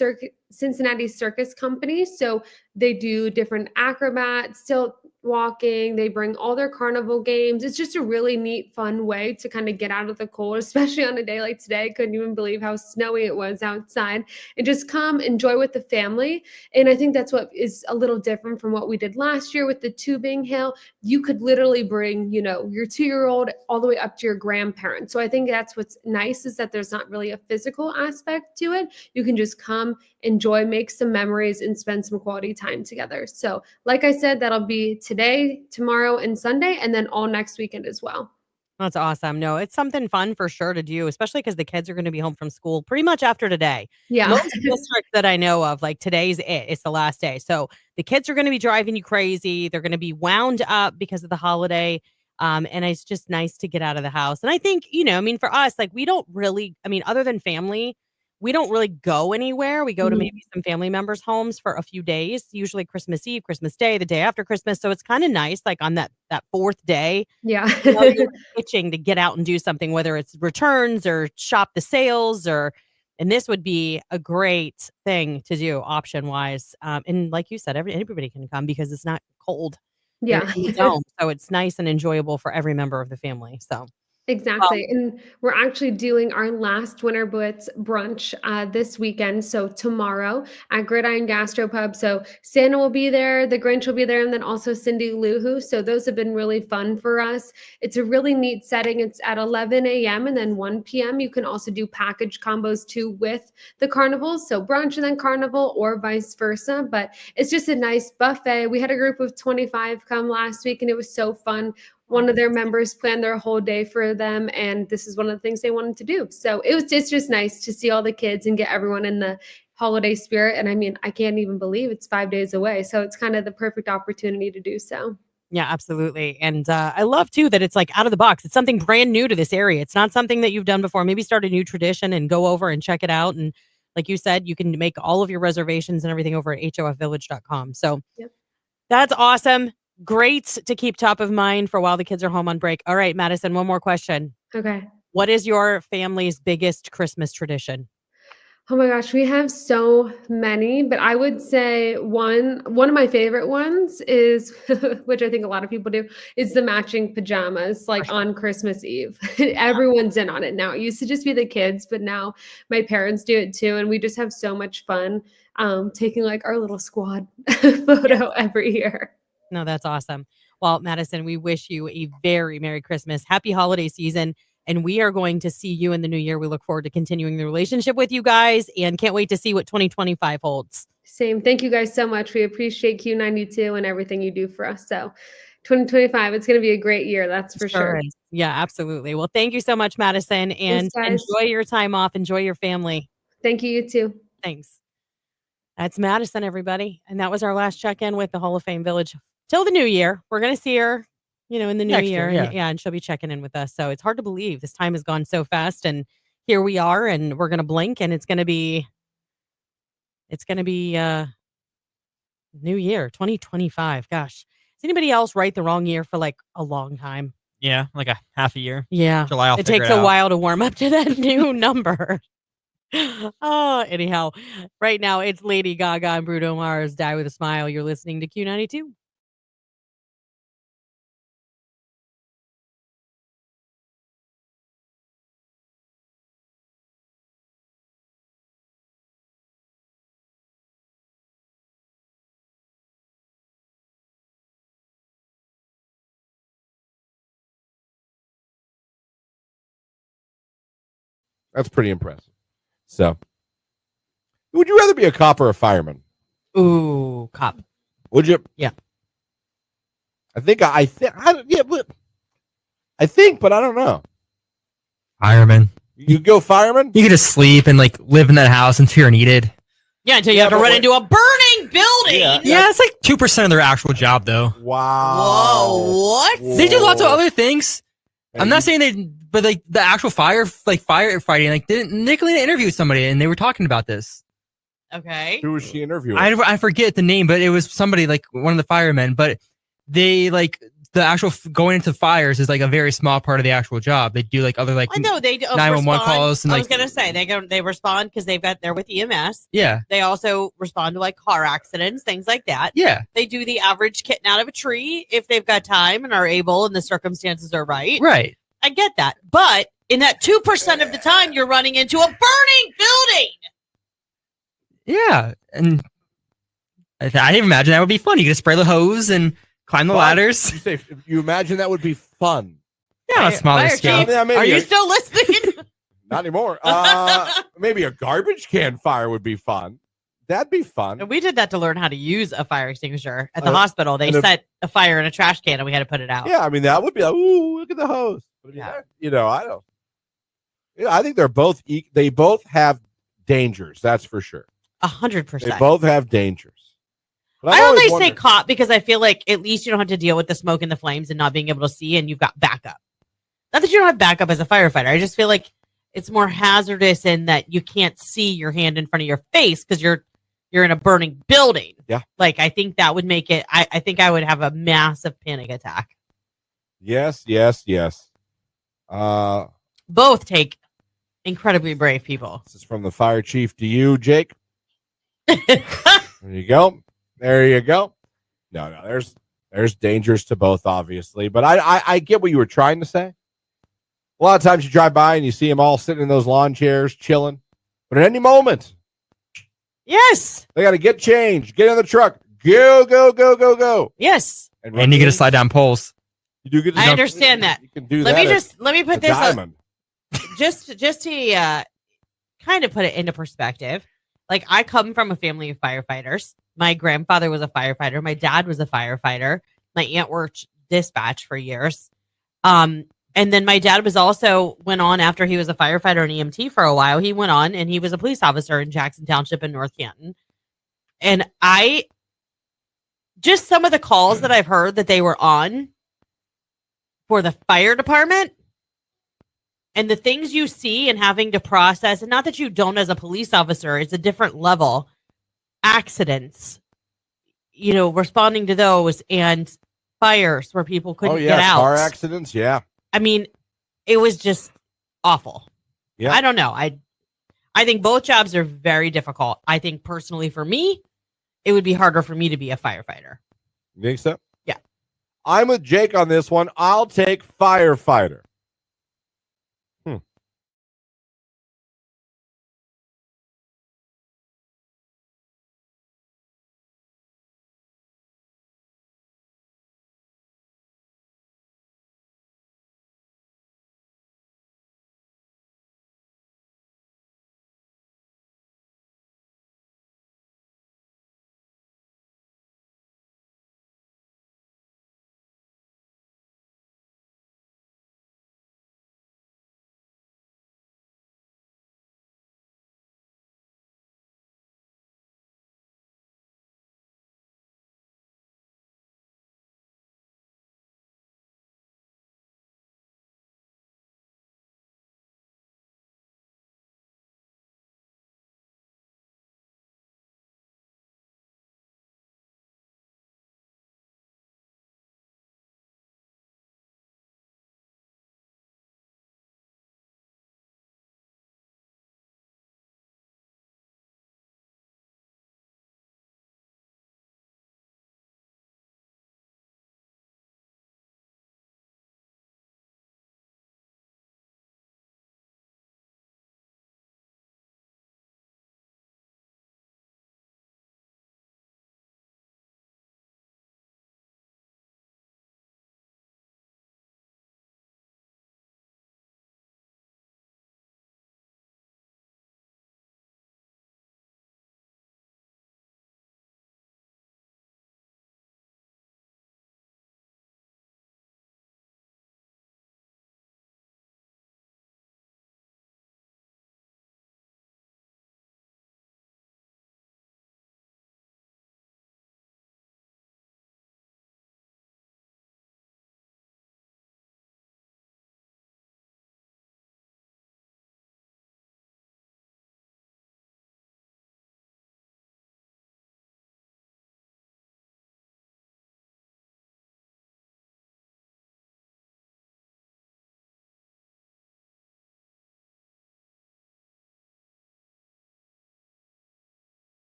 Speaker 4: Cincinnati Circus Company. So they do different acrobats, tilt walking. They bring all their carnival games. It's just a really neat, fun way to kind of get out of the cold, especially on a day like today. Couldn't even believe how snowy it was outside. And just come enjoy with the family. And I think that's what is a little different from what we did last year with the tubing hill. You could literally bring, you know, your 2-year-old all the way up to your grandparents. So I think that's what's nice is that there's not really a physical aspect to it. You can just come, enjoy, make some memories, and spend some quality time together. So, like I said, that'll be today, tomorrow, and Sunday, and then all next weekend as well.
Speaker 1: That's awesome. No, it's something fun for sure to do, especially because the kids are going to be home from school pretty much after today.
Speaker 4: Yeah.
Speaker 1: Most districts that I know of, like today's it. It's the last day. So the kids are going to be driving you crazy. They're going to be wound up because of the holiday. And it's just nice to get out of the house. And I think, you know, I mean, for us, like we don't really, I mean, other than family, we don't really go anywhere. We go to maybe
Speaker 4: Mhm.
Speaker 1: some family members' homes for a few days, usually Christmas Eve, Christmas Day, the day after Christmas. So it's kind of nice, like on that fourth day,
Speaker 4: Yeah.
Speaker 1: you know, you're itching to get out and do something, whether it's returns or shop the sales or and this would be a great thing to do option wise. And like you said, everybody can come because it's not cold. They're
Speaker 4: Yeah.
Speaker 1: in the dome. So it's nice and enjoyable for every member of the family. So well,
Speaker 4: Exactly, and we're actually doing our last Winter Blitz brunch this weekend. So tomorrow at Gridiron Gastropub. So Santa will be there, the Grinch will be there, and then also Cindy Lou Who. So those have been really fun for us. It's a really neat setting. It's at 11 a.m. and then 1 p.m. You can also do package combos too with the carnivals. So brunch and then carnival or vice versa. But it's just a nice buffet. We had a group of 25 come last week and it was so fun. one of their members planned their whole day for them, and this is one of the things they wanted to do. So it's just nice to see all the kids and get everyone in the holiday spirit. And I mean, I can't even believe it's 5 days away. So it's kind of the perfect opportunity to do so.
Speaker 1: Yeah, absolutely. And I love too that it's like out of the box. It's something brand new to this area. It's not something that you've done before. Maybe start a new tradition and go over and check it out. And like you said, you can make all of your reservations and everything over at hofvillage.com. So
Speaker 4: Yep.
Speaker 1: That's awesome. Great to keep top of mind for while the kids are home on break. All right, Madison, one more question.
Speaker 4: Okay.
Speaker 1: What is your family's biggest Christmas tradition?
Speaker 4: Oh my gosh, we have so many, but I would say one of my favorite ones is, which I think a lot of people do, is the matching pajamas, like on Christmas Eve. Everyone's in on it now. It used to just be the kids, but now my parents do it too, and we just have so much fun taking like our little squad photo every year.
Speaker 1: No, that's awesome. Well, Madison, we wish you a very Merry Christmas, happy holiday season. And we are going to see you in the new year. We look forward to continuing the relationship with you guys and can't wait to see what 2025 holds.
Speaker 4: Same. Thank you guys so much. We appreciate Q92 and everything you do for us. So 2025, it's going to be a great year. That's for sure.
Speaker 1: Is. Yeah, absolutely. Well, thank you so much, Madison. And
Speaker 4: Thanks,
Speaker 1: enjoy your time off. Enjoy your family.
Speaker 4: Thank you. You too.
Speaker 1: Thanks. That's Madison, everybody. And that was our last check-in with the Hall of Fame Village till the new year. We're going to see her in the new year. And she'll be checking in with us. So it's hard to believe this time has gone so fast. And here we are, and we're going to blink, and it's going to be new year, 2025. Gosh, does anybody else write the wrong year for like a long time?
Speaker 2: Yeah, like a half a year.
Speaker 1: Yeah.
Speaker 2: July,
Speaker 1: it takes a while to warm up to that new number. Oh, anyhow, right now it's Lady Gaga and Bruno Mars, Die With a Smile. You're listening to Q92.
Speaker 3: That's pretty impressive. So, would you rather be a cop or a fireman?
Speaker 1: Ooh, cop.
Speaker 3: Would you?
Speaker 1: Yeah.
Speaker 3: I think, but I don't know.
Speaker 2: Fireman.
Speaker 3: You go fireman?
Speaker 2: You can just sleep and like live in that house until you're needed.
Speaker 1: Yeah, until you have to run into a burning building.
Speaker 2: Yeah, it's like 2% of their actual job, though.
Speaker 3: Wow.
Speaker 1: Whoa, what?
Speaker 2: They do lots of other things. I'm not saying they, but like the actual firefighting, like Nicolina interviewed somebody and they were talking about this.
Speaker 1: Okay.
Speaker 3: Who was she interviewing?
Speaker 2: I forget the name, but it was somebody like one of the firemen. But they like the actual going into fires is like a very small part of the actual job. They do like other like
Speaker 1: I know they do
Speaker 2: 911 calls. And,
Speaker 1: I was gonna say they respond because they're with EMS.
Speaker 2: Yeah.
Speaker 1: They also respond to like car accidents, things like that.
Speaker 2: Yeah.
Speaker 1: They do the average kitten out of a tree if they've got time and are able and the circumstances are right.
Speaker 2: Right.
Speaker 1: I get that, but in that 2% of the time, you're running into a burning building.
Speaker 2: Yeah, and I imagine that would be fun. You could spray the hose and climb the ladders.
Speaker 3: You imagine that would be fun?
Speaker 2: Yeah, on a smaller scale.
Speaker 1: Are you still listening?
Speaker 3: Not anymore. Maybe a garbage can fire would be fun. That'd be fun.
Speaker 1: And we did that to learn how to use a fire extinguisher at the hospital. They set a fire in a trash can and we had to put it out.
Speaker 3: Yeah, I mean, that would be like, ooh, look at the hose.
Speaker 1: Yeah.
Speaker 3: I don't. I think they're both. They both have dangers. That's for sure.
Speaker 1: 100%.
Speaker 3: They both have dangers. But
Speaker 1: I only say cop because I feel like at least you don't have to deal with the smoke and the flames and not being able to see, and you've got backup. Not that you don't have backup as a firefighter. I just feel like it's more hazardous in that you can't see your hand in front of your face because you're in a burning building.
Speaker 3: Yeah.
Speaker 1: Like I think that would make it. I think I would have a massive panic attack.
Speaker 3: Yes.
Speaker 1: Both take incredibly brave people.
Speaker 3: This is from the fire chief to you, Jake. There you go. No, there's dangers to both, obviously. But I get what you were trying to say. A lot of times you drive by and you see them all sitting in those lawn chairs, chilling. But at any moment,
Speaker 1: yes,
Speaker 3: they got to get changed, get in the truck, go.
Speaker 1: Yes,
Speaker 2: and you get to slide down poles.
Speaker 3: You do get.
Speaker 1: I understand that.
Speaker 3: You can do
Speaker 1: let
Speaker 3: that.
Speaker 1: Let me put this
Speaker 3: diamond.
Speaker 1: Just to kind of put it into perspective. Like I come from a family of firefighters. My grandfather was a firefighter. My dad was a firefighter. My aunt worked dispatch for years. And then my dad was also went on after he was a firefighter and EMT for a while. He went on and he was a police officer in Jackson Township in North Canton. And just some of the calls that I've heard that they were on for the fire department and the things you see and having to process, and not that you don't as a police officer, it's a different level. Accidents, responding to those and fires where people couldn't get out.
Speaker 3: Car accidents, yeah.
Speaker 1: I mean, it was just awful.
Speaker 3: Yeah.
Speaker 1: I don't know. I think both jobs are very difficult. I think personally for me, it would be harder for me to be a firefighter.
Speaker 3: You think so?
Speaker 1: Yeah.
Speaker 3: I'm with Jake on this one. I'll take firefighter.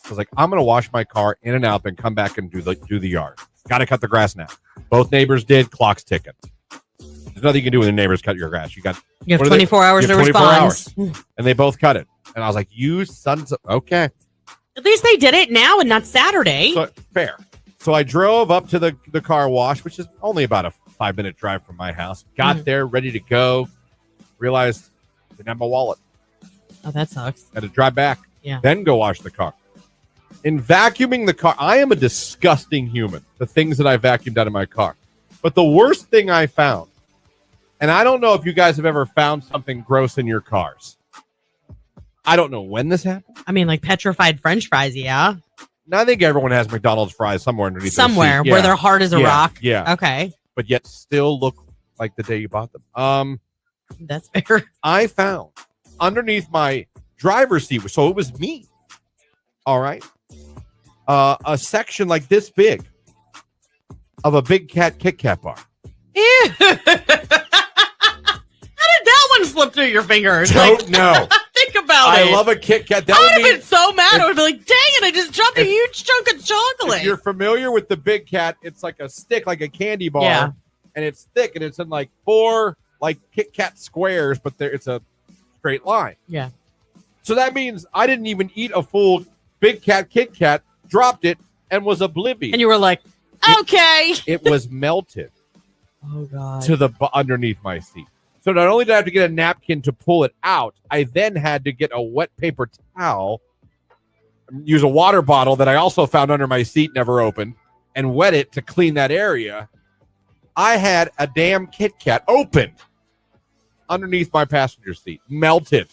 Speaker 3: I was like, I'm going to wash my car in and out, then come back and do the yard. Got to cut the grass now. Both neighbors did. Clock's ticking. There's nothing you can do when the neighbors cut your grass. You
Speaker 1: have 24 hours to respond.
Speaker 3: And they both cut it. And I was like, you sons of... Okay.
Speaker 1: At least they did it now and not Saturday.
Speaker 3: So, fair. So I drove up to the car wash, which is only about a 5-minute drive from my house. Got there, ready to go. Realized I didn't have my wallet.
Speaker 1: Oh, that sucks.
Speaker 3: Had to drive back.
Speaker 1: Yeah.
Speaker 3: Then go wash the car. In vacuuming the car, I am a disgusting human, the things that I vacuumed out of my car. But the worst thing I found, and I don't know if you guys have ever found something gross in your cars. I don't know when this happened.
Speaker 1: I mean, like petrified French fries, yeah.
Speaker 3: Now, I think everyone has McDonald's fries somewhere underneath their
Speaker 1: Somewhere
Speaker 3: seat.
Speaker 1: where they're hard as a rock.
Speaker 3: Yeah.
Speaker 1: Okay.
Speaker 3: But yet still look like the day you bought them.
Speaker 1: That's fair.
Speaker 3: I found underneath my driver's seat, so it was me. All right. A section like this big of a Big Cat Kit Kat bar.
Speaker 1: Ew. How did that one slip through your fingers?
Speaker 3: Don't know.
Speaker 1: Think about it.
Speaker 3: I love a Kit Kat. That
Speaker 1: I
Speaker 3: would
Speaker 1: would have
Speaker 3: mean,
Speaker 1: been so mad. I would be like, dang it, I just dropped a huge chunk of chocolate.
Speaker 3: if you're familiar with the Big Cat, it's like a stick, like a candy bar.
Speaker 1: Yeah.
Speaker 3: And it's thick, and it's in like 4 like Kit Kat squares, but it's a straight line.
Speaker 1: Yeah.
Speaker 3: So that means I didn't even eat a full Big Cat Kit Kat, dropped it, and was oblivious.
Speaker 1: And you were like, okay.
Speaker 3: It was melted
Speaker 1: Oh, God.
Speaker 3: to the underneath my seat. So not only did I have to get a napkin to pull it out, I then had to get a wet paper towel, use a water bottle that I also found under my seat, never opened, and wet it to clean that area. I had a damn Kit Kat open underneath my passenger seat, melted.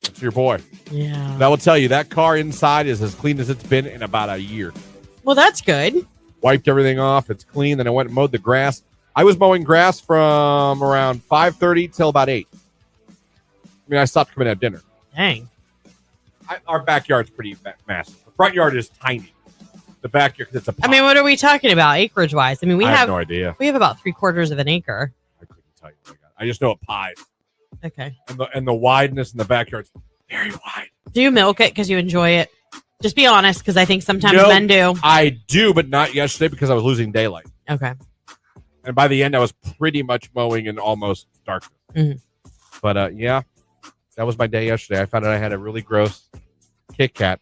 Speaker 3: That's your boy.
Speaker 1: Yeah.
Speaker 3: That will tell you that car inside is as clean as it's been in about a year.
Speaker 1: Well, that's good.
Speaker 3: Wiped everything off. It's clean. Then I went and mowed the grass. I was mowing grass from around 5:30 till about 8. I mean, I stopped coming to have dinner.
Speaker 1: Dang.
Speaker 3: Our backyard's pretty massive. The front yard is tiny. The backyard, because it's a pond.
Speaker 1: I mean, what are we talking about acreage wise? I mean,
Speaker 3: I have no idea.
Speaker 1: we have about 3/4 of an acre.
Speaker 3: I couldn't tell you. What I got. I just know it pies.
Speaker 1: Okay.
Speaker 3: And the wideness in the backyard's very wide.
Speaker 1: Do you milk it because you enjoy it? Just be honest, because I think sometimes
Speaker 3: No.
Speaker 1: men do.
Speaker 3: I do, but not yesterday because I was losing daylight.
Speaker 1: Okay.
Speaker 3: And by the end, I was pretty much mowing in almost darkness.
Speaker 1: Mhm.
Speaker 3: But yeah, that was my day yesterday. I found out I had a really gross Kit Kat.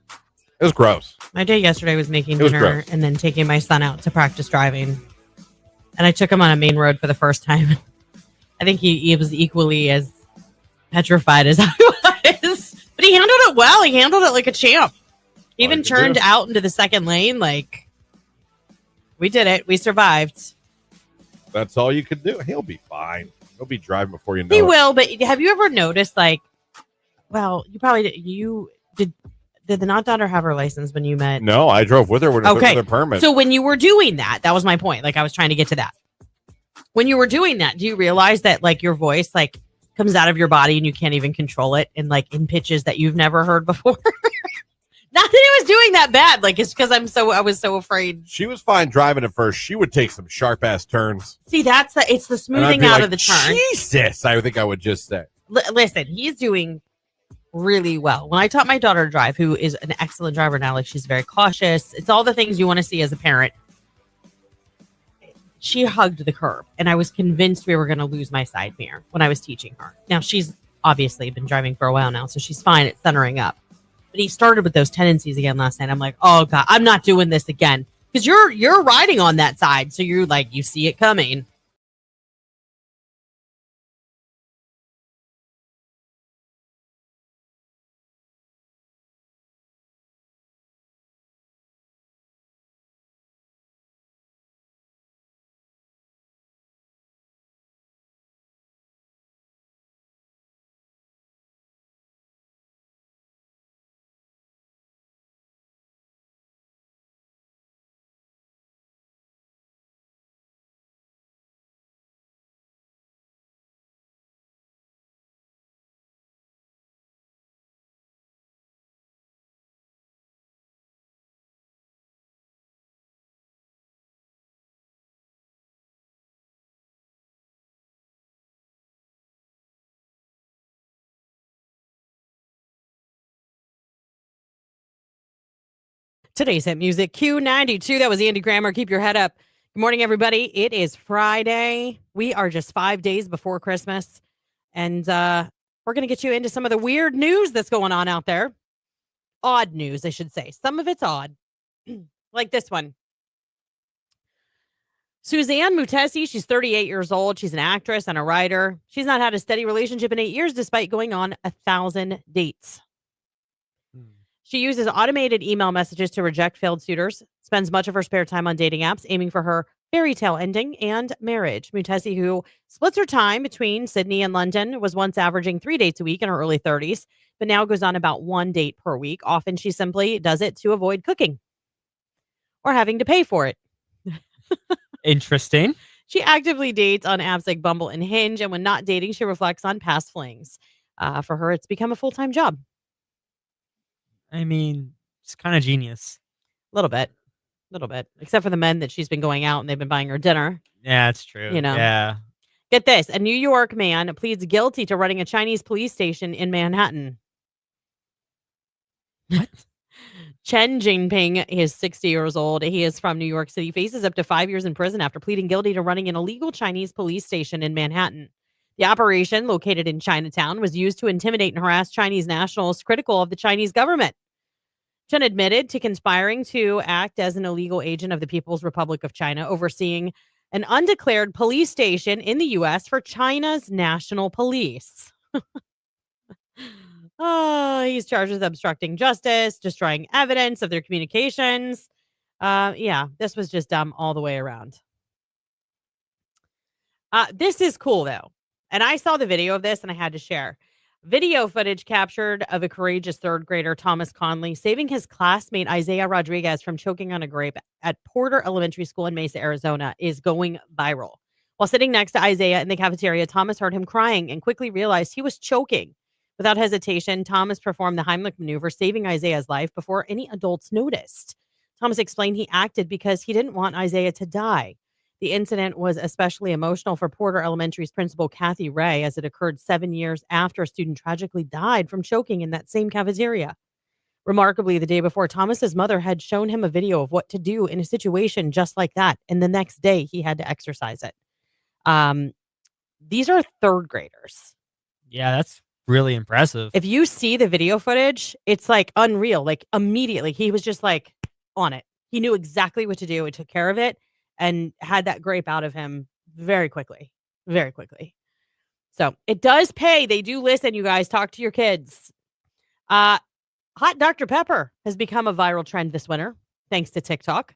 Speaker 3: It was gross.
Speaker 1: My day yesterday was making
Speaker 3: It was
Speaker 1: dinner
Speaker 3: gross.
Speaker 1: and then taking my son out to practice driving. And I took him on a main road for the first time. I think he was equally as petrified as I was. But he handled it well. He handled it like a champ. He even
Speaker 3: you can
Speaker 1: turned
Speaker 3: do.
Speaker 1: out into the second lane. Like, we did it. We survived.
Speaker 3: That's all you could do. He'll be fine. He'll be driving before you know
Speaker 1: He
Speaker 3: it.
Speaker 1: will, but have you ever noticed, like, well, you probably did. Did the not daughter have her license when you met?
Speaker 3: No, I drove with her when
Speaker 1: Okay.
Speaker 3: with her permit.
Speaker 1: So when you were doing that was my point. Like, I was trying to get to that. When you were doing that, do you realize that like your voice like comes out of your body and you can't even control it and like in pitches that you've never heard before? Not that it was doing that bad. Like, it's because I was so afraid.
Speaker 3: She was fine driving at first. She would take some sharp ass turns.
Speaker 1: See, it's the
Speaker 3: And I'd
Speaker 1: smoothing
Speaker 3: be
Speaker 1: out
Speaker 3: like,
Speaker 1: of the turn.
Speaker 3: Jesus, I think I would just say.
Speaker 1: Listen, he's doing really well. When I taught my daughter to drive, who is an excellent driver now, like she's very cautious. It's all the things you want to see as a parent. She hugged the curb, and I was convinced we were going to lose my side mirror when I was teaching her. Now, she's obviously been driving for a while now, so she's fine at centering up. But he started with those tendencies again last night. I'm like, oh God, I'm not doing this again. Because you're riding on that side, so you're like, you see it coming. Today's hit music, Q92. That was Andy Grammer. Keep your head up. Good morning, everybody. It is Friday. We are just 5 days before Christmas. And we're going to get you into some of the weird news that's going on out there. Odd news, I should say. Some of it's odd. Like this one. Suzanne Mutesi, she's 38 years old. She's an actress and a writer. She's not had a steady relationship in 8 years despite going on 1,000 dates. She uses automated email messages to reject failed suitors, spends much of her spare time on dating apps, aiming for her fairy tale ending and marriage. Mutesi, who splits her time between Sydney and London, was once averaging 3 dates a week in her early 30s, but now goes on about 1 date per week. Often she simply does it to avoid cooking or having to pay for it.
Speaker 2: Interesting.
Speaker 1: She actively dates on apps like Bumble and Hinge, and when not dating, she reflects on past flings. For her, it's become a full-time job.
Speaker 2: I mean, it's kind of genius.
Speaker 1: A little bit. Except for the men that she's been going out and they've been buying her dinner.
Speaker 2: Yeah, that's true.
Speaker 1: You know.
Speaker 2: Yeah.
Speaker 1: Get this. A New York man pleads guilty to running a Chinese police station in Manhattan.
Speaker 2: What?
Speaker 1: Chen Jinping is 60 years old. He is from New York City, faces up to 5 years in prison after pleading guilty to running an illegal Chinese police station in Manhattan. The operation, located in Chinatown, was used to intimidate and harass Chinese nationals critical of the Chinese government. Chen admitted to conspiring to act as an illegal agent of the People's Republic of China, overseeing an undeclared police station in the U.S. for China's national police. Oh, he's charged with obstructing justice, destroying evidence of their communications. Yeah, this was just dumb all the way around. This is cool, though. And I saw the video of this and I had to share. Video footage captured of a courageous third grader, Thomas Conley, saving his classmate Isaiah Rodriguez from choking on a grape at Porter Elementary School in Mesa, Arizona, is going viral. While sitting next to Isaiah in the cafeteria, Thomas heard him crying and quickly realized he was choking. Without hesitation, Thomas performed the Heimlich maneuver, saving Isaiah's life before any adults noticed. Thomas explained he acted because he didn't want Isaiah to die. The incident was especially emotional for Porter Elementary's principal, Kathy Ray, as it occurred 7 years after a student tragically died from choking in that same cafeteria. Remarkably, the day before, Thomas's mother had shown him a video of what to do in a situation just like that, and the next day he had to exercise it. These are third graders.
Speaker 2: Yeah, that's really impressive.
Speaker 1: If you see the video footage, it's like unreal. Like immediately, he was just like on it. He knew exactly what to do and took care of it and had that grape out of him very quickly. Very quickly. So it does pay. They do listen, you guys. Talk to your kids. Hot Dr. Pepper has become a viral trend this winter, thanks to TikTok.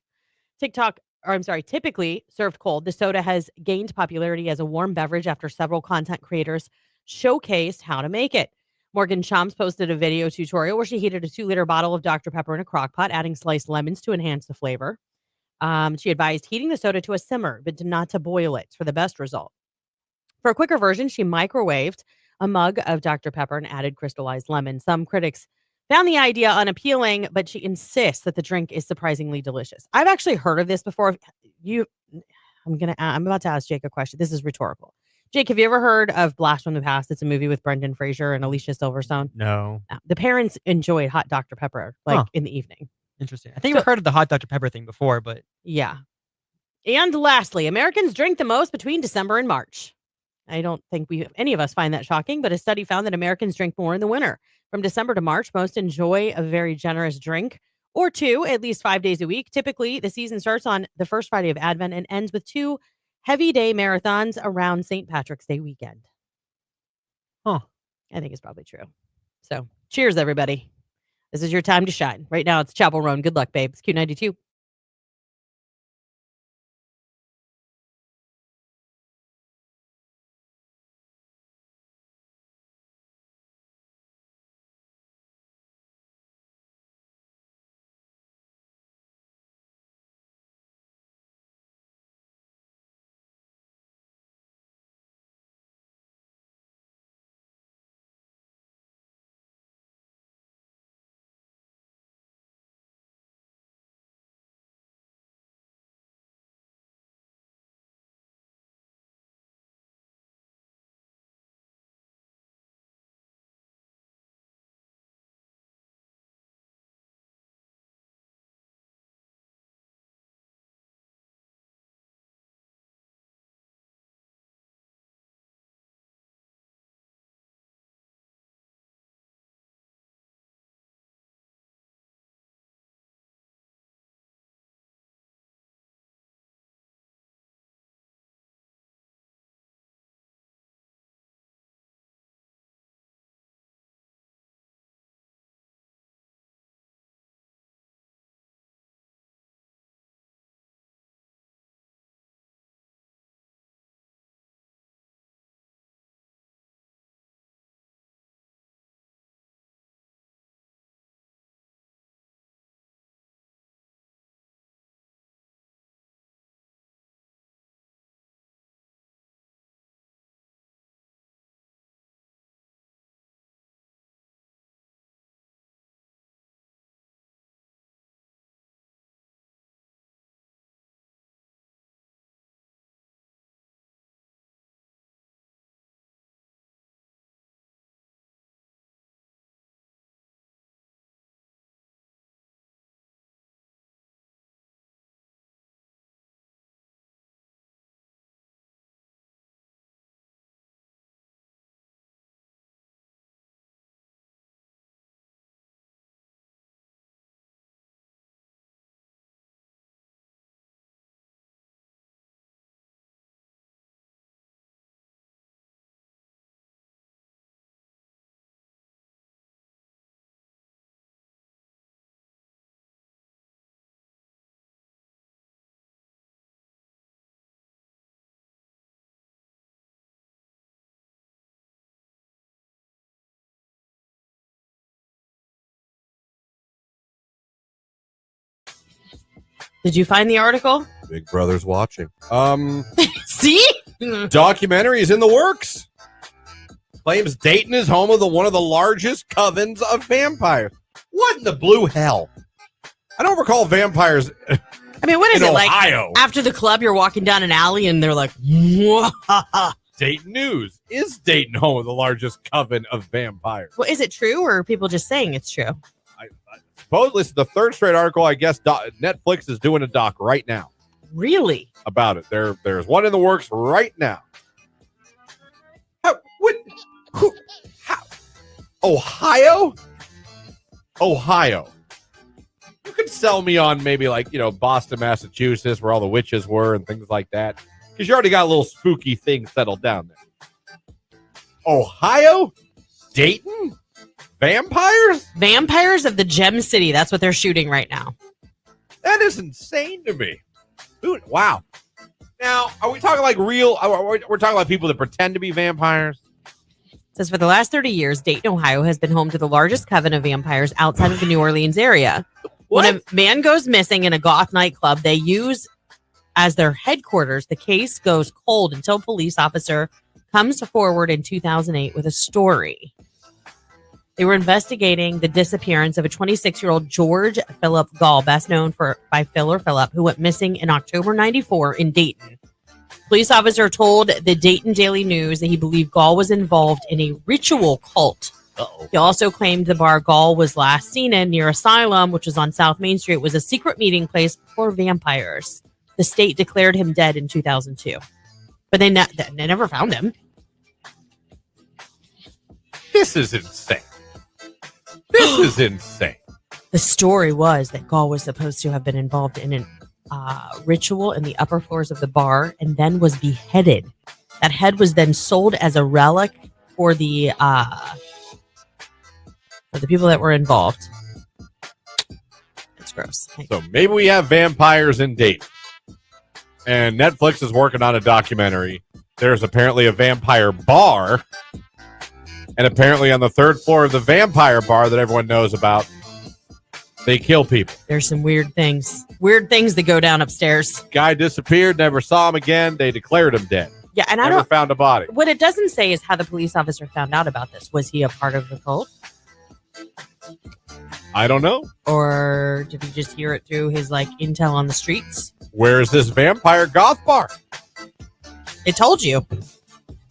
Speaker 1: Typically served cold, the soda has gained popularity as a warm beverage after several content creators showcased how to make it. Morgan Chomps posted a video tutorial where she heated a 2-liter bottle of Dr. Pepper in a crock pot, adding sliced lemons to enhance the flavor. She advised heating the soda to a simmer, but not to boil it for the best result. For a quicker version, she microwaved a mug of Dr. Pepper and added crystallized lemon. Some critics found the idea unappealing, but she insists that the drink is surprisingly delicious. I've actually heard of this before. I'm about to ask Jake a question. This is rhetorical. Jake, have you ever heard of Blast from the Past? It's a movie with Brendan Fraser and Alicia Silverstone.
Speaker 2: No.
Speaker 1: The parents enjoyed hot Dr. Pepper in the evening.
Speaker 2: Interesting. I think I've heard of the hot Dr. Pepper thing before, but
Speaker 1: yeah. And lastly, Americans drink the most between December and March. I don't think any of us find that shocking, but a study found that Americans drink more in the winter. From December to March, most enjoy a very generous drink or two, at least 5 days a week. Typically, the season starts on the first Friday of Advent and ends with 2 heavy day marathons around St. Patrick's Day weekend.
Speaker 2: Huh.
Speaker 1: I think it's probably true. So, cheers, everybody. This is your time to shine. Right now, it's Chapel Roan. Good luck, babes. Q92. Did you find the article?
Speaker 3: Big Brother's watching.
Speaker 1: See?
Speaker 3: Documentary is in the works. Claims Dayton is home of one of the largest covens of vampires. What in the blue hell? I don't recall vampires
Speaker 1: I mean, what is
Speaker 3: in
Speaker 1: it
Speaker 3: Ohio.
Speaker 1: like? After the club, you're walking down an alley and they're like, "Mwah."
Speaker 3: Dayton News. Is Dayton home of the largest coven of vampires?
Speaker 1: Well, is it true or are people just saying it's true?
Speaker 3: Supposedly, this is the third straight article. I guess Netflix is doing a doc right now
Speaker 1: Really?
Speaker 3: about it. There's one in the works right now. How? Ohio? Ohio. You could sell me on maybe Boston, Massachusetts, where all the witches were and things like that. Because you already got a little spooky thing settled down there. Ohio? Dayton? Vampires?
Speaker 1: Vampires of the Gem City. That's what they're shooting right now.
Speaker 3: That is insane to me. Dude, wow. Now, are we talking like real? We're talking about people that pretend to be vampires?
Speaker 1: It says for the last 30 years, Dayton, Ohio has been home to the largest coven of vampires outside of the New Orleans area.
Speaker 3: What?
Speaker 1: When a man goes missing in a goth nightclub, they use as their headquarters. The case goes cold until a police officer comes forward in 2008 with a story. They were investigating the disappearance of a 26-year-old George Philip Gall, best known by Phil or Philip, who went missing in October 94 in Dayton. Police officer told the Dayton Daily News that he believed Gall was involved in a ritual cult.
Speaker 3: Uh-oh.
Speaker 1: He also claimed the bar Gall was last seen in near Asylum, which was on South Main Street, was a secret meeting place for vampires. The state declared him dead in 2002. But they never found him.
Speaker 3: This is insane. This is insane.
Speaker 1: The story was that Gall was supposed to have been involved in an ritual in the upper floors of the bar and then was beheaded. That head was then sold as a relic for the people that were involved. It's gross.
Speaker 3: So maybe we have vampires in Dayton. And Netflix is working on a documentary. There's apparently a vampire bar. And apparently on the third floor of the vampire bar that everyone knows about, they kill people.
Speaker 1: There's some weird things. Weird things that go down upstairs.
Speaker 3: Guy disappeared, never saw him again. They declared him dead.
Speaker 1: Yeah, and
Speaker 3: Never found a body.
Speaker 1: What it doesn't say is how the police officer found out about this. Was he a part of the cult?
Speaker 3: I don't know.
Speaker 1: Or did he just hear it through his intel on the streets?
Speaker 3: Where is this vampire goth bar?
Speaker 1: It told you.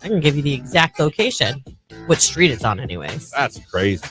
Speaker 1: I can give you the exact location. What street it's on anyways.
Speaker 3: That's crazy.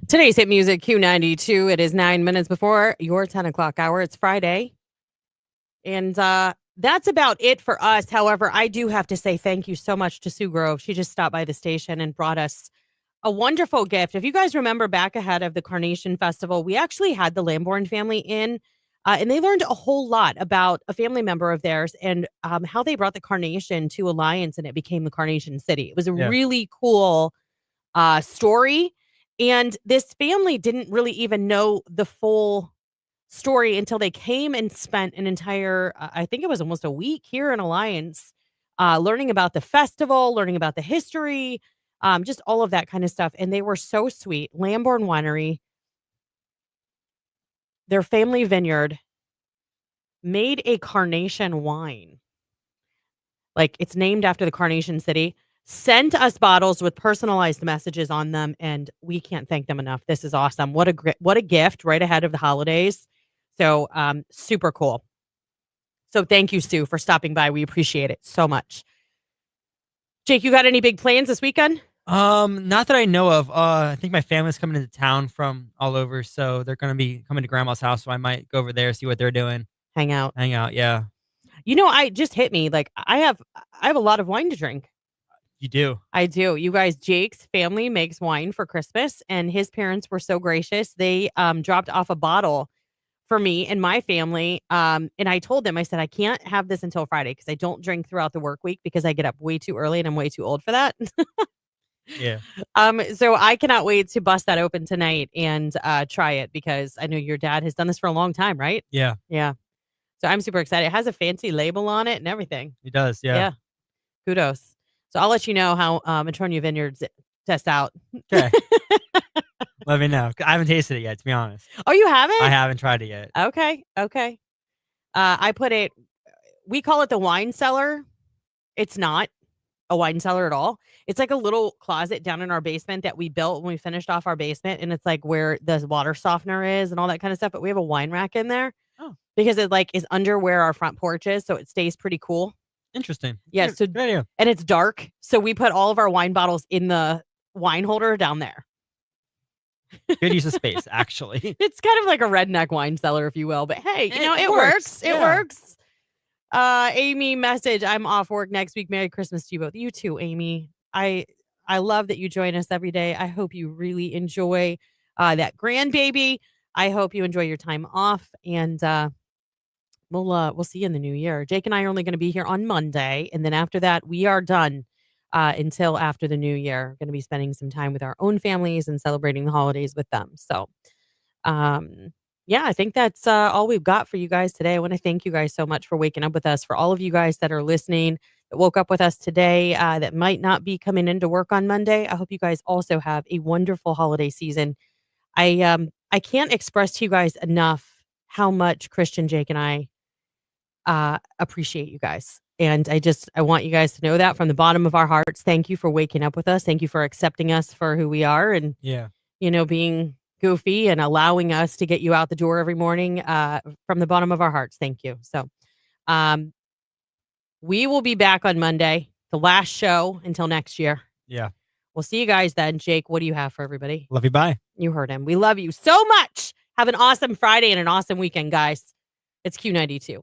Speaker 1: Today's hit music Q92. It is 9 minutes before your 10 o'clock hour. It's Friday. And that's about it for us. However, I do have to say thank you so much to Sue Grove. She just stopped by the station and brought us a wonderful gift. If you guys remember back ahead of the Carnation Festival, we actually had the Lamborn family in, and they learned a whole lot about a family member of theirs and how they brought the Carnation to Alliance and it became the Carnation City. It was a really cool story. And this family didn't really even know the full story until they came and spent an entire, I think it was almost a week here in Alliance, learning about the festival, learning about the history, just all of that kind of stuff. And they were so sweet. Lamborn Winery, their family vineyard, made a carnation wine. Like it's named after the Carnation City. Sent us bottles with personalized messages on them, and we can't thank them enough. This is awesome. What a gift right ahead of the holidays. So super cool. So thank you, Sue, for stopping by. We appreciate it so much. Jake, you got any big plans this weekend?
Speaker 2: Not that I know of. I think my family's coming into town from all over, so they're gonna be coming to grandma's house, so I might go over there, see what they're doing.
Speaker 1: Hang out.
Speaker 2: Yeah.
Speaker 1: You know, I just hit me. Like I have a lot of wine to drink.
Speaker 2: You do.
Speaker 1: I do. You guys, Jake's family makes wine for Christmas, and his parents were so gracious. They dropped off a bottle for me and my family. And I told them, I said, I can't have this until Friday because I don't drink throughout the work week because I get up way too early and I'm way too old for that.
Speaker 2: Yeah.
Speaker 1: So I cannot wait to bust that open tonight and try it because I know your dad has done this for a long time, right?
Speaker 2: Yeah.
Speaker 1: Yeah. So I'm super excited. It has a fancy label on it and everything.
Speaker 2: He does. Yeah.
Speaker 1: Kudos. So I'll let you know how Antonia Vineyards test out.
Speaker 2: Okay. Let me know. I haven't tasted it yet, to be honest.
Speaker 1: Oh, you haven't?
Speaker 2: I haven't tried it yet.
Speaker 1: Okay. I put it, we call it the wine cellar. It's not a wine cellar at all. It's like a little closet down in our basement that we built when we finished off our basement. And it's like where the water softener is and all that kind of stuff. But we have a wine rack in there.
Speaker 2: Oh.
Speaker 1: Because it like is under where our front porch is. So it stays pretty cool.
Speaker 2: Interesting.
Speaker 1: Yeah. So,
Speaker 2: good idea.
Speaker 1: And it's dark. So we put all of our wine bottles in the wine holder down there.
Speaker 2: Good use of space, actually.
Speaker 1: It's kind of like a redneck wine cellar, if you will. But hey, you know, it works. It
Speaker 2: Yeah.
Speaker 1: works. Amy message, I'm off work next week. Merry Christmas to you both. You too, Amy. I love that you join us every day. I hope you really enjoy that grandbaby. I hope you enjoy your time off. And we'll see you in the new year. Jake and I are only going to be here on Monday. And then after that, we are done until after the new year. We're going to be spending some time with our own families and celebrating the holidays with them. So, yeah, I think that's all we've got for you guys today. I want to thank you guys so much for waking up with us. For all of you guys that are listening, that woke up with us today, that might not be coming into work on Monday. I hope you guys also have a wonderful holiday season. I can't express to you guys enough how much Christian, Jake, and I appreciate you guys. And I want you guys to know that from the bottom of our hearts. Thank you for waking up with us. Thank you for accepting us for who we are and, being goofy and allowing us to get you out the door every morning from the bottom of our hearts. Thank you. So we will be back on Monday, the last show until next year.
Speaker 2: Yeah.
Speaker 1: We'll see you guys then. Jake, what do you have for everybody?
Speaker 2: Love you. Bye.
Speaker 1: You heard him. We love you so much. Have an awesome Friday and an awesome weekend, guys. It's Q92.